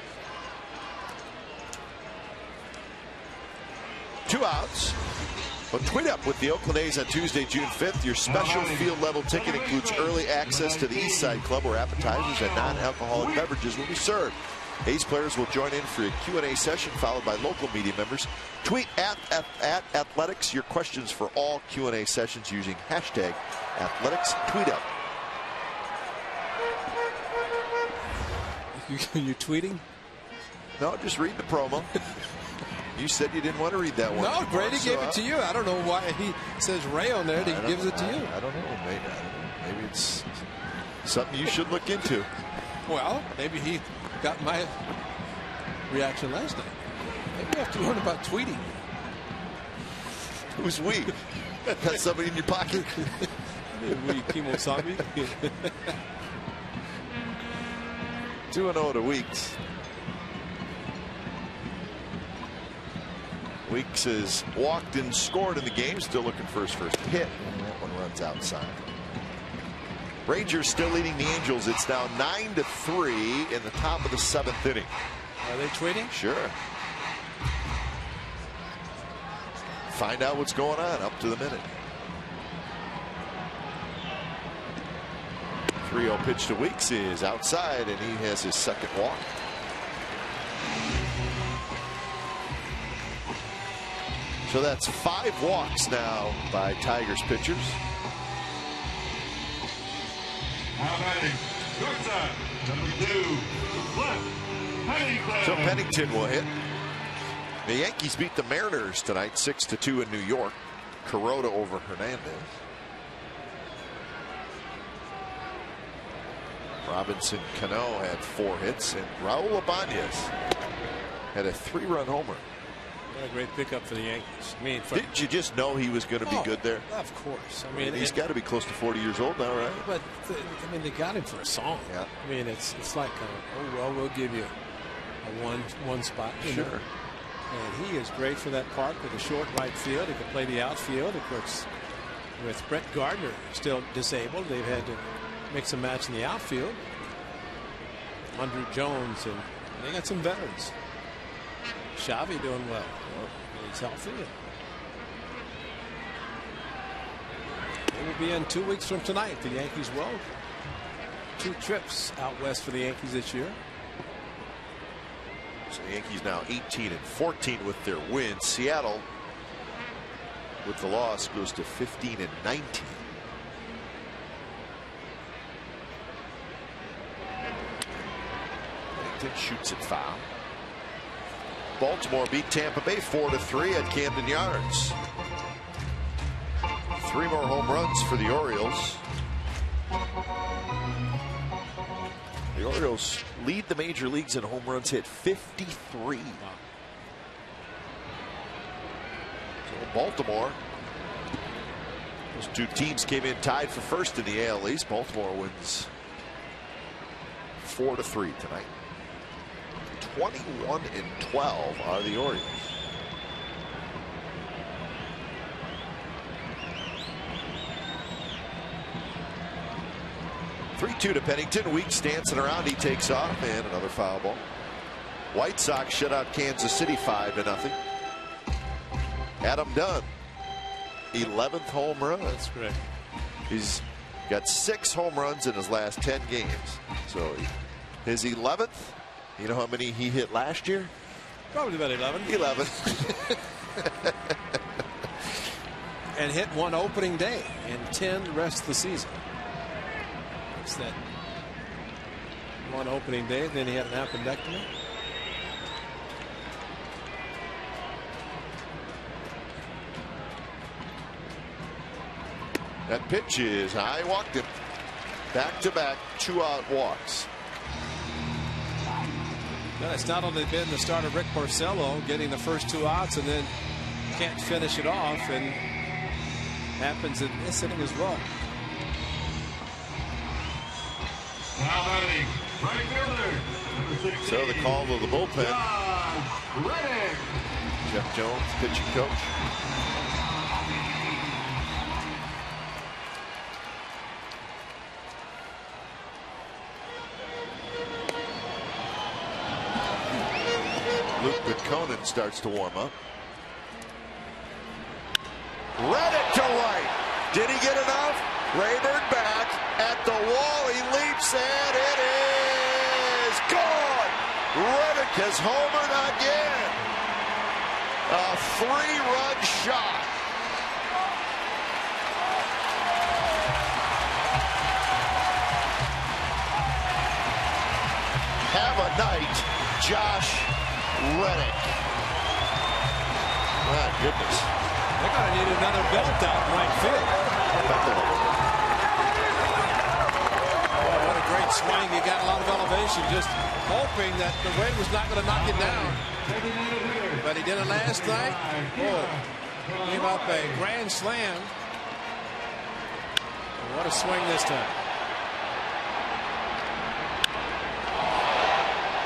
2 outs. But tweet up with the Oakland A's on Tuesday, June 5th. Your special field level ticket includes early access to the East Side Club, where appetizers and non-alcoholic beverages will be served. A's players will join in for a Q&A session followed by local media members. Tweet at Athletics your questions for all Q&A sessions using hashtag Athletics Tweet Up. You tweeting? No, just read the promo. You said you didn't want to read that one. No, Brady gave it to you. I don't know why he says Ray on there. He gives it to you. I don't know. Maybe it's something you should look into. Well, maybe he got my reaction last night. Maybe you have to learn about tweeting. Who's we? Got somebody in your pocket? We, Kimosabi. 2-0 to Weeks. Weeks has walked and scored in the game, still looking for his first hit, and that one runs outside. Rangers still leading the Angels. It's now 9-3 in the top of the 7th inning. Are they tweeting? Sure. Find out what's going on up to the minute. 3-0 pitch to Weeks is outside, and he has his second walk. So that's 5 walks now by Tigers pitchers. Now batting, shortstop, number 2, Cliff Pennington. So Pennington will hit. The Yankees beat the Mariners tonight 6-2 in New York. Kuroda over Hernandez. Robinson Cano had 4 hits, and Raul Ibanez had a 3-run homer. What a great pickup for the Yankees. I mean, did you just know he was going to be good there? Of course. I mean, he's got to be close to 40 years old now, right? But I mean, they got him for a song. Yeah. I mean, it's like, oh well, we'll give you a one spot. Sure. And he is great for that park with a short right field. He can play the outfield. Of course, with Brett Gardner still disabled, they've had to mix and match in the outfield. Andrew Jones, and they got some veterans. Xavi doing well. He's healthy. They will be in 2 weeks from tonight. The Yankees will. 2 trips out west for the Yankees this year. So the Yankees now 18-14 with their win. Seattle, with the loss, goes to 15-19. Pennington shoots it foul. Baltimore beat Tampa Bay 4-3 at Camden Yards. 3 more home runs for the Orioles. The Orioles lead the major leagues in home runs hit 53. So Baltimore, those 2 teams came in tied for first in the AL East. Baltimore wins 4-3 tonight. 21-12 are the Orioles. (3-2) to Pennington. Weeks dancing around. He takes off, and another foul ball. White Sox shut out Kansas City 5-0. Adam Dunn, 11th home run. That's correct. He's got 6 home runs in his last 10 games. So his 11th. You know how many he hit last year? Probably about 11. 11. And hit 1 opening day and 10 the rest of the season. It's that on opening day. Then he had an appendectomy. That pitch is high. Walked him. Back-to-back 2-out walks. Well, it's not only been the start of Rick Porcello getting the first 2 outs and then can't finish it off, and happens in this inning as well. Now batting, right fielder, number 16. So the call to the bullpen. Reddick. Jeff Jones, pitching coach. Luke Conan starts to warm up. Reddick to right. Did he get enough? Rayburn back at the wall. He leaps and it is gone. Reddick has homered again. A 3-run shot. Have a night, Josh Reddick. My goodness. They're going to need another belt out in right field. Oh, what a great swing. He got a lot of elevation, just hoping that the wind was not going to knock it down. But he did it last night. Oh, gave up a grand slam. And what a swing this time.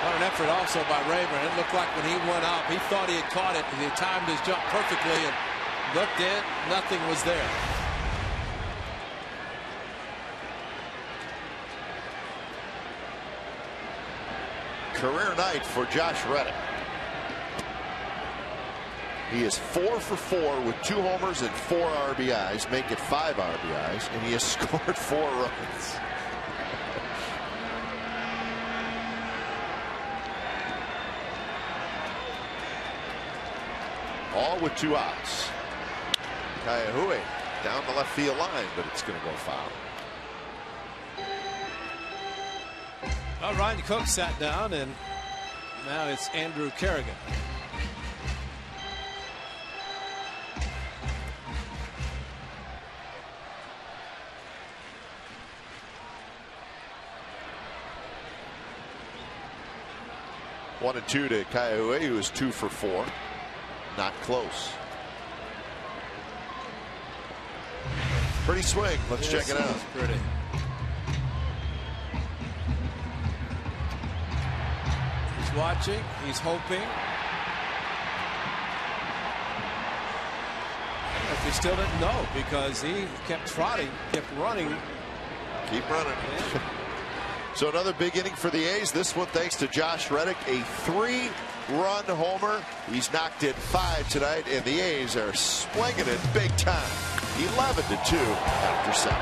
What an effort also by Rayburn. It looked like when he went up, he thought he had caught it, and he timed his jump perfectly and looked in, nothing was there. Career night for Josh Reddick. He is 4 for 4 with 2 homers and 4 RBIs, make it 5 RBIs, and he has scored 4 runs. All with 2 outs. Kaihue down the left field line, but it's going to go foul. Well, Ryan Cook sat down, and now it's Andrew Kerrigan. One and 2 to Kaihue, who is 2 for 4. Not close. Pretty swing. Let's check it out. Pretty. He's watching. He's hoping. If he still didn't know, because he kept trotting, kept running. Keep running. Yeah. So another big inning for the A's. This one thanks to Josh Reddick, a 3-run homer. He's knocked in 5 tonight, and the A's are swinging it big time. 11-2 after 7.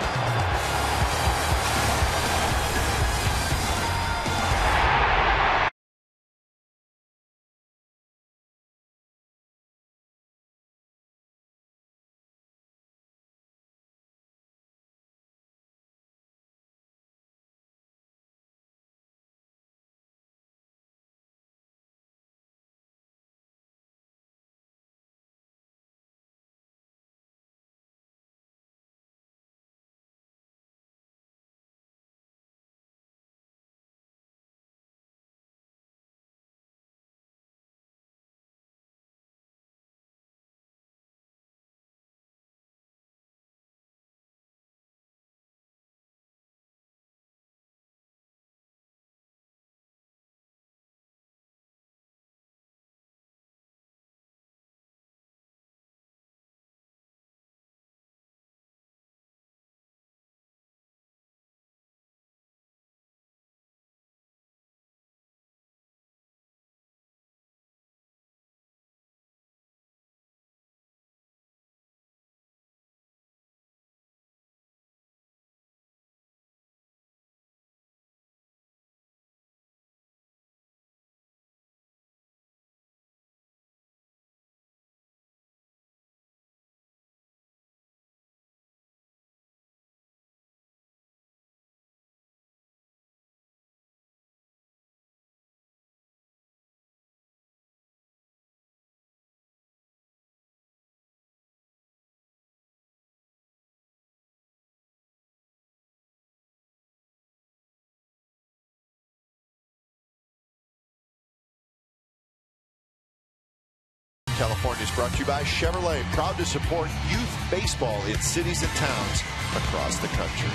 California is brought to you by Chevrolet, proud to support youth baseball in cities and towns across the country.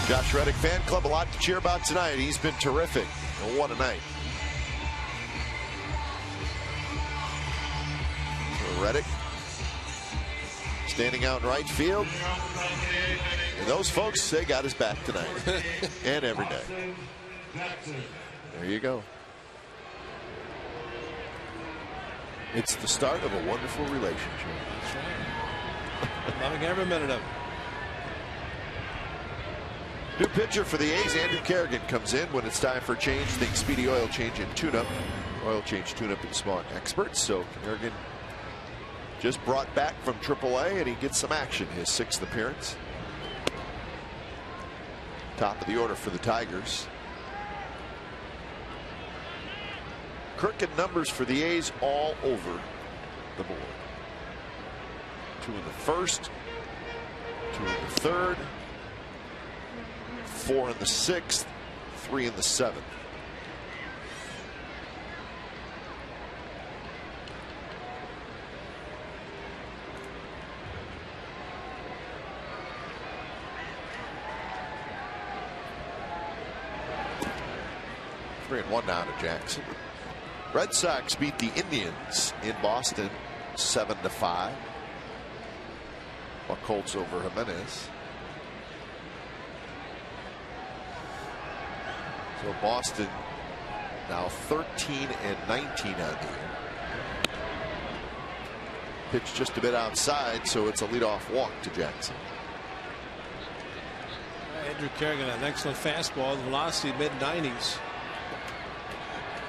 Josh Reddick Fan Club, a lot to cheer about tonight. He's been terrific. What a night. So Reddick standing out in right field. And those folks, they got his back tonight and every day. There you go. It's the start of a wonderful relationship. That's right. Loving every minute of it. New pitcher for the A's, Andrew Kerrigan, comes in when it's time for change. Think Speedy Oil Change and Tune-Up. Oil Change Tune-Up and Smart Experts. So Kerrigan just brought back from AAA, and he gets some action. His 6th appearance. Top of the order for the Tigers. Kirk and numbers for the A's all over the board. 2 in the first, 2 in the third, 4 in the 6th, 3 in the 7th. Three and 1 now to Jackson. Red Sox beat the Indians in Boston 7-5. Colts over Jimenez. So Boston now 13 and 19 on the year. Pitch just a bit outside, so it's a leadoff walk to Jackson. Andrew Kerrigan, an excellent fastball, the velocity mid-90s.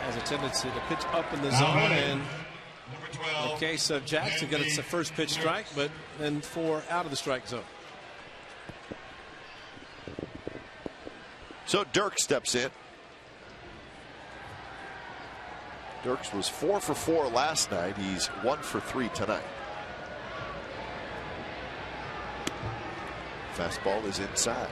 Has a tendency to pitch up in the zone, and in the case of Jackson, gets the first pitch strike, but then 4 out of the strike zone. So Dirk steps in. Dirks was 4 for 4 last night. He's 1 for 3 tonight. Fastball is inside.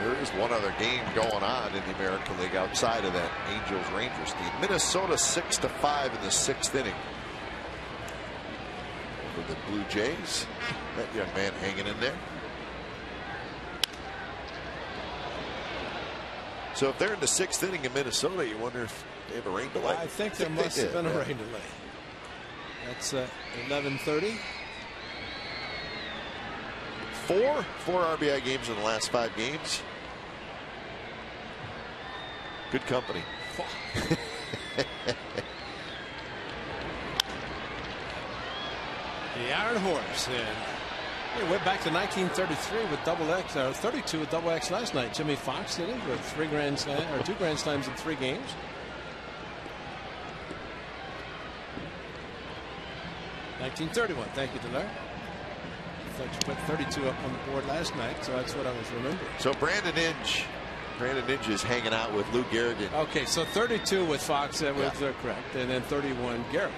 There is one other game going on in the American League outside of that Angels-Rangers game. Minnesota 6-5 in the 6th inning over the Blue Jays. That young man hanging in there. So if they're in the 6th inning in Minnesota, you wonder if they have a rain delay. I think there must have been a rain delay. That's 11:30. 4 RBI games in the last 5 games. Good company. The Iron Horse, and we went back to 1933 with double X, or 32 with double X last night. Jimmy Fox did it with 2 grand slams in 3 games. '31. Thank you, Delar. I thought you put 32 up on the board last night, so that's what I was remembering. So Brandon Inge is hanging out with Lou Gehrig. Okay, so 32 with Fox, that was correct, and then 31 Gehrig.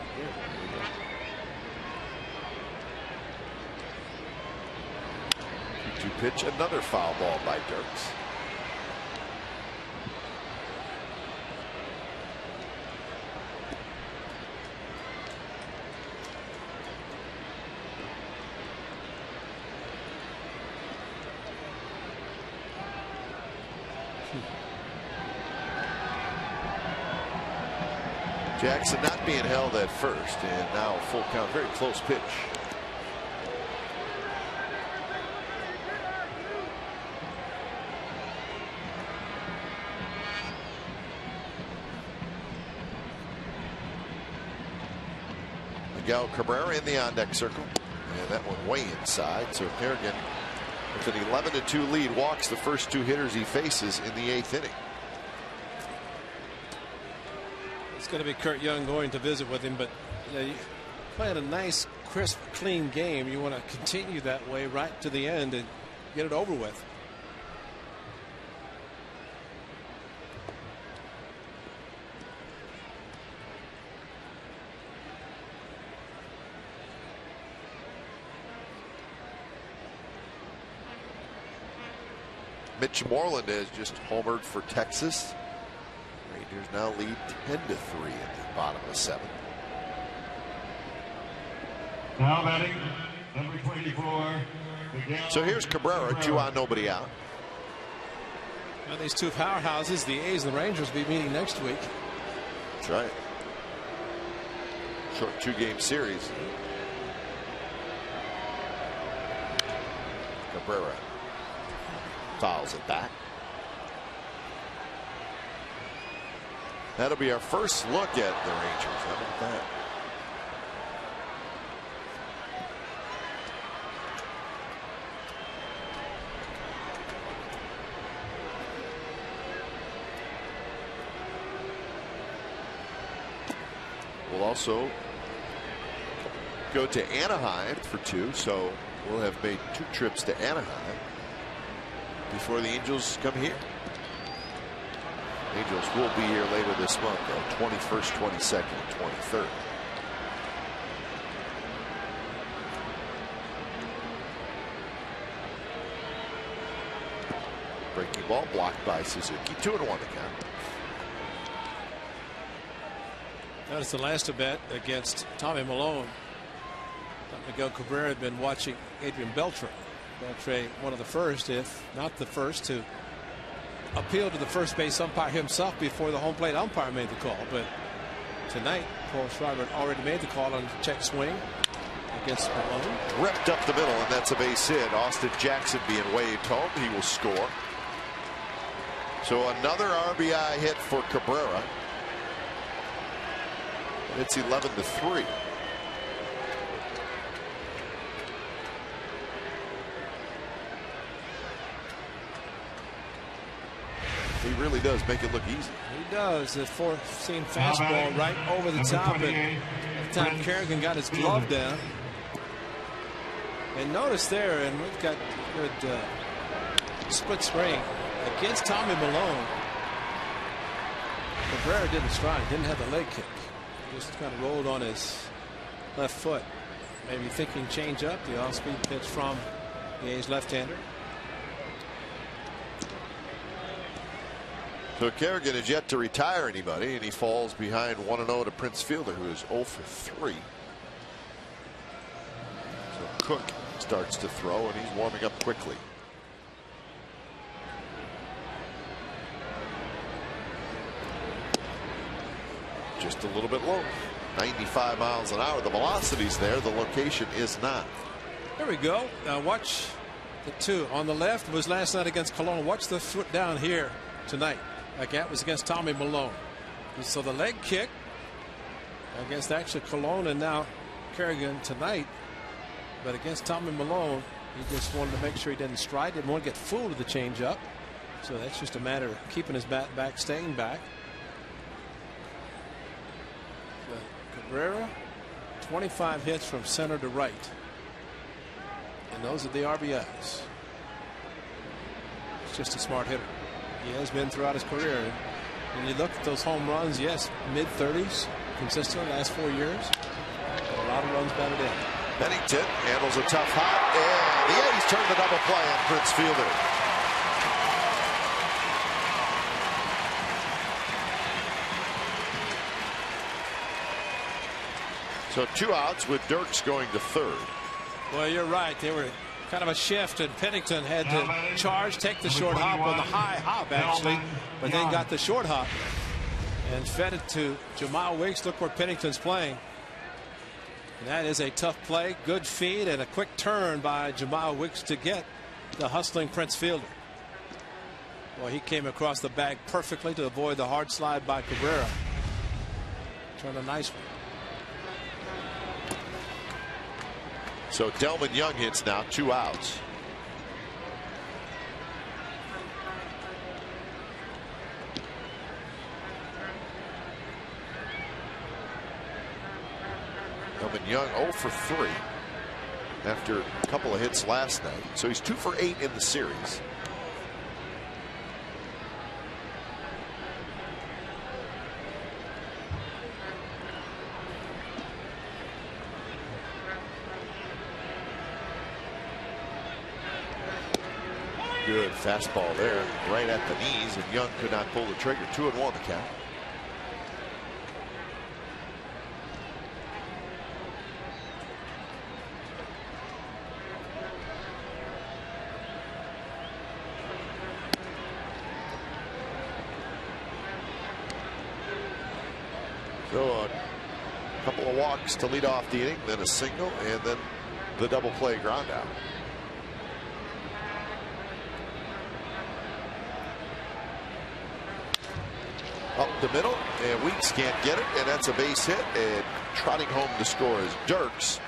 2 pitch, another foul ball by Dirks. Jackson not being held at first, and now a full count. Very close pitch. Miguel Cabrera in the on-deck circle, and that one way inside. So Kerrigan, with an 11-2 lead, walks the first 2 hitters he faces in the 8th inning. It's going to be Kurt Young going to visit with him, but you playing a nice, crisp, clean game. You want to continue that way right to the end and get it over with. Mitch Moreland has just homered for Texas. Rangers now lead 10-3 in the bottom of the 7th. Now batting, number 24. So here's Cabrera, 2 on, nobody out. Well, these two powerhouses, the A's and the Rangers, will be meeting next week. That's right. Short 2-game series. Cabrera fouls it back. That'll be our first look at the Rangers. How about that? We'll also go to Anaheim for 2, so we'll have made 2 trips to Anaheim before the Angels come here. Angels will be here later this month, though, 21st, 22nd, and 23rd. Breaking ball blocked by Suzuki. 2-1 to count. Notice the last at bat against Tommy Malone. Miguel Cabrera had been watching Adrian Beltre. Beltre, one of the first, if not the first, to appeal to the first base umpire himself before the home plate umpire made the call. But tonight, Paul Schreiber had already made the call on the check swing against Malone. Ripped up the middle, and that's a base hit. Austin Jackson being waved home. He will score. So another RBI hit for Cabrera. It's 11-3. He really does make it look easy. He does. The four-seam fastball right over the top. And the time Kerrigan got his glove down. And notice there, and we've got good split spring against Tommy Malone. Cabrera didn't strike, didn't have the leg kick. Just kind of rolled on his left foot. Maybe thinking change up. The off-speed pitch from the A's left-hander. So Kerrigan is yet to retire anybody, and he falls behind 1-0 to Prince Fielder, who is 0 for 3. So Cook starts to throw, and he's warming up quickly. Just a little bit low. 95 miles an hour. The velocity's there. The location is not. There we go. Now watch the 2 on the left was last night against Cologne. Watch the foot down here tonight. Like that was against Tommy Malone. So the leg kick against actually Cologne and now Kerrigan tonight. But against Tommy Malone, he just wanted to make sure he didn't strike. Didn't want to get fooled with the changeup. So that's just a matter of keeping his bat back, staying back. Cabrera, 25 hits from center to right. And those are the RBIs. It's just a smart hitter. He has been throughout his career. When you look at those home runs, yes, mid-30s, consistently last 4 years. A lot of runs batted in. Bennington handles a tough hop, and the A's turn the double play on Prince Fielder. So 2 outs with Dirks going to third. Well, you're right. They were kind of a shift, and Pennington had to charge, take the short hop on the high hop, actually, but then got the short hop and fed it to Jamal Wicks. Look where Pennington's playing. And that is a tough play. Good feed and a quick turn by Jamal Wicks to get the hustling Prince Fielder. Well, he came across the bag perfectly to avoid the hard slide by Cabrera. Turned a nice one. So Delman Young hits now, 2 outs. Delman Young 0 for 3 after a couple of hits last night. So he's 2 for 8 in the series. Good fastball there, right at the knees, and Young could not pull the trigger. 2-1 the count. So a couple of walks to lead off the inning, then a single, and then the double play ground out. Up the middle, and Weeks can't get it, and that's a base hit, and trotting home to score is Dirks,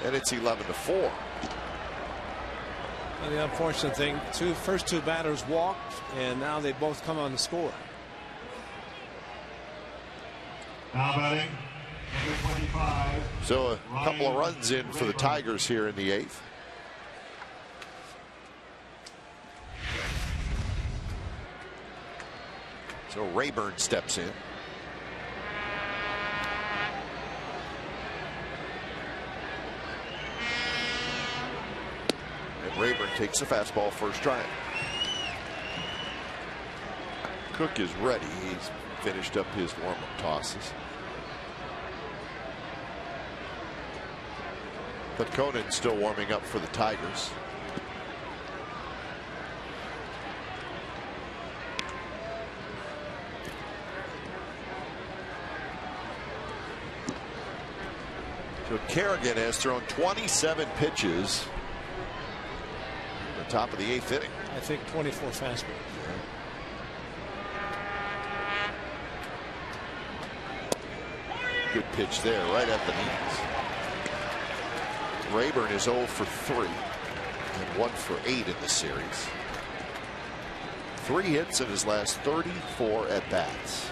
and it's 11-4. And the unfortunate thing, first two batters walked, and now they both come on the score. Now batting, number 25. So a couple of runs in for the Tigers here in the 8th. So Rayburn steps in. And Rayburn takes a fastball first strike. Cook is ready. He's finished up his warm-up tosses. But Conan's still warming up for the Tigers. So Kerrigan has thrown 27 pitches at the top of the 8th inning. I think 24 fastballs. Good pitch there, right at the knees. Rayburn is 0 for 3 and 1 for 8 in the series. 3 hits in his last 34 at bats.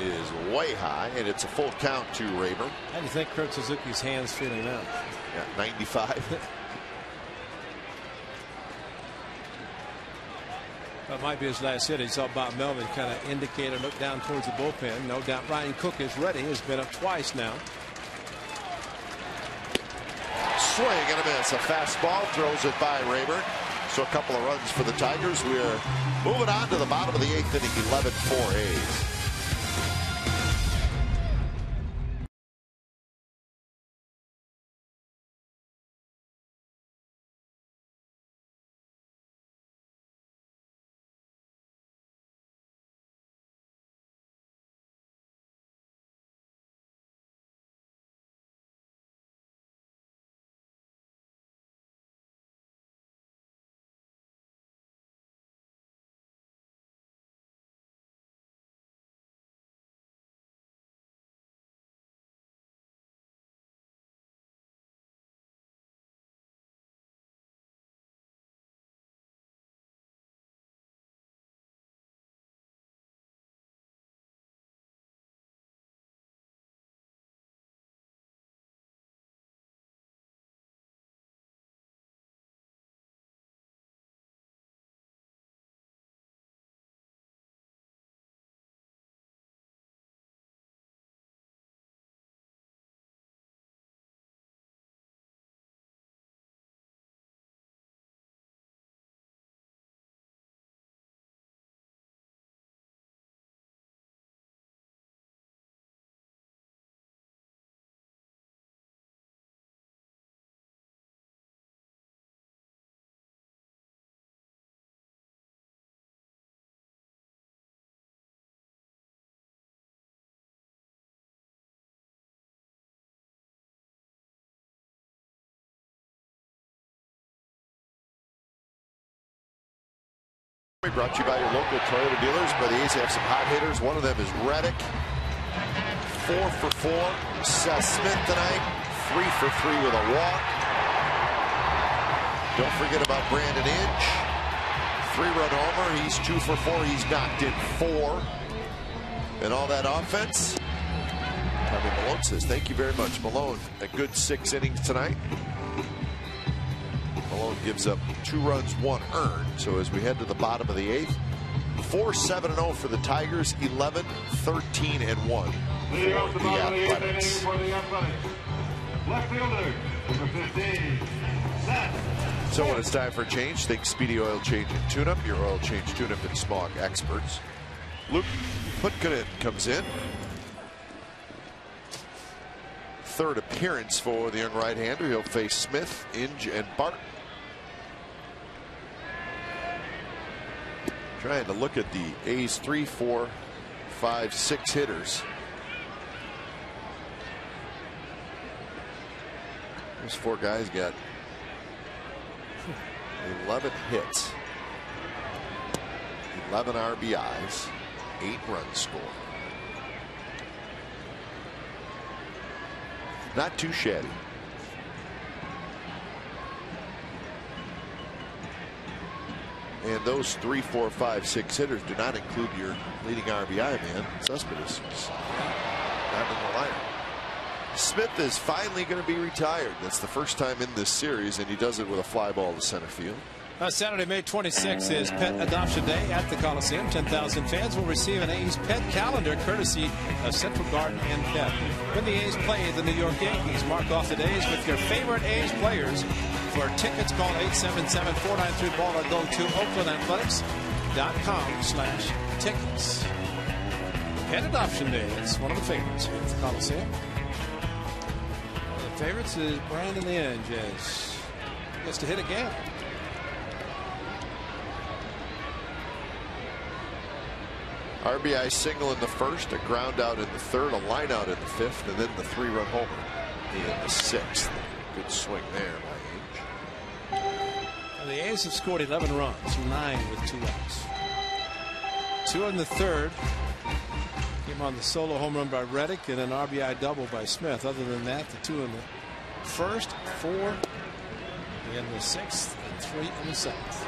Is way high, and it's a full count to Rayburn. How do you think Kurt Suzuki's hands feeling now? Yeah, 95. That might be his last hit. He saw Bob Melvin kind of indicate and look down towards the bullpen. No doubt Ryan Cook is ready. He's been up twice now. Swing and a miss. A fastball throws it by Rayburn. So a couple of runs for the Tigers. We're moving on to the bottom of the 8th inning. 11-4 A's. Brought to you by your local Toyota dealers, but the A's have some hot hitters. One of them is Reddick. 4 for 4. Seth Smith tonight. 3 for 3 with a walk. Don't forget about Brandon Inge. 3-run homer. He's 2 for 4. He's knocked in 4. And all that offense. Tommy Malone says, thank you very much. Malone, a good 6 innings tonight. Malone gives up 2 runs, 1 earned. So as we head to the bottom of the 8th, 4-7-0 for the Tigers, 11-13-1 Leading off the for the bottom of the 8th inning Athletics. for the Athletics. Left fielder, number 15, Seth. So when it's time for a change, think Speedy Oil Change and Tune-Up, your oil change tune-up and smog experts. Luke Putkanen comes in. 3rd appearance for the young right-hander. He'll face Smith, Inge, and Barton. Trying to look at the A's 3, 4, 5, 6 hitters. Those 4 guys got 11 hits, 11 RBIs, 8 runs scored. Not too shabby. And those 3, 4, 5, 6 hitters do not include your leading RBI man, Cespedes, who's not in the lineup. Smith is finally going to be retired. That's the first time in this series, and he does it with a fly ball to center field. Saturday, May 26th is Pet Adoption Day at the Coliseum. 10,000 fans will receive an A's pet calendar courtesy of Central Garden and Pet. When the A's play the New York Yankees, mark off the days with your favorite A's players. For tickets, call 877-493-BALL or go to OaklandAthletics.com/tickets. Pet Adoption Day. It's one of the favorites here at the Coliseum. One of the favorites is Brandon Inge as he gets to hit again. RBI single in the 1st, a ground out in the 3rd, a line out in the 5th, and then the 3-run homer in the 6th. Good swing there by Inge. And the A's have scored 11 runs, 9 with 2 outs. 2 in the 3rd. Came on the solo home run by Reddick and an RBI double by Smith. Other than that, the 2 in the 1st, 4 in the 6th, and 3 in the 7th.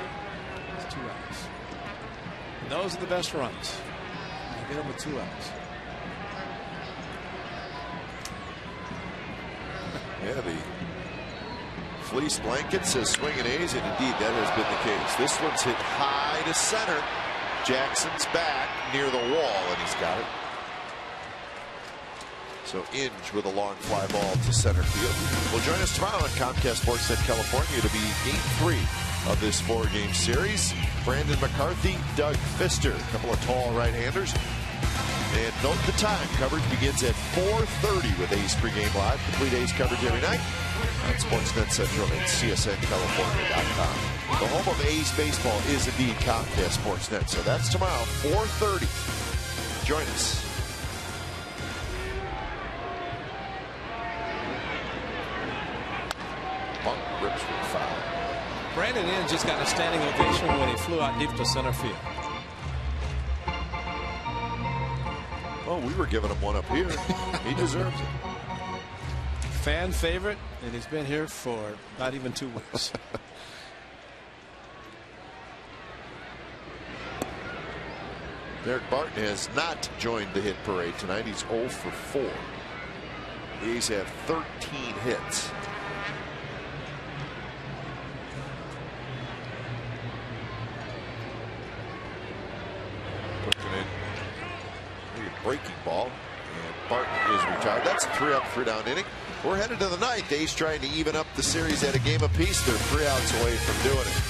That's 2 outs. And those are the best runs. Get him with 2 outs. Yeah, the fleece blanket says swinging A's, and indeed that has been the case. This one's hit high to center. Jackson's back near the wall, and he's got it. So Inge with a long fly ball to center field. Will join us tomorrow on Comcast Sportsnet California to be Game 3 of this 4-game series. Brandon McCarthy, Doug Fister, a couple of tall right-handers. And note the time. Coverage begins at 4:30 with A's Pregame Live. Complete A's coverage every night on Sportsnet Central and CSNCalifornia.com. The home of A's baseball is indeed Comcast Sportsnet. So that's tomorrow, 4:30. Join us. Monk rips for the foul. Brandon Inge just got a standing ovation when he flew out deep to center field. Oh, we were giving him one up here. He deserves it. Fan favorite, and he's been here for not even 2 weeks. Derek Barton has not joined the hit parade tonight. He's 0 for 4. The A's have 13 hits. Breaking ball, and Barton is retired. That's a 3-up, 3-down inning. We're headed to the 9th. A's trying to even up the series at a game apiece. They're 3 outs away from doing it.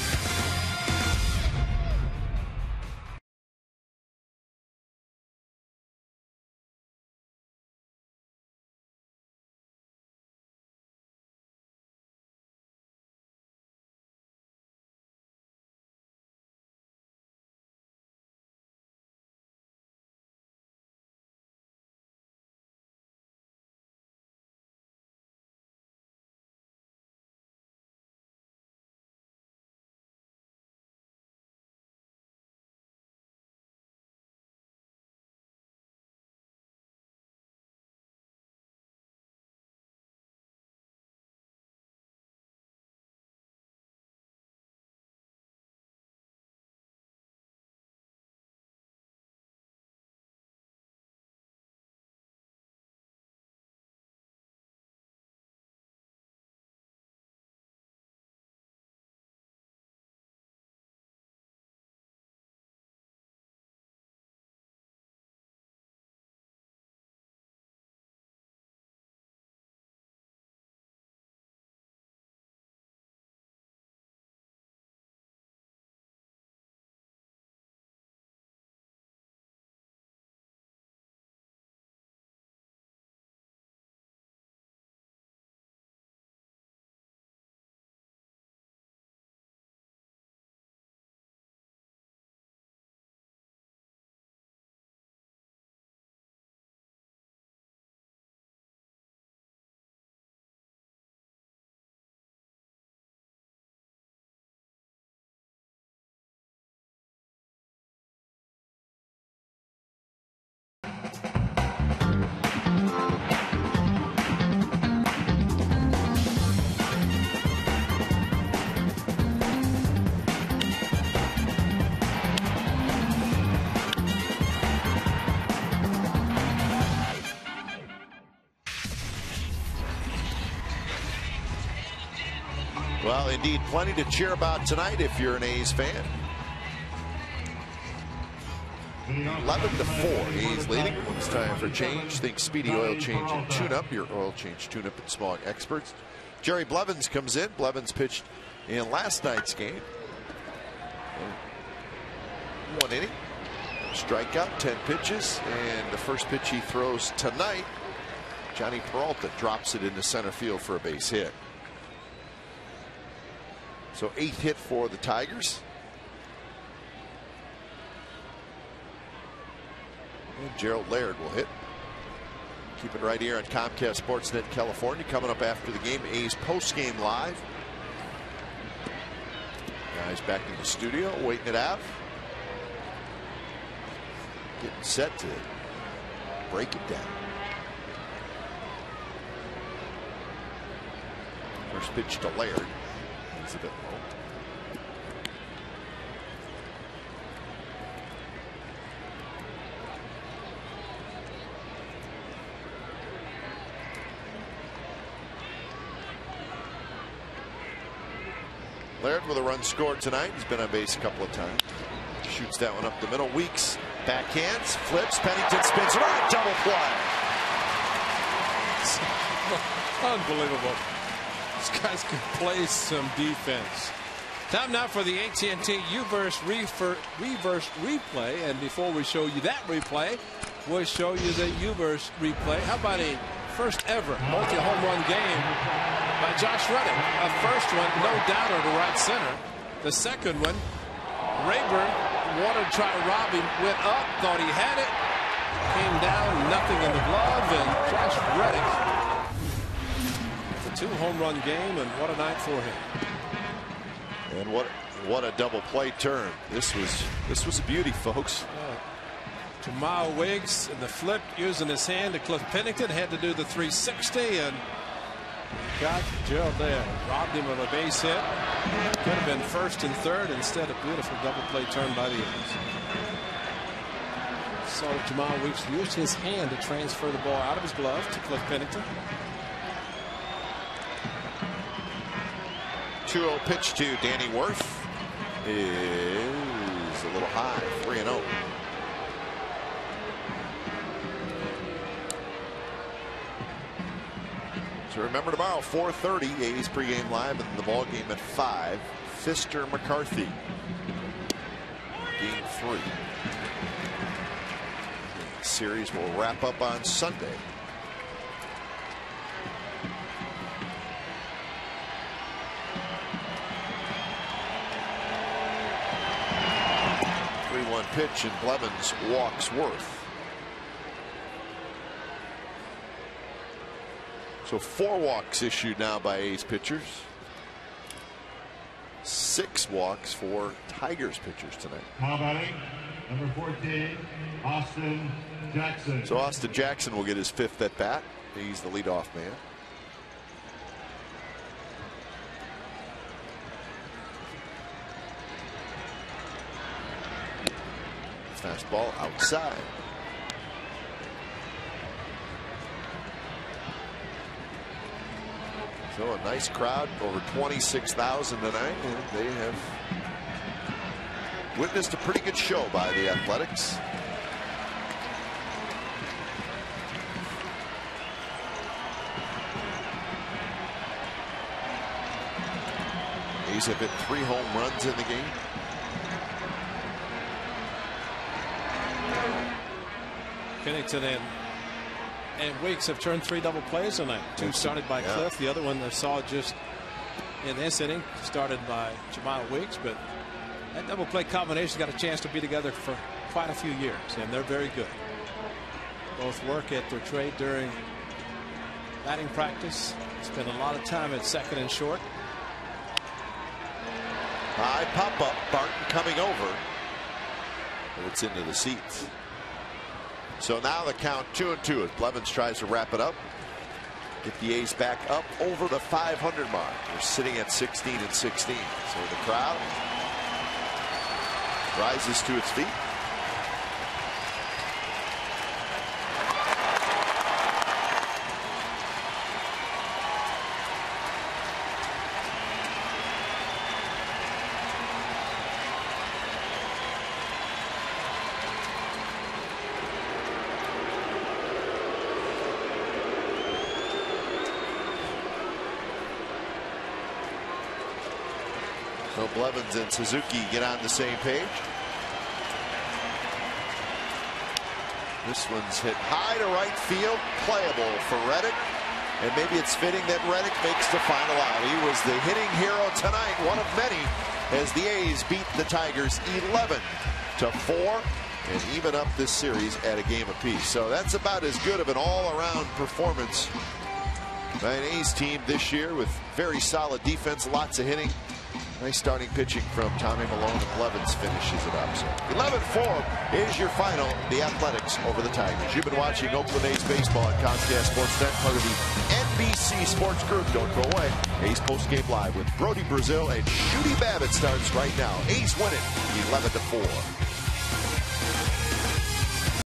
Well, indeed, plenty to cheer about tonight if you're an A's fan. 11-4, A's leading. It's time for change. Think Speedy Oil Change and Tune-Up. Your oil change, tune-up, and smog experts. Jerry Blevins comes in. Blevins pitched in last night's game. 1 inning. Strikeout, 10 pitches. And the first pitch he throws tonight, Johnny Peralta drops it into center field for a base hit. So 8th hit for the Tigers. And Gerald Laird will hit. Keep it right here on Comcast Sportsnet California. Coming up after the game, A's post-game live. Guys back in the studio, waiting it out. Getting set to break it down. First pitch to Laird. He's a bit low. Laird with a run scored tonight. He's been on base a couple of times. Shoots that one up the middle. Weeks backhands, flips. Pennington spins right. Double play. Unbelievable. These guys can play some defense. Time now for the AT&T U-verse reverse replay. And before we show you that replay, we'll show you the U-verse replay. How about a first ever multi-home run game by Josh Reddick? A first one, no doubter to right center. The second one, Rayburn wanted to try to rob him, went up, thought he had it, came down, nothing in the glove, and Josh Reddick. It's a 2-home run game, and what a night for him. And what a double play turn. This was a beauty, folks. Jamal Wiggs in the flip, using his hand to Cliff Pennington, had to do the 360 and got Gerald there. Robbed him of a base hit. Could have been first and third. Instead, a beautiful double play turn by the A's. So Jamal Wiggs used his hand to transfer the ball out of his glove to Cliff Pennington. 2-0 pitch to Danny Worth is a little high. 3-0. So remember, tomorrow 4:30 A's pregame live, and the ball game at 5. Pfister McCarthy, game 3. The series will wrap up on Sunday. Pitch, and Blevins walks Worth. So 4 walks issued now by A's pitchers. 6 walks for Tigers pitchers tonight. How batting? Number 14, Austin Jackson. So Austin Jackson will get his 5th at bat. He's the leadoff man. Fastball outside. So a nice crowd, over 26,000 tonight, and they have witnessed a pretty good show by the Athletics. A's have hit 3 home runs in the game. Pennington and Weeks have turned 3 double plays tonight. 2 started by Cliff. The other one I saw just in this inning started by Jamal Weeks. But that double play combination got a chance to be together for quite a few years, and they're very good. Both work at their trade during batting practice. Spend a lot of time at second and short. High pop up. Barton coming over. But it's into the seats. So now the count 2-2 as Blevins tries to wrap it up. Get the A's back up over the 500 mark. We're sitting at 16-16. So the crowd rises to its feet. So Blevins and Suzuki get on the same page. This one's hit high to right field, playable for Reddick. And maybe it's fitting that Reddick makes the final out. He was the hitting hero tonight, one of many, as the A's beat the Tigers 11-4 and even up this series at a game apiece. So that's about as good of an all-around performance by an A's team this year, with very solid defense, lots of hitting. Nice starting pitching from Tommy Malone, and Blevins finishes it up. So 11-4 is your final. The Athletics over the Tigers. You've been watching Oakland A's baseball on Comcast Sportsnet, part of the NBC Sports Group. Don't go away. A's postgame live with Brody Brazil and Shooty Babbitt starts right now. A's win it 11-4.